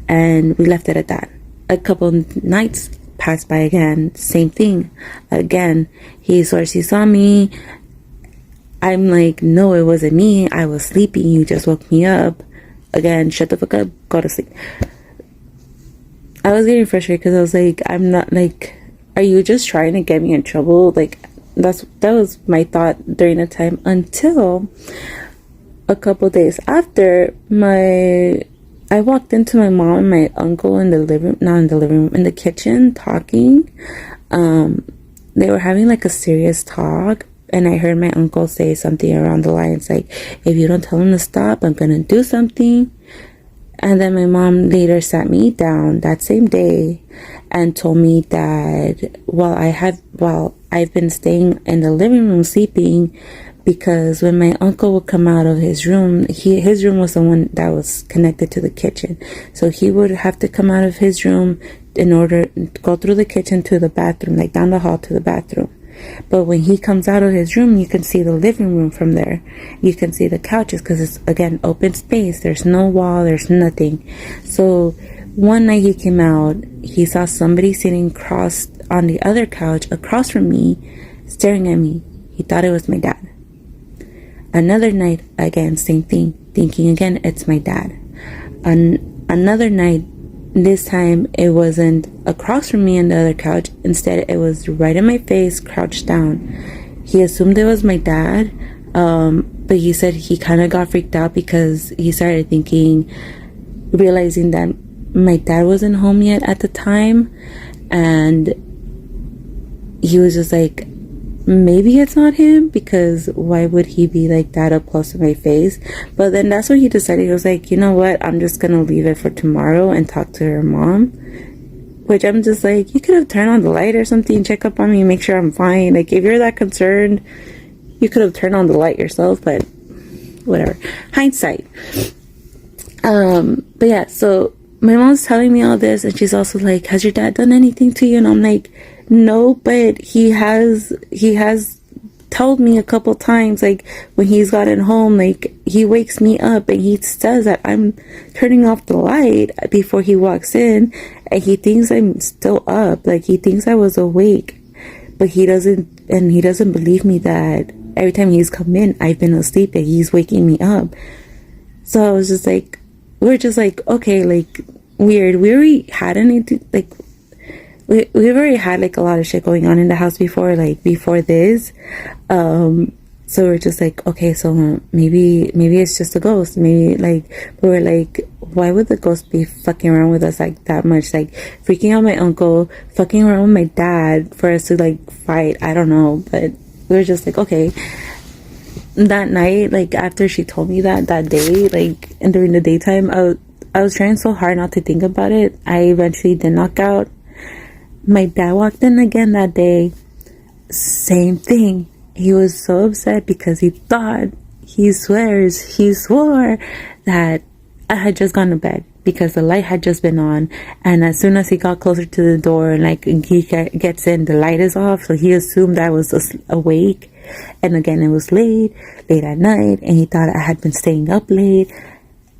[SPEAKER 20] and we left it at that. A couple nights passed by again. Same thing. Again, he swears he saw me. I'm like, no, it wasn't me. I was sleeping. You just woke me up. Again, shut the fuck up. Go to sleep. I was getting frustrated because I was like, I'm not like, are you just trying to get me in trouble? Like, that was my thought during the time, until a couple days after I walked into my mom and my uncle in the in the kitchen talking. They were having like a serious talk, and I heard my uncle say something around the lines like, if you don't tell him to stop, I'm gonna do something. And then my mom later sat me down that same day and told me that while I've been staying in the living room sleeping, because when my uncle would come out of his room, his room was the one that was connected to the kitchen. So he would have to come out of his room in order to go through the kitchen to the bathroom, like down the hall to the bathroom. But when he comes out of his room, you can see the living room from there. You can see the couches because it's, again, open space. There's no wall. There's nothing. So one night he came out, he saw somebody sitting on the other couch across from me, staring at me. He thought it was my dad. Another night, again, same thing, thinking again, it's my dad. Another night, this time it wasn't across from me on the other couch. Instead, it was right in my face, crouched down. He assumed it was my dad, but he said he kind of got freaked out because he started realizing that my dad wasn't home yet at the time, and he was just like, maybe it's not him, because why would he be like that up close to my face? But then that's when he decided, he was like, you know what, I'm just gonna leave it for tomorrow and talk to her mom. Which I'm just like, you could have turned on the light or something, check up on me, make sure I'm fine. Like, if you're that concerned, you could have turned on the light yourself, but whatever, hindsight. But yeah, so my mom's telling me all this, and she's also like, has your dad done anything to you? And I'm like, no, but he has told me a couple times, like when he's gotten home, like he wakes me up and he says that I'm turning off the light before he walks in, and he thinks I'm still up, like he thinks I was awake, but he doesn't believe me that every time he's come in, I've been asleep and he's waking me up. So I was just like, we're just like, okay, like weird. We already had like, we've already had like a lot of shit going on in the house before this. So we're just like, okay, so maybe it's just a ghost. Maybe like, we were like, why would the ghost be fucking around with us like that much? Like freaking out my uncle, fucking around with my dad for us to like fight. I don't know, but we were just like, okay. That night, like after she told me that day, like, and during the daytime, I was trying so hard not to think about it. I eventually did knock out. My dad walked in again that day. Same thing. He was so upset because he swore that I had just gone to bed. because the light had just been on, and as soon as he got closer to the door and like he gets in, the light is off, so he assumed I was awake. And again, it was late at night, and he thought I had been staying up late.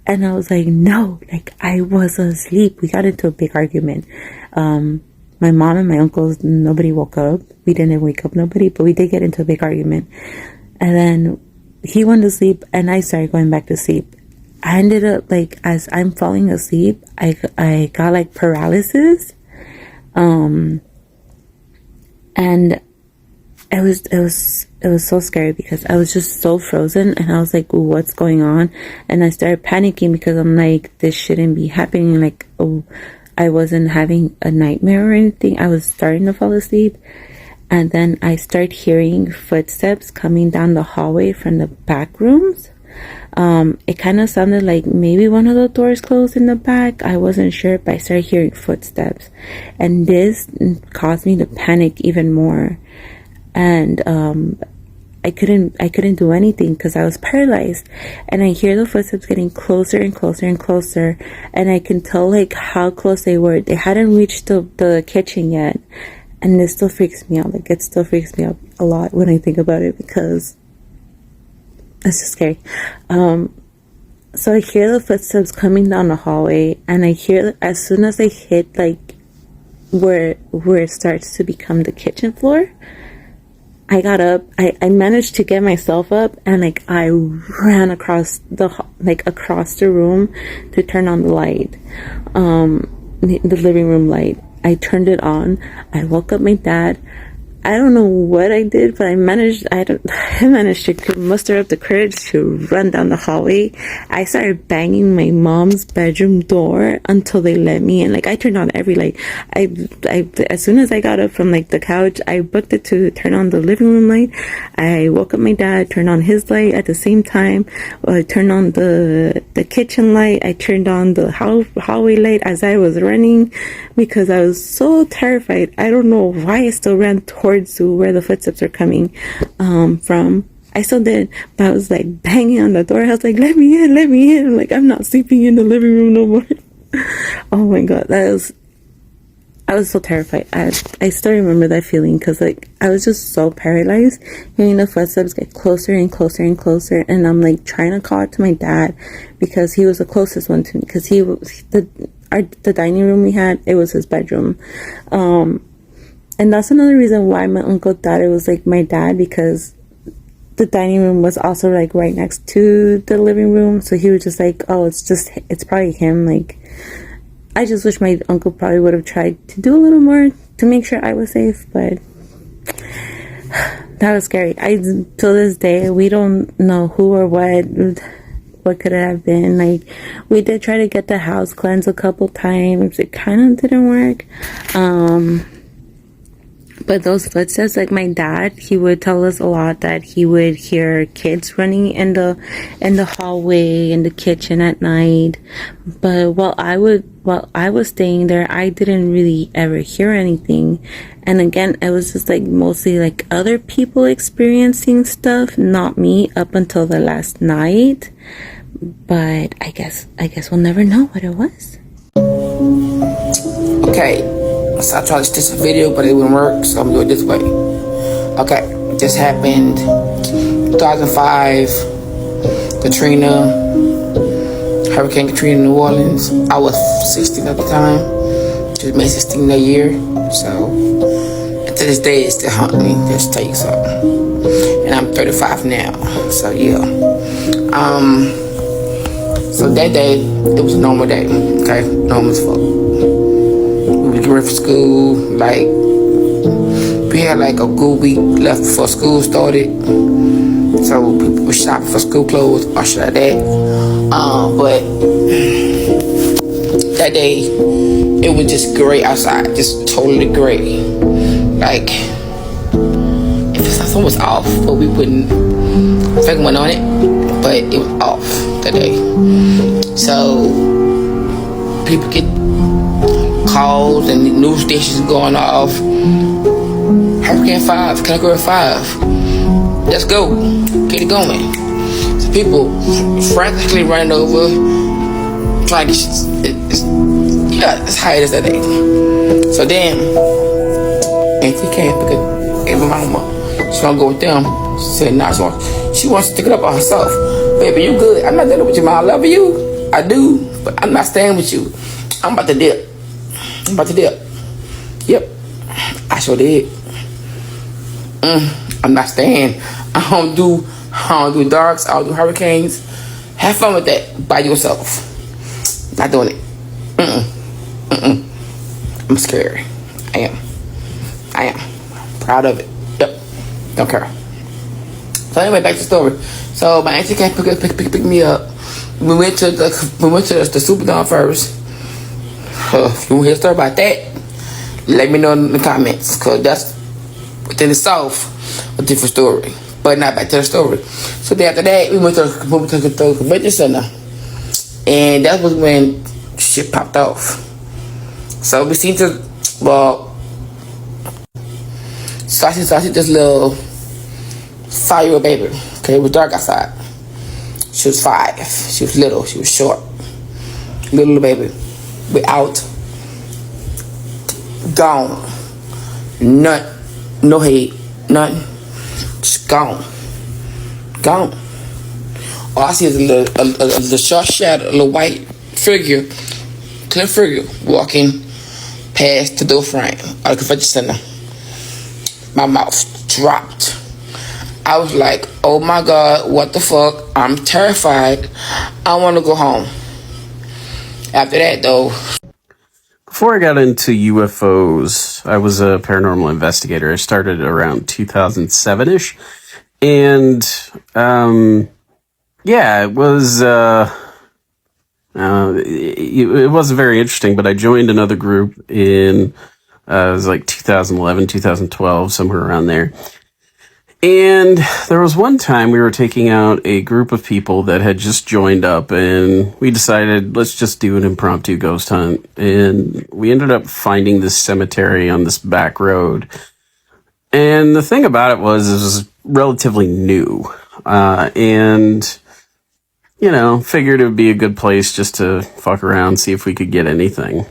[SPEAKER 20] And I was like, no, like I was asleep. We got into a big argument. My mom and my uncles, nobody woke up. We didn't wake up nobody, but we did get into a big argument. And then he went to sleep and I started going back to sleep. I ended up like, as I'm falling asleep, I got like paralysis. And it was so scary because I was just so frozen, and I was like, what's going on? And I started panicking because I'm like, this shouldn't be happening. Like, oh, I wasn't having a nightmare or anything. I was starting to fall asleep. And then I started hearing footsteps coming down the hallway from the back rooms. It kind of sounded like maybe one of the doors closed in the back. I wasn't sure, but I started hearing footsteps. And this caused me to panic even more. And I couldn't do anything because I was paralyzed. And I hear the footsteps getting closer and closer and closer, and I can tell like how close they were. They hadn't reached the kitchen yet, and this still freaks me out. Like, it still freaks me out a lot when I think about it because it's just scary. So I hear the footsteps coming down the hallway, and I hear as soon as they hit like where it starts to become the kitchen floor, I got up. I managed to get myself up, and like I ran across the room to turn on the light, the living room light. I turned it on. I woke up my dad. I don't know what I did, but I managed to muster up the courage to run down the hallway. I started banging my mom's bedroom door until they let me in. Like, I turned on every light. I as soon as I got up from like the couch, I booked it to turn on the living room light. I woke up my dad, turned on his light at the same time. I turned on the kitchen light. I turned on the hallway light as I was running because I was so terrified. I don't know why I still ran towards where the footsteps are coming from. I still did, but I was like banging on the door. I was like, let me in. Like, I'm not sleeping in the living room no more. Oh my God, I was so terrified. I still remember that feeling because like I was just so paralyzed, hearing the footsteps get closer and closer and closer, and I'm like trying to call it to my dad because he was the closest one to me, because he was the dining room we had, it was his bedroom. And that's another reason why my uncle thought it was like my dad, because the dining room was also like right next to the living room. So he was just like, oh, it's probably him. Like, I just wish my uncle probably would have tried to do a little more to make sure I was safe, but that was scary. Till this day, we don't know who or what could it have been. Like, we did try to get the house cleansed a couple times. It kind of didn't work. But those footsteps, like my dad, he would tell us a lot that he would hear kids running in the hallway, in the kitchen at night. But while I was staying there, I didn't really ever hear anything. And again, it was just like mostly like other people experiencing stuff, not me, up until the last night. But I guess we'll never know what it was.
[SPEAKER 21] Okay. So I tried to stitch a video, but it wouldn't work, so I'm gonna do it this way. Okay, this happened 2005, Hurricane Katrina in New Orleans. I was 16 at the time, just made 16 that year. So, and to this day, it still haunts me. Just tell you something. And I'm 35 now, so yeah. So that day, it was a normal day. Okay, normal as fuck. We were for school, like, we had like a good week left before school started. So people were shopping for school clothes, or should I that? But that day, it was just great outside, just totally great. Like, if something was off, but we wouldn't fucking went on it, but it was off that day. So people get calls and news stations going off. Hurricane 5, Category 5. Let's go. Get it going. So people frantically running over, trying to get it's how it is that day. So then, Auntie came because my mama, she gonna go with them. She said, nah, she wants to stick it up on herself. Baby, you good. I'm not dealing with you, man. I love you. I do. But I'm not staying with you. I'm about to dip. Yep. I sure did. I'm not staying. I don't do darks. I don't do hurricanes. Have fun with that by yourself. Not doing it. I'm scared. I am. Proud of it. Yep. Don't care. So anyway, back to the story. So my auntie came pick me up. We went to the Superdome first. If you want to hear a story about that, let me know in the comments, because that's within itself a different story. But not back to the story. So then after that, we went to the convention center, and that was when shit popped off. So we seen so I see this little 5-year-old baby. Okay, it was dark outside. She was 5. She was little. She was short. Little baby. Without. Gone. None. No hate. Nothing. Just gone. All I see is a little short shadow, a little white figure, clear figure, walking past the door frame of the convention center. My mouth dropped. I was like, oh my God, what the fuck? I'm terrified. I want to go home. After that, though.
[SPEAKER 3] Before I got into UFOs, I was a paranormal investigator. I started around 2007-ish. And, yeah, it was, it wasn't very interesting, but I joined another group in, it was like 2011, 2012, somewhere around there. And there was one time we were taking out a group of people that had just joined up, and we decided, let's just do an impromptu ghost hunt. And we ended up finding this cemetery on this back road. And the thing about it was relatively new. And, you know, figured it would be a good place just to fuck around, see if we could get anything.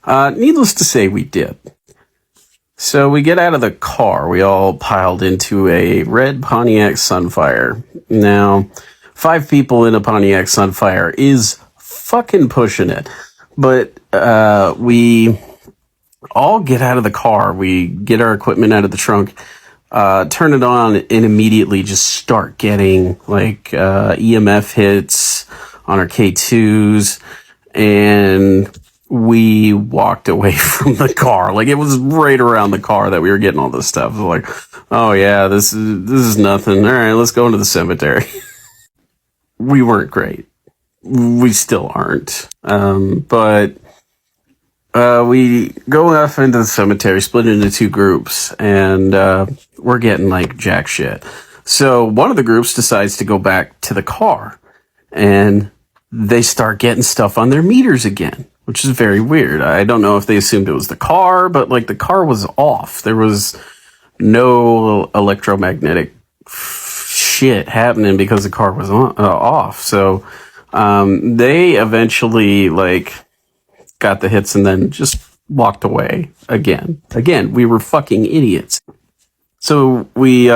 [SPEAKER 3] Needless to say, we did. So we get out of the car. We all piled into a red Pontiac Sunfire. Now, 5 people in a Pontiac Sunfire is fucking pushing it. But we all get out of the car. We get our equipment out of the trunk, turn it on, and immediately just start getting like EMF hits on our K2s. And we walked away from the car. Like, it was right around the car that we were getting all this stuff. It was like, oh yeah, this is nothing. All right, let's go into the cemetery. We weren't great. We still aren't. But we go off into the cemetery, split into 2 groups, and we're getting like jack shit. So one of the groups decides to go back to the car, and they start getting stuff on their meters again, which is very weird. I don't know if they assumed it was the car, but like the car was off. There was no electromagnetic shit happening because the car was off. So they eventually like got the hits and then just walked away again. Again, we were fucking idiots. So we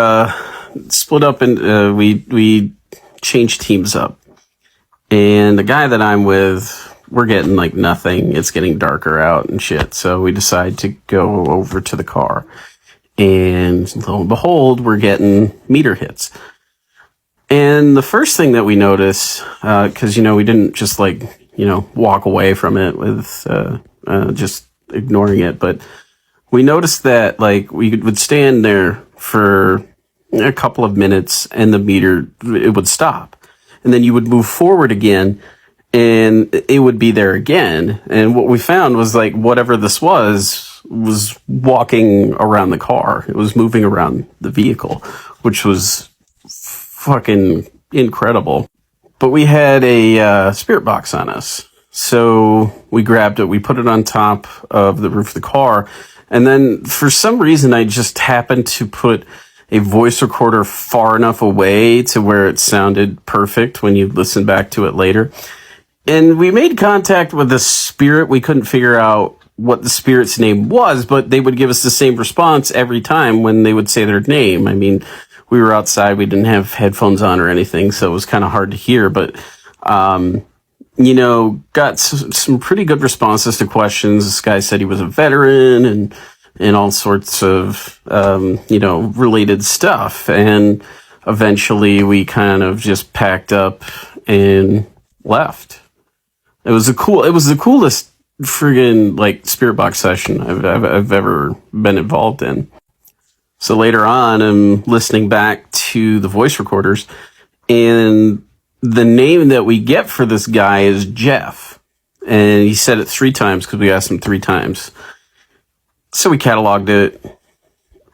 [SPEAKER 3] split up and we changed teams up. And the guy that I'm with, we're getting like nothing. It's getting darker out and shit. So we decide to go over to the car. And lo and behold, we're getting meter hits. And the first thing that we notice, because, you know, we didn't just like, you know, walk away from it with just ignoring it. But we noticed that like we would stand there for a couple of minutes and the meter, it would stop. And then you would move forward again and it would be there again. And what we found was like whatever this was walking around the car. It was moving around the vehicle, which was fucking incredible. But we had a spirit box on us. So we grabbed it, we put it on top of the roof of the car. And then for some reason, I just happened to put a voice recorder far enough away to where it sounded perfect when you listen back to it later. And we made contact with the spirit. We couldn't figure out what the spirit's name was, but they would give us the same response every time when they would say their name. I mean, we were outside. We didn't have headphones on or anything, so it was kind of hard to hear. But, you know, got some pretty good responses to questions. This guy said he was a veteran and all sorts of, you know, related stuff. And eventually we kind of just packed up and left. It was the coolest friggin' like spirit box session I've ever been involved in. So later on, I'm listening back to the voice recorders, and the name that we get for this guy is Jeff. And he said it 3 times because we asked him 3 times. So we cataloged it,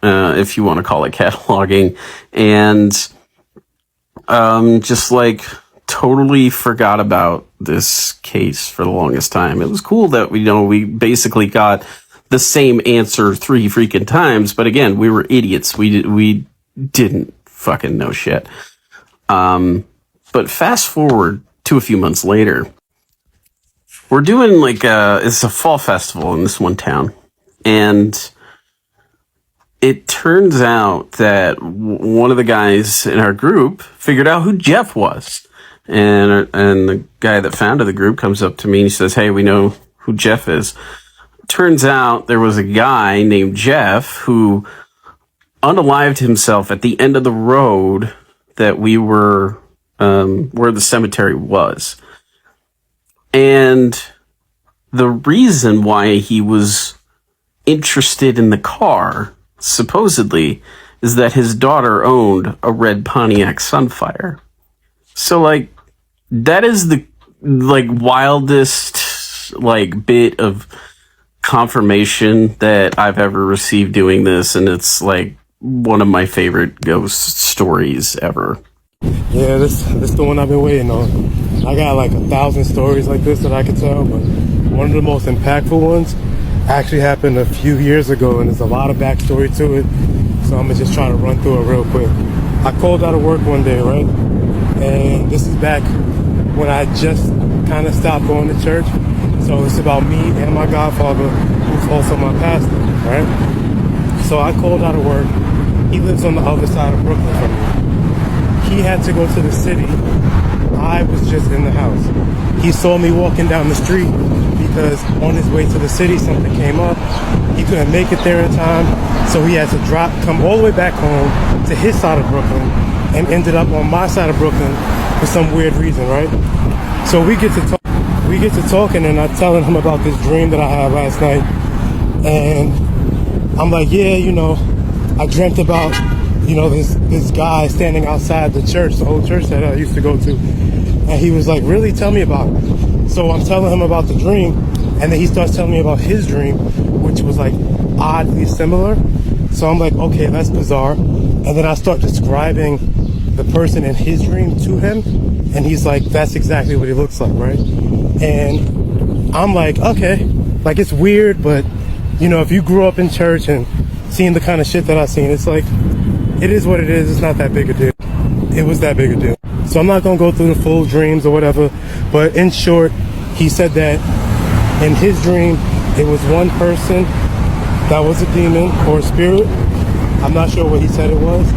[SPEAKER 3] if you want to call it cataloging, and just like totally forgot about this case for the longest time. It was cool that we basically got the same answer 3 freaking times, but again, we were idiots. We didn't fucking know shit. But fast forward to a few months later, we're doing like it's a fall festival in this one town, and it turns out that one of the guys in our group figured out who Jeff was. And the guy that founded the group comes up to me and he says, "Hey, we know who Jeff is." Turns out there was a guy named Jeff who unalived himself at the end of the road that we were, where the cemetery was. And the reason why he was interested in the car, supposedly, is that his daughter owned a red Pontiac Sunfire. So, like, that is the, like, wildest, like, bit of confirmation that I've ever received doing this, and it's, like, one of my favorite ghost stories ever.
[SPEAKER 4] Yeah, this the one I've been waiting on. I got, like, 1,000 stories like this that I could tell, but one of the most impactful ones actually happened a few years ago, and there's a lot of backstory to it, so I'm gonna just try to run through it real quick. I called out of work one day, right? And this is back when I just kind of stopped going to church. So it's about me and my godfather, who's also my pastor, right? So I called out of work. He lives on the other side of Brooklyn from me. He had to go to the city. I was just in the house. He saw me walking down the street because on his way to the city, something came up. He couldn't make it there in time. So he had to come all the way back home to his side of Brooklyn, and ended up on my side of Brooklyn for some weird reason, right? So we get to talking, and I'm telling him about this dream that I had last night. And I'm like, yeah, you know, I dreamt about, you know, this guy standing outside the church, the old church that I used to go to. And he was like, really? Tell me about it. So I'm telling him about the dream, and then he starts telling me about his dream, which was like oddly similar. So I'm like, okay, that's bizarre. And then I start describing the person in his dream to him, and he's like, that's exactly what he looks like, right? And I'm like, okay, like, it's weird, but, you know, if you grew up in church and seen the kind of shit that I've seen, it's like, it is what it is. It's not that big a deal. It was that big a deal. So I'm not gonna go through the full dreams or whatever, but in short, he said that in his dream, it was one person that was a demon or a spirit. I'm not sure what he said it was,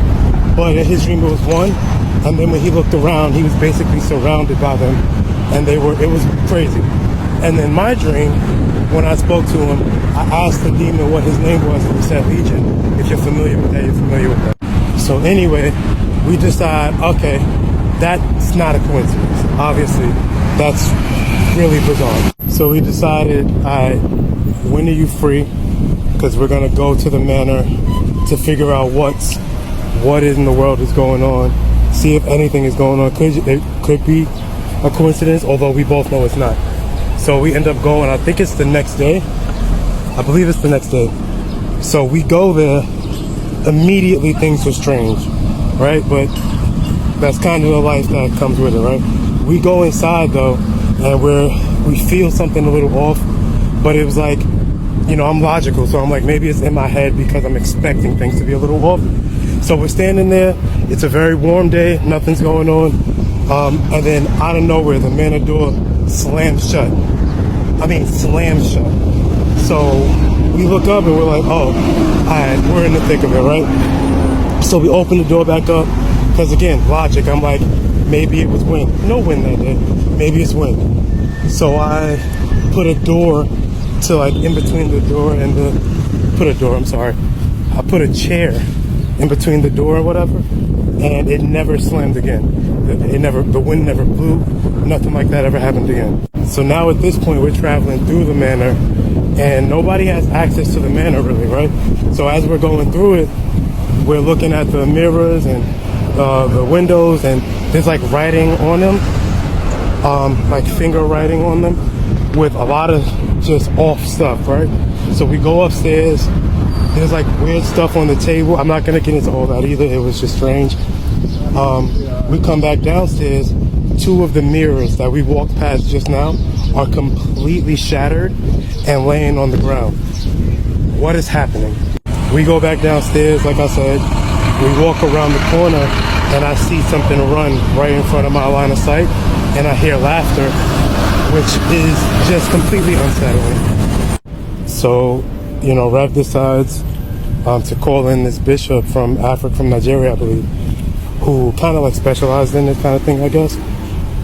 [SPEAKER 4] but in his dream it was one, and then when he looked around, he was basically surrounded by them, and it was crazy. And then my dream, when I spoke to him, I asked the demon what his name was, and he said Legion. If you're familiar with that, you're familiar with that. So anyway, we decide, okay, that's not a coincidence. Obviously, that's really bizarre. So we decided, all right, when are you free? Because we're gonna go to the manor to figure out what in the world is going on, see if anything is going on. It could be a coincidence, although we both know it's not. So we end up going, I think it's the next day. I believe it's the next day. So we go there, immediately things were strange, right? But that's kind of the life that comes with it, right? We go inside though, and we feel something a little off, but it was like, you know, I'm logical, so I'm like, maybe it's in my head because I'm expecting things to be a little off. So we're standing there, it's a very warm day, nothing's going on, and then out of nowhere, the manor door slams shut. I mean, slams shut. So we look up and we're like, oh, all right, we're in the thick of it, right? So we open the door back up, because again, logic, I'm like, maybe it was wind. No wind that day. Maybe it's wind. So I put a door to like in between the door and I put a chair in between the door or whatever, and it never slammed again. The wind never blew, nothing like that ever happened again. So now at this point, we're traveling through the manor, and nobody has access to the manor really, right? So as we're going through it, we're looking at the mirrors and the windows, and there's like writing on them, like finger writing on them, with a lot of just off stuff, right? So we go upstairs, there's like weird stuff on the table. I'm not gonna get into all that either, it was just strange. We come back downstairs, two of the mirrors that we walked past just now are completely shattered and laying on the ground. What is happening? We go back downstairs, like I said, we walk around the corner and I see something run right in front of my line of sight, and I hear laughter, which is just completely unsettling. So, you know, Rev decides to call in this bishop from Africa, from Nigeria, I believe, who kind of like specialized in this kind of thing, I guess.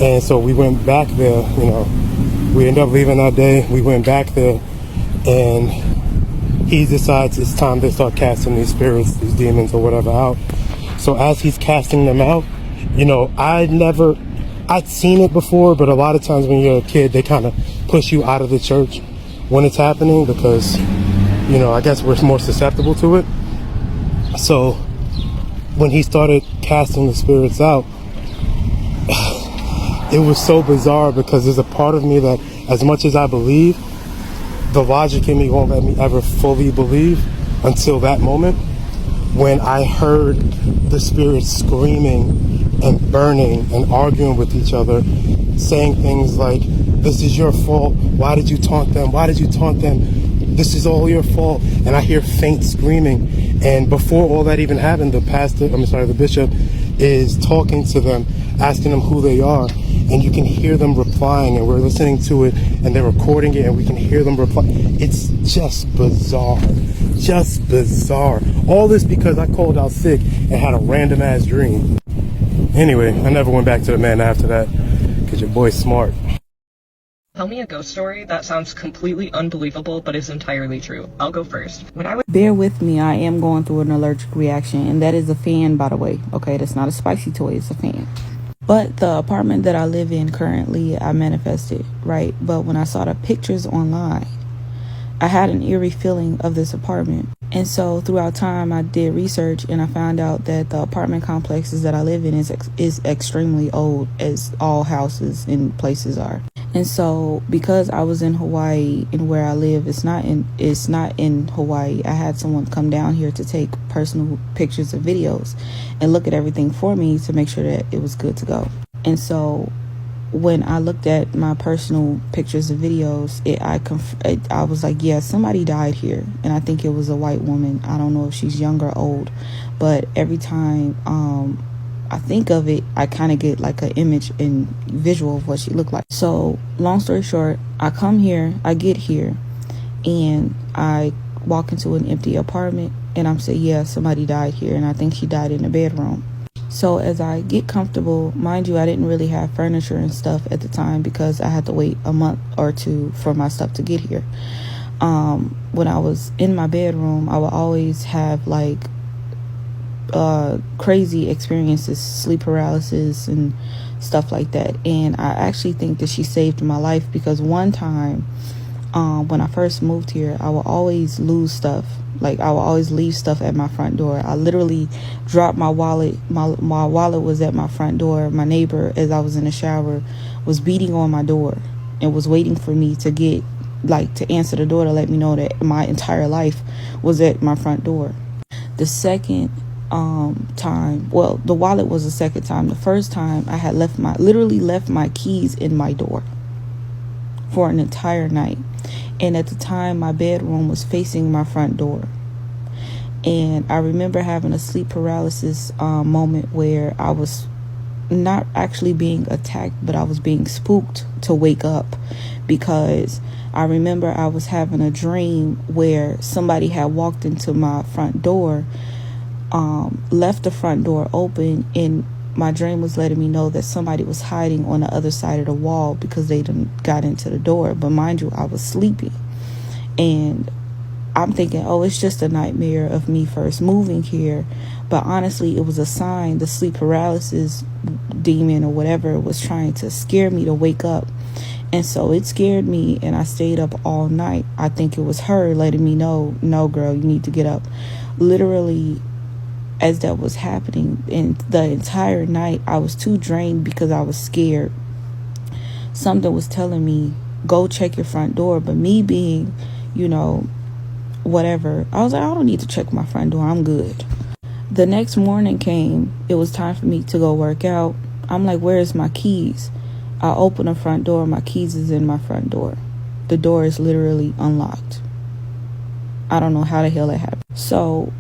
[SPEAKER 4] And so we went back there, you know, we ended up leaving that day, we went back there, and he decides it's time to start casting these spirits, these demons or whatever out. So as he's casting them out, you know, I'd seen it before, but a lot of times when you're a kid, they kind of push you out of the church when it's happening because, you know, I guess we're more susceptible to it. So when he started casting the spirits out, it was so bizarre because there's a part of me that, as much as I believe, the logic in me won't let me ever fully believe until that moment when I heard the spirits screaming and burning and arguing with each other, saying things like, "This is your fault. Why did you taunt them? Why did you taunt them? This is all your fault." And I hear faint screaming. And before all that even happened, the bishop is talking to them, asking them who they are. And you can hear them replying, and we're listening to it, and they're recording it, and we can hear them reply. It's just bizarre. Just bizarre. All this because I called out sick and had a random ass dream. Anyway, I never went back to the man after that, because your boy's smart.
[SPEAKER 2] Tell me a ghost story that sounds completely unbelievable but is entirely true. I'll go first.
[SPEAKER 22] Bear with me, I am going through an allergic reaction, and that is a fan, by the way. Okay, that's not a spicy toy, it's a fan. But the apartment that I live in currently, I manifested, right? But when I saw the pictures online, I had an eerie feeling of this apartment. And so throughout time, I did research and I found out that the apartment complexes that I live in is extremely old, as all houses and places are. And so because I was in Hawaii and where I live, it's not in Hawaii, I had someone come down here to take personal pictures and videos and look at everything for me to make sure that it was good to go. And so when I looked at my personal pictures and videos, I was like, yeah, somebody died here. And I think it was a white woman. I don't know if she's young or old, but every time I think of it, I kind of get like an image and visual of what she looked like. So long story short, I get here and I walk into an empty apartment and I'm saying, yeah, somebody died here. And I think she died in the bedroom. So as I get comfortable, mind you, I didn't really have furniture and stuff at the time because I had to wait a month or two for my stuff to get here. When I was in my bedroom, I would always have like crazy experiences, sleep paralysis and stuff like that. And I actually think that she saved my life because one time when I first moved here, I would always lose stuff. Like I would always leave stuff at my front door. I literally dropped my wallet. My wallet was at my front door. My neighbor, as I was in the shower, was beating on my door and was waiting for me to to answer the door to let me know that my entire life was at my front door. The second time, well, the wallet was the second time. The first time I had literally left my keys in my door for an entire night. And at the time, my bedroom was facing my front door. And I remember having a sleep paralysis moment where I was not actually being attacked, but I was being spooked to wake up, because I remember I was having a dream where somebody had walked into my front door, left the front door open, and my dream was letting me know that somebody was hiding on the other side of the wall because they done got into the door. But mind you, I was sleeping, and I'm thinking, oh, it's just a nightmare of me first moving here. But honestly, it was a sign. The sleep paralysis demon or whatever was trying to scare me to wake up. And so it scared me, and I stayed up all night. I think it was her letting me know, no, girl, you need to get up. Literally, as that was happening, and the entire night, I was too drained because I was scared. Something was telling me, go check your front door. But me being, whatever, I was like, I don't need to check my front door. I'm good. The next morning came. It was time for me to go work out. I'm like, where's my keys? I open the front door. My keys is in my front door. The door is literally unlocked. I don't know how the hell that happened. So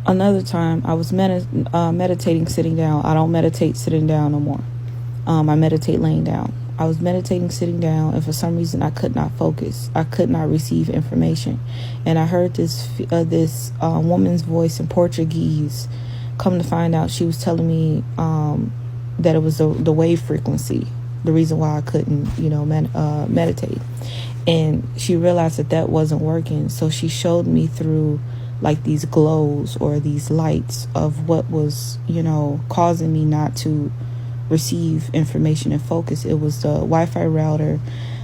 [SPEAKER 22] another time I was meditating sitting down. I don't meditate sitting down no more. I meditate laying down. I was meditating sitting down, and for some reason I could not focus. I could not receive information. And I heard this woman's voice in Portuguese. Come to find out, she was telling me that it was the wave frequency, the reason why I couldn't, meditate. And she realized that wasn't working. So she showed me through like these glows or these lights of what was, causing me not to receive information and focus. It was the Wi-Fi router,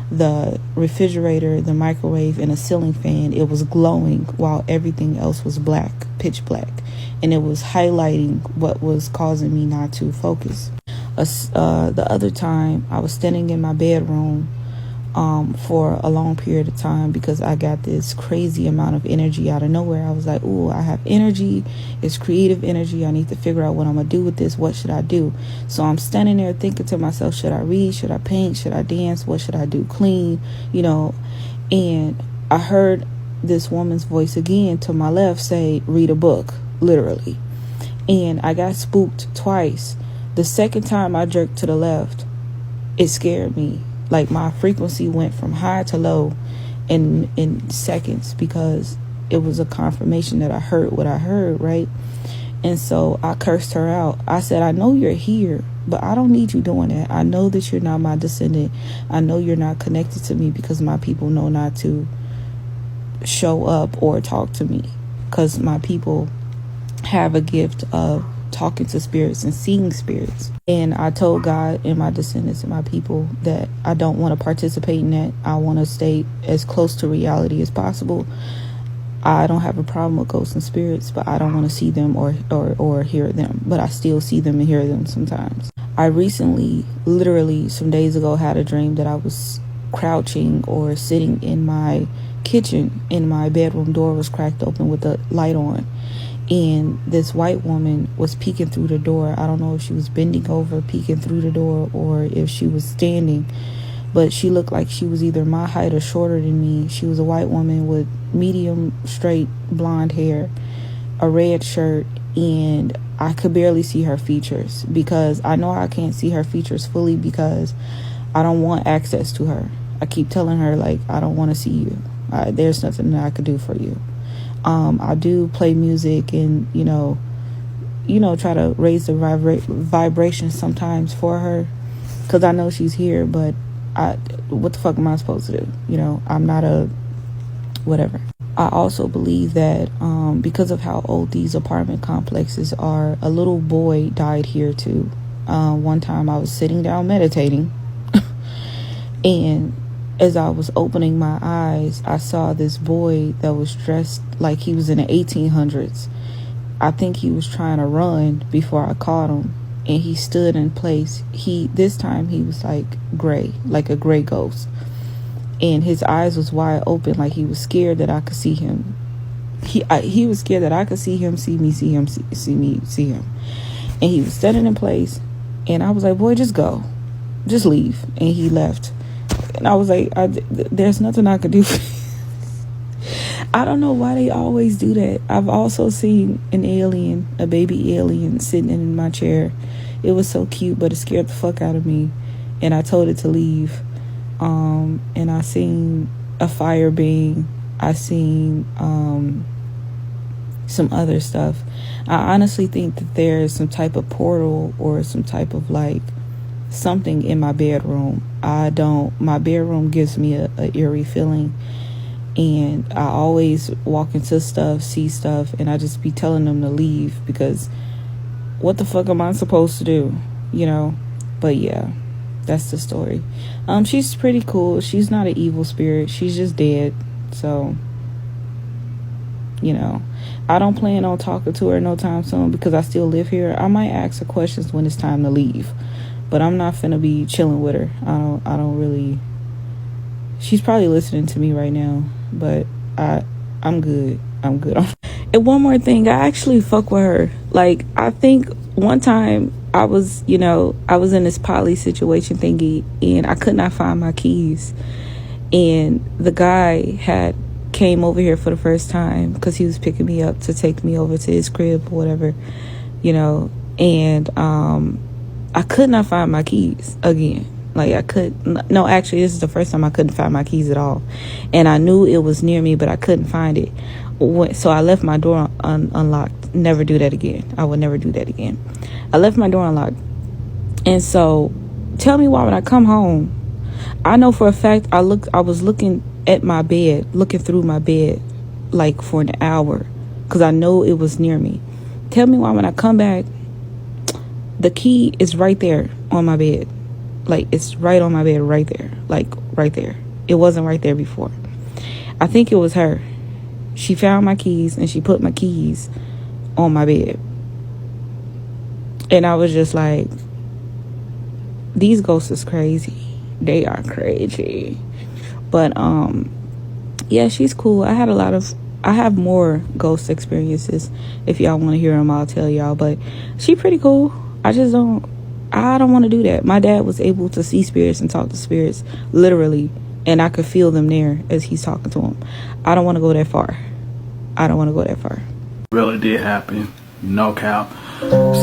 [SPEAKER 22] the refrigerator, the microwave, and a ceiling fan. It was glowing while everything else was black, pitch black. And it was highlighting what was causing me not to focus. The other time, I was standing in my bedroom for a long period of time because I got this crazy amount of energy out of nowhere. I was like, ooh, I have energy. It's creative energy. I need to figure out what I'm going to do with this. What should I do? So I'm standing there thinking to myself, should I read? Should I paint? Should I dance? What should I do? Clean? And I heard this woman's voice again to my left say, read a book, literally. And I got spooked twice. The second time I jerked to the left, it scared me. Like my frequency went from high to low in seconds because it was a confirmation that I heard what I heard, right? And so I cursed her out. I said, I know you're here, but I don't need you doing that. I know that you're not my descendant. I know you're not connected to me because my people know not to show up or talk to me because my people have a gift of talking to spirits and seeing spirits. And I told God and my descendants and my people that I don't want to participate in that. I want to stay as close to reality as possible. I don't have a problem with ghosts and spirits, but I don't want to see them or hear them. But I still see them and hear them sometimes. I recently, literally some days ago, had a dream that I was crouching or sitting in my kitchen and my bedroom door was cracked open with the light on. And this white woman was peeking through the door. I don't know if she was bending over, peeking through the door, or if she was standing. But she looked like she was either my height or shorter than me. She was a white woman with medium straight blonde hair, a red shirt, and I could barely see her features because I know I can't see her features fully because I don't want access to her. I keep telling her, like, I don't want to see you. There's nothing that I could do for you. I do play music and, try to raise the vibration sometimes for her because I know she's here, but what the fuck am I supposed to do? I'm not a whatever. I also believe that because of how old these apartment complexes are, a little boy died here too. One time I was sitting down meditating and as I was opening my eyes, I saw this boy that was dressed like he was in the 1800s. I think he was trying to run before I caught him, and he stood in place. This time he was like gray, like a gray ghost, and his eyes was wide open, like he was scared that I could see him. He was scared that I could see him, see me, see him, see me, see him, and he was standing in place. And I was like, boy, just go, just leave, and he left. And I was like, there's nothing I could do. I don't know why they always do that. I've also seen an alien, a baby alien, sitting in my chair. It was so cute, but it scared the fuck out of me, and I told it to leave. And I seen a fire being. I seen some other stuff. I honestly think that there is some type of portal or some type of like something in my bedroom. My bedroom gives me a eerie feeling, and I always walk into stuff, see stuff, and I just be telling them to leave, because what the fuck am I supposed to do, you know? But yeah, that's the story. She's pretty cool. She's not an evil spirit. She's just dead. So, you know, I don't plan on talking to her no time soon, because I still live here. I might ask her questions when it's time to leave, but I'm not finna be chilling with her. I don't really. She's probably listening to me right now, but I'm good. I'm good. And one more thing, I actually fuck with her. Like, I think one time I was in this poly situation thingy, and I could not find my keys, and the guy came over here for the first time because he was picking me up to take me over to his crib or whatever, you know, and I could not find my keys again. Like, actually, this is the first time I couldn't find my keys at all. And I knew it was near me, but I couldn't find it. So I left my door unlocked. Never do that again. I would never do that again. I left my door unlocked. And so, tell me why when I come home, I know for a fact I was looking at my bed, looking through my bed, like for an hour, because I know it was near me. Tell me why when I come back, the key is right there on my bed. Like, it's right on my bed, right there. Like, right there. It wasn't right there before. I think it was her. She found my keys, and she put my keys on my bed. And I was just like, these ghosts is crazy. They are crazy. But, yeah, she's cool. I have more ghost experiences. If y'all want to hear them, I'll tell y'all. But she pretty cool. I don't want to do that. My dad was able to see spirits and talk to spirits, literally, and I could feel them there as he's talking to them. I don't want to go that far.
[SPEAKER 5] Really did happen. No cap.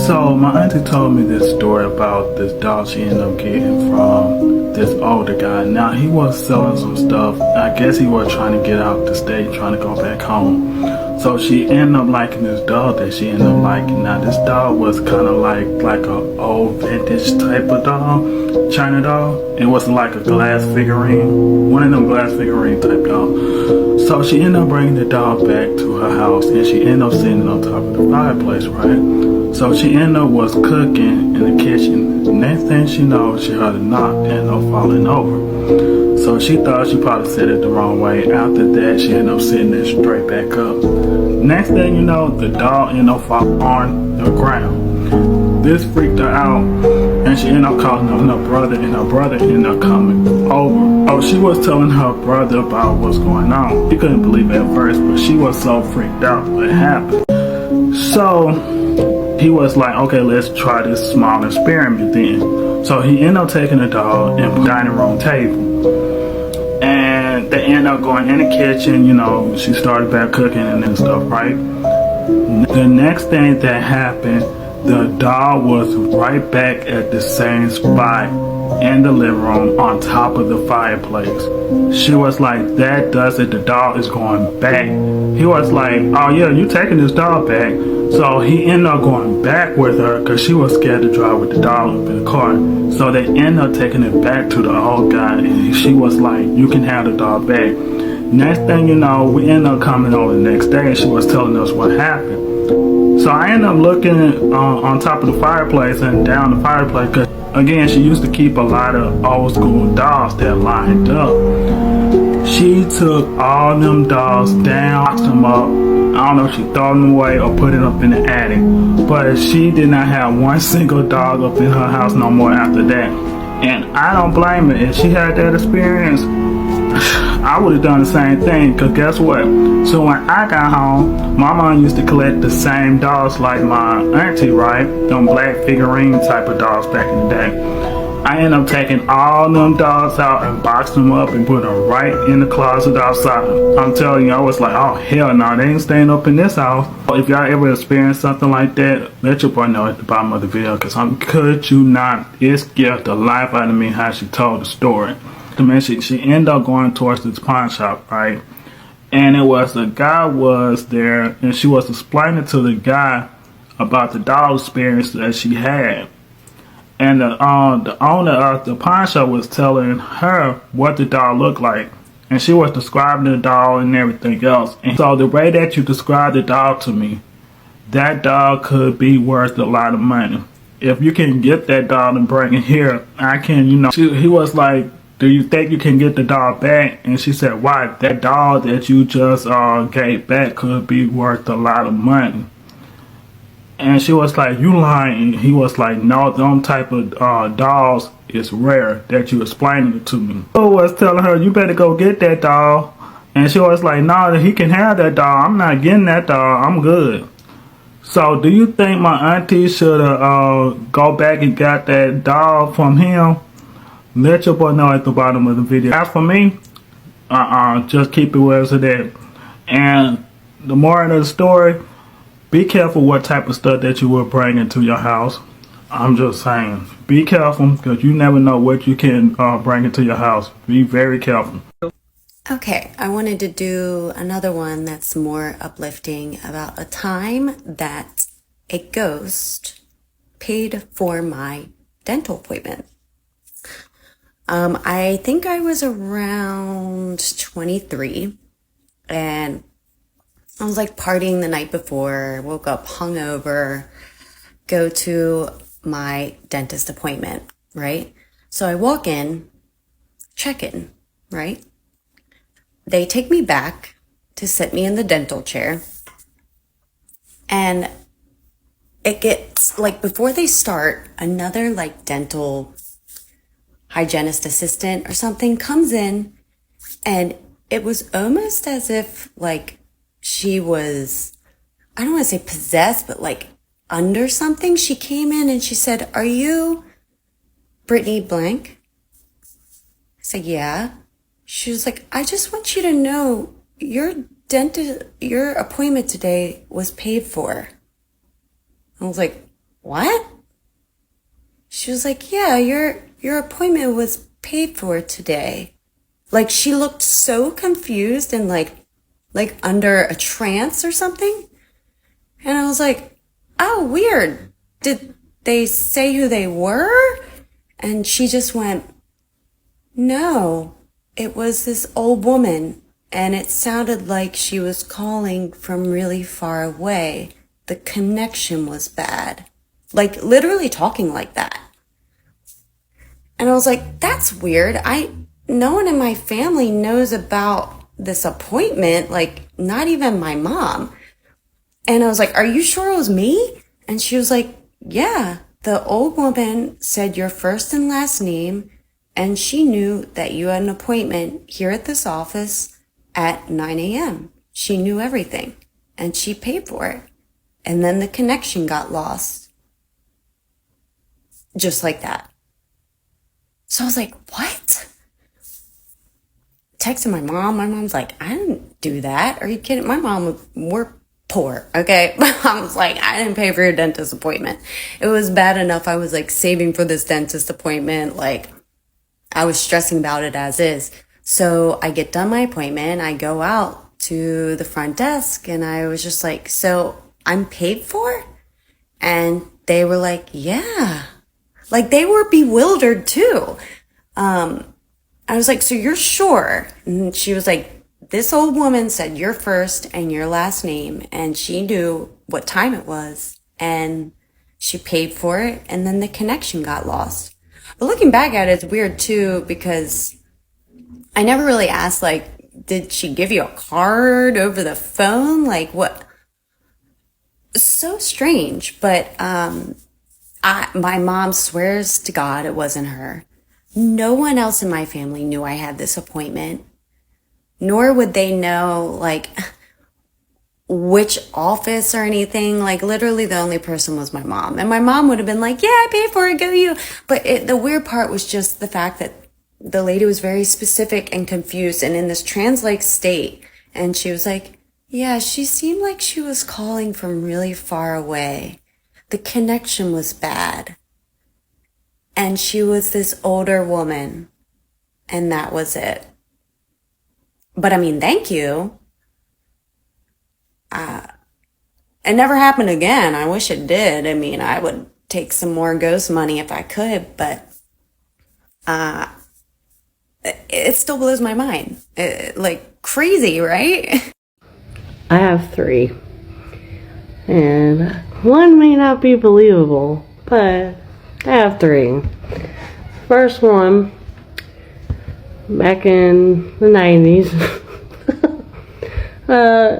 [SPEAKER 5] So my auntie told me this story about this dog she ended up getting from this older guy. Now, he was selling some stuff. I guess he was trying to get out the state, trying to go back home. So she ended up liking this dog that she ended up liking. Now, this dog was kind of like a old vintage type of dog, China dog. It wasn't like a glass figurine, one of them glass figurine type dog. So she ended up bringing the dog back to her house, and she ended up sitting on top of the fireplace, right? So she ended up was cooking in the kitchen. Next thing she knows, she heard a knock and falling over. So she thought she probably said it the wrong way. After that, she ended up sitting there straight back up. Next thing you know, the dog ended up falling on the ground. This freaked her out, and she ended up calling her brother, and her brother ended up coming over. Oh, she was telling her brother about what's going on. He couldn't believe it at first, but she was so freaked out what happened. So he was like, okay, let's try this small experiment then. So he ended up taking the dog and the dining room table. And they ended up going in the kitchen, you know, she started back cooking and stuff, right? The next thing that happened, the dog was right back at the same spot in the living room on top of the fireplace. She was like, that does it, the dog is going back. He was like, oh yeah, you taking this dog back. So he ended up going back with her because she was scared to drive with the dog up in the car. So they ended up taking it back to the old guy, and she was like, you can have the dog back. Next thing you know, we ended up coming over the next day, and she was telling us what happened. So I ended up looking on top of the fireplace and down the fireplace, because again, she used to keep a lot of old school dolls that lined up. She took all them dolls down, boxed them up. I don't know if she threw them away or put it up in the attic, but she did not have one single dog up in her house no more after that. And I don't blame her. If she had that experience, I would have done the same thing, because guess what? So when I got home, my mom used to collect the same dolls like my auntie, right? Them black figurine type of dolls back in the day. I ended up taking all them dogs out and boxed them up and put them right in the closet outside. I'm telling you, I was like, oh hell no, they ain't staying up in this house. If y'all ever experience something like that, let your boy know at the bottom of the video, because I'm could you not, it scared the life out of me how she told the story. I mean, she ended up going towards this pawn shop, right? And it was the guy was there, and she was explaining to the guy about the dog experience that she had. And the owner of the pawn shop was telling her what the dog looked like. And she was describing the dog and everything else. And so the way that you described the dog to me, that dog could be worth a lot of money. If you can get that dog and bring it here, I can, he was like, do you think you can get the dog back? And she said, why? That dog that you just gave back could be worth a lot of money. And she was like, you lying. He was like, no, them type of dogs is rare that you explaining it to me. I was telling her, you better go get that dog. And she was like, no, he can have that dog. I'm not getting that dog. I'm good. So do you think my auntie should go back and got that dog from him? Let your boy know at the bottom of the video. As for me, just keep it where it's at. And the moral of the story, be careful what type of stuff that you will bring into your house. I'm just saying, be careful, because you never know what you can bring into your house. Be very careful.
[SPEAKER 6] Okay, I wanted to do another one that's more uplifting about a time that a ghost paid for my dental appointment. I think I was around 23, and I was like partying the night before, woke up hungover, go to my dentist appointment, right? So I walk in, check in, right? They take me back to sit me in the dental chair. And it gets, like, before they start, another, like, dental hygienist assistant or something comes in, and it was almost as if, like, she was, I don't want to say possessed, but like under something. She came in and she said, are you Brittany Blank? I said, yeah. She was like, I just want you to know your appointment today was paid for. I was like, what? She was like, yeah, your appointment was paid for today. Like, she looked so confused and like under a trance or something. And I was like, oh, weird. Did they say who they were? And she just went, no, it was this old woman. And it sounded like she was calling from really far away. The connection was bad. Like, literally talking like that. And I was like, that's weird. No one in my family knows about this appointment, like not even my mom. And I was like, are you sure it was me? And she was like, yeah, the old woman said your first and last name, and she knew that you had an appointment here at this office at 9 a.m. She knew everything, and she paid for it. And then the connection got lost. Just like that. So I was like, what? Texted my mom. My mom's like, I didn't do that. Are you kidding? My mom, we're poor, okay? My mom was like, I didn't pay for your dentist appointment. It was bad enough I was like saving for this dentist appointment. Like, I was stressing about it as is. So I get done my appointment. I go out to the front desk and I was just like, so I'm paid for? And they were like, yeah. Like, they were bewildered too. I was like, so you're sure? And she was like, this old woman said your first and your last name, and she knew what time it was, and she paid for it, and then the connection got lost. But looking back at it, it's weird too, because I never really asked, like, did she give you a card over the phone? Like, what? So strange. But my mom swears to God it wasn't her. No one else in my family knew I had this appointment, nor would they know, like, which office or anything. Like, literally the only person was my mom. And my mom would have been like, yeah, I paid for it, go you. But the weird part was just the fact that the lady was very specific and confused and in this trance-like state. And she was like, yeah, she seemed like she was calling from really far away. The connection was bad. And she was this older woman. And that was it. But I mean, thank you. It never happened again. I wish it did. I mean, I would take some more ghost money if I could, but it still blows my mind. Like, crazy, right?
[SPEAKER 7] I have 3. And one may not be believable, but I have 3. First one, back in the 90s,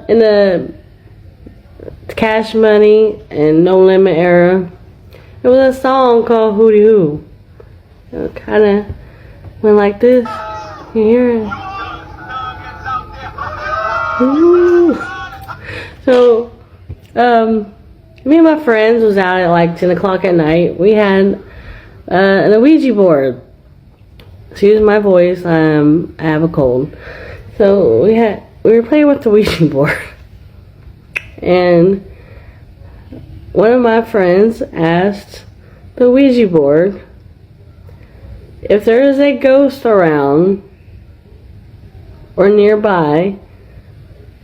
[SPEAKER 7] in the Cash Money and No Limit era, there was a song called Hootie Hoo. It kind of went like this. You hear it? Ooh. So, me and my friends was out at like 10 o'clock at night. We had an Ouija board. Excuse my voice, I have a cold. So we were playing with the Ouija board. And one of my friends asked the Ouija board if there is a ghost around or nearby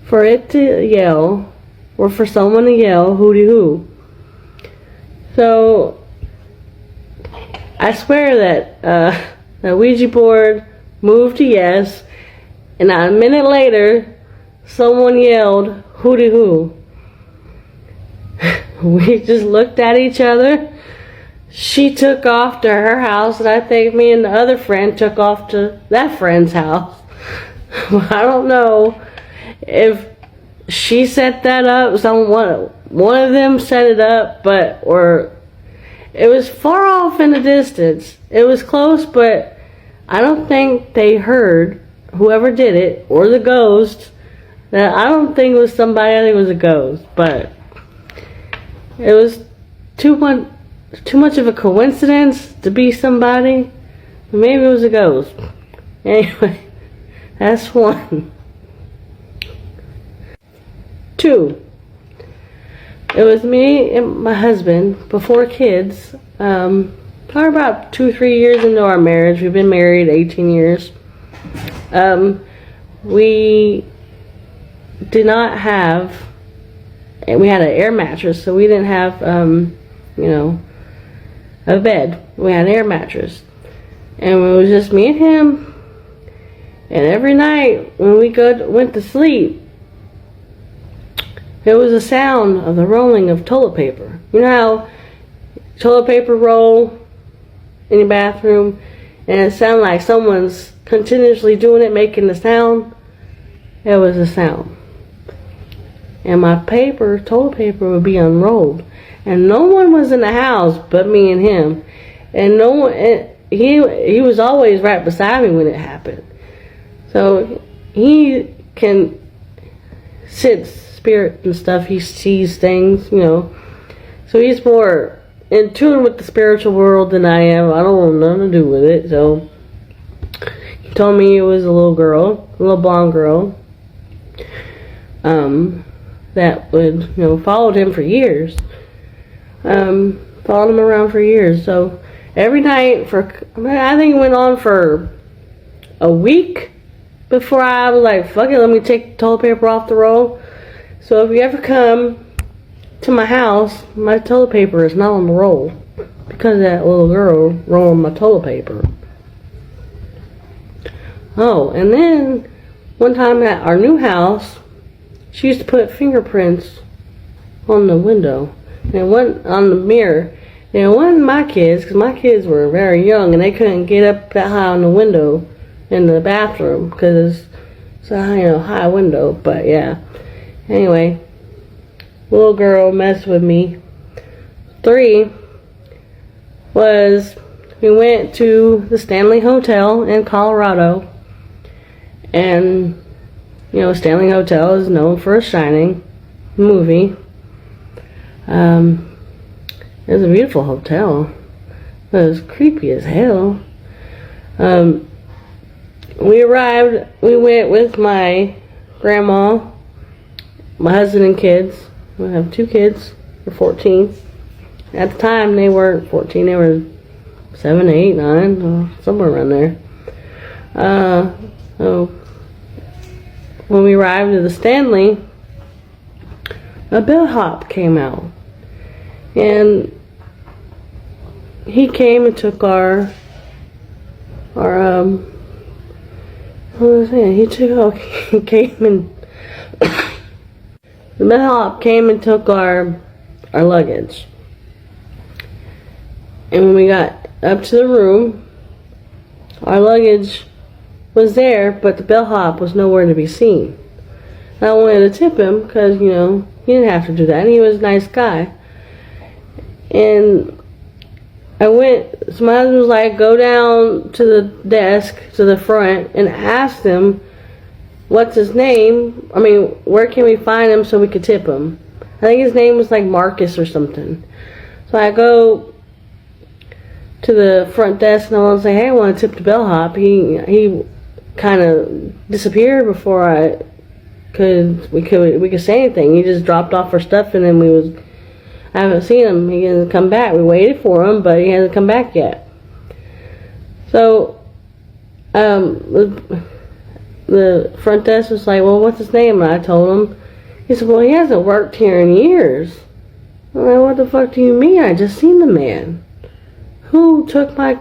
[SPEAKER 7] for it to yell, or for someone to yell hootie hoo. So I swear that the Ouija board moved to yes, and a minute later someone yelled hootie hoo. We just looked at each other. She took off to her house, and I think me and the other friend took off to that friend's house. I don't know if she set that up, one of them set it up, or it was far off in the distance. It was close, but I don't think they heard whoever did it, or the ghost. That I don't think it was somebody, I think it was a ghost, but it was too much of a coincidence to be somebody. Maybe it was a ghost. Anyway, that's 1. 2. It was me and my husband before kids. Probably about 2-3 years into our marriage. We've been married 18 years. We did not have, and we had an air mattress, so we didn't have, a bed. We had an air mattress. And it was just me and him. And every night when we went to sleep, there was a sound of the rolling of toilet paper. You know how toilet paper roll in your bathroom, and it sounded like someone's continuously doing it, making the sound? It was a sound. And my toilet paper would be unrolled. And no one was in the house but me and him. And no one, he was always right beside me when it happened. So he can sense spirit and stuff. He sees things, So he's more in tune with the spiritual world than I am. I don't want nothing to do with it. So he told me it was a little blonde girl, that would, followed him for years. Followed him around for years. So every night I think it went on for a week before I was like, fuck it, let me take the toilet paper off the roll. So if you ever come to my house, my toilet paper is not on the roll because of that little girl rolling my toilet paper. Oh, and then one time at our new house, she used to put fingerprints on the window and one on the mirror. And it wasn't my kids, because my kids were very young and they couldn't get up that high on the window in the bathroom because it's a high window. But yeah, anyway, little girl messed with me. 3 was we went to the Stanley Hotel in Colorado, and Stanley Hotel is known for a shining. movie. It was a beautiful hotel. It was creepy as hell. We arrived, we went with my grandma, my husband and kids. We have 2 kids. They're 14. At the time, they weren't 14. They were 7, 8, 9, somewhere around there. So when we arrived at the Stanley, a bellhop came out. And he came and took our what was it? He came and the bellhop came and took our luggage. And when we got up to the room, our luggage was there, but the bellhop was nowhere to be seen. I wanted to tip him because, you know, he didn't have to do that. And he was a nice guy. And I went, so my husband was like, go down to the desk, to the front, and ask them, what's his name? I mean, where can we find him so we could tip him? I think his name was like Marcus or something. So I go to the front desk and I want to say, hey, I want to tip the bellhop. He kind of disappeared before we could say anything. He just dropped off our stuff and then I haven't seen him. He hasn't come back. We waited for him, but he hasn't come back yet. So, the front desk was like, well, what's his name? And I told him. He said, well, he hasn't worked here in years. I'm like, what the fuck do you mean? I just seen the man. Who took my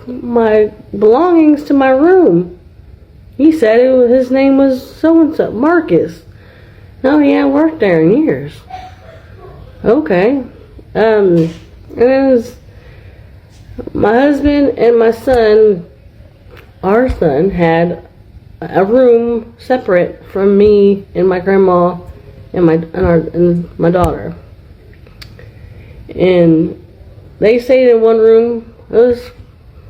[SPEAKER 7] belongings to my room? He said his name was so-and-so, Marcus. No, he hadn't worked there in years. Okay. And it was my husband and my son. Our son had a room separate from me and my grandma and my daughter. And they stayed in one room. It was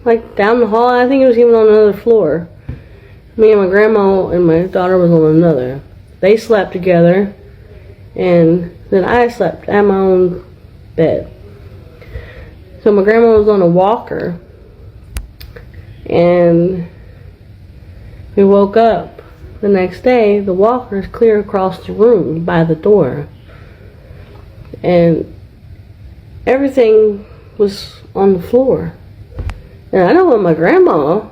[SPEAKER 7] like down the hall. I think it was even on another floor. Me and my grandma and my daughter was on another. They slept together, and then I slept at my own bed. So my grandma was on a walker, and we woke up the next day. The walker is clear across the room by the door, and everything was on the floor. And I know what my grandma,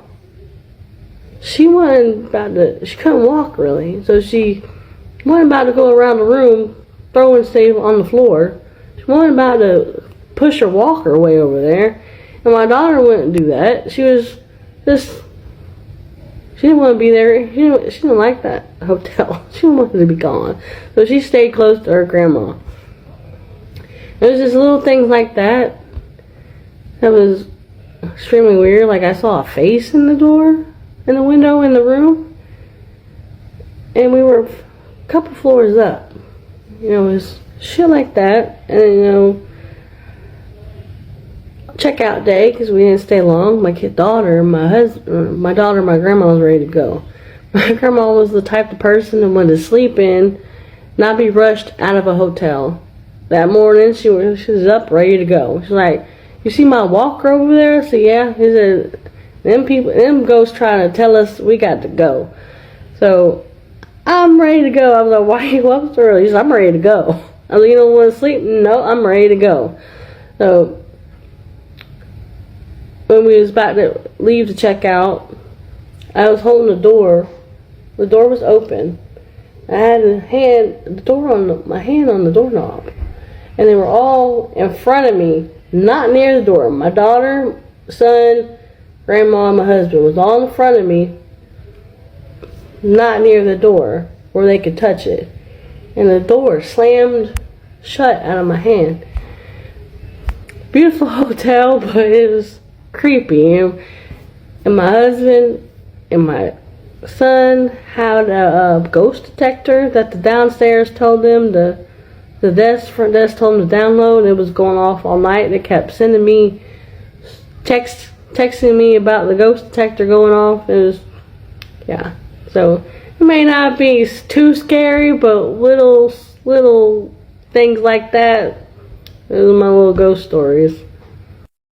[SPEAKER 7] she couldn't walk really, so she wasn't about to go around the room throwing stuff on the floor. She wasn't about to push her walker way over there. And my daughter wouldn't do that. She didn't want to be there. She didn't like that hotel. She wanted to be gone. So she stayed close to her grandma. It was just little things like that that was extremely weird. Like I saw a face in the door, in the window in the room, and we were a couple floors up. You know, it was shit like that. And then, you know, checkout day, because we didn't stay long. My daughter, my grandma was ready to go. My grandma was the type of person that wanted to sleep in, not be rushed out of a hotel. That morning, she was up, ready to go. She's like, you see my walker over there? I said, yeah. He said, them ghosts trying to tell us we got to go. So, I'm ready to go. I was like, why are you up so early? She said, I'm ready to go. I was like, you don't want to sleep? No, I'm ready to go. So, when we was about to leave to check out, I was holding the door. The door was open. I had my hand on the doorknob. And they were all in front of me, not near the door. My daughter, son, grandma, and my husband was all in front of me, not near the door where they could touch it. And the door slammed shut out of my hand. Beautiful hotel, but it was creepy. And my husband and my son had a ghost detector that the downstairs told them the front desk told them to download, and it was going off all night. They kept sending me texting me about the ghost detector going off. It was, yeah. So it may not be too scary, but little little things like that. Those are my little ghost stories.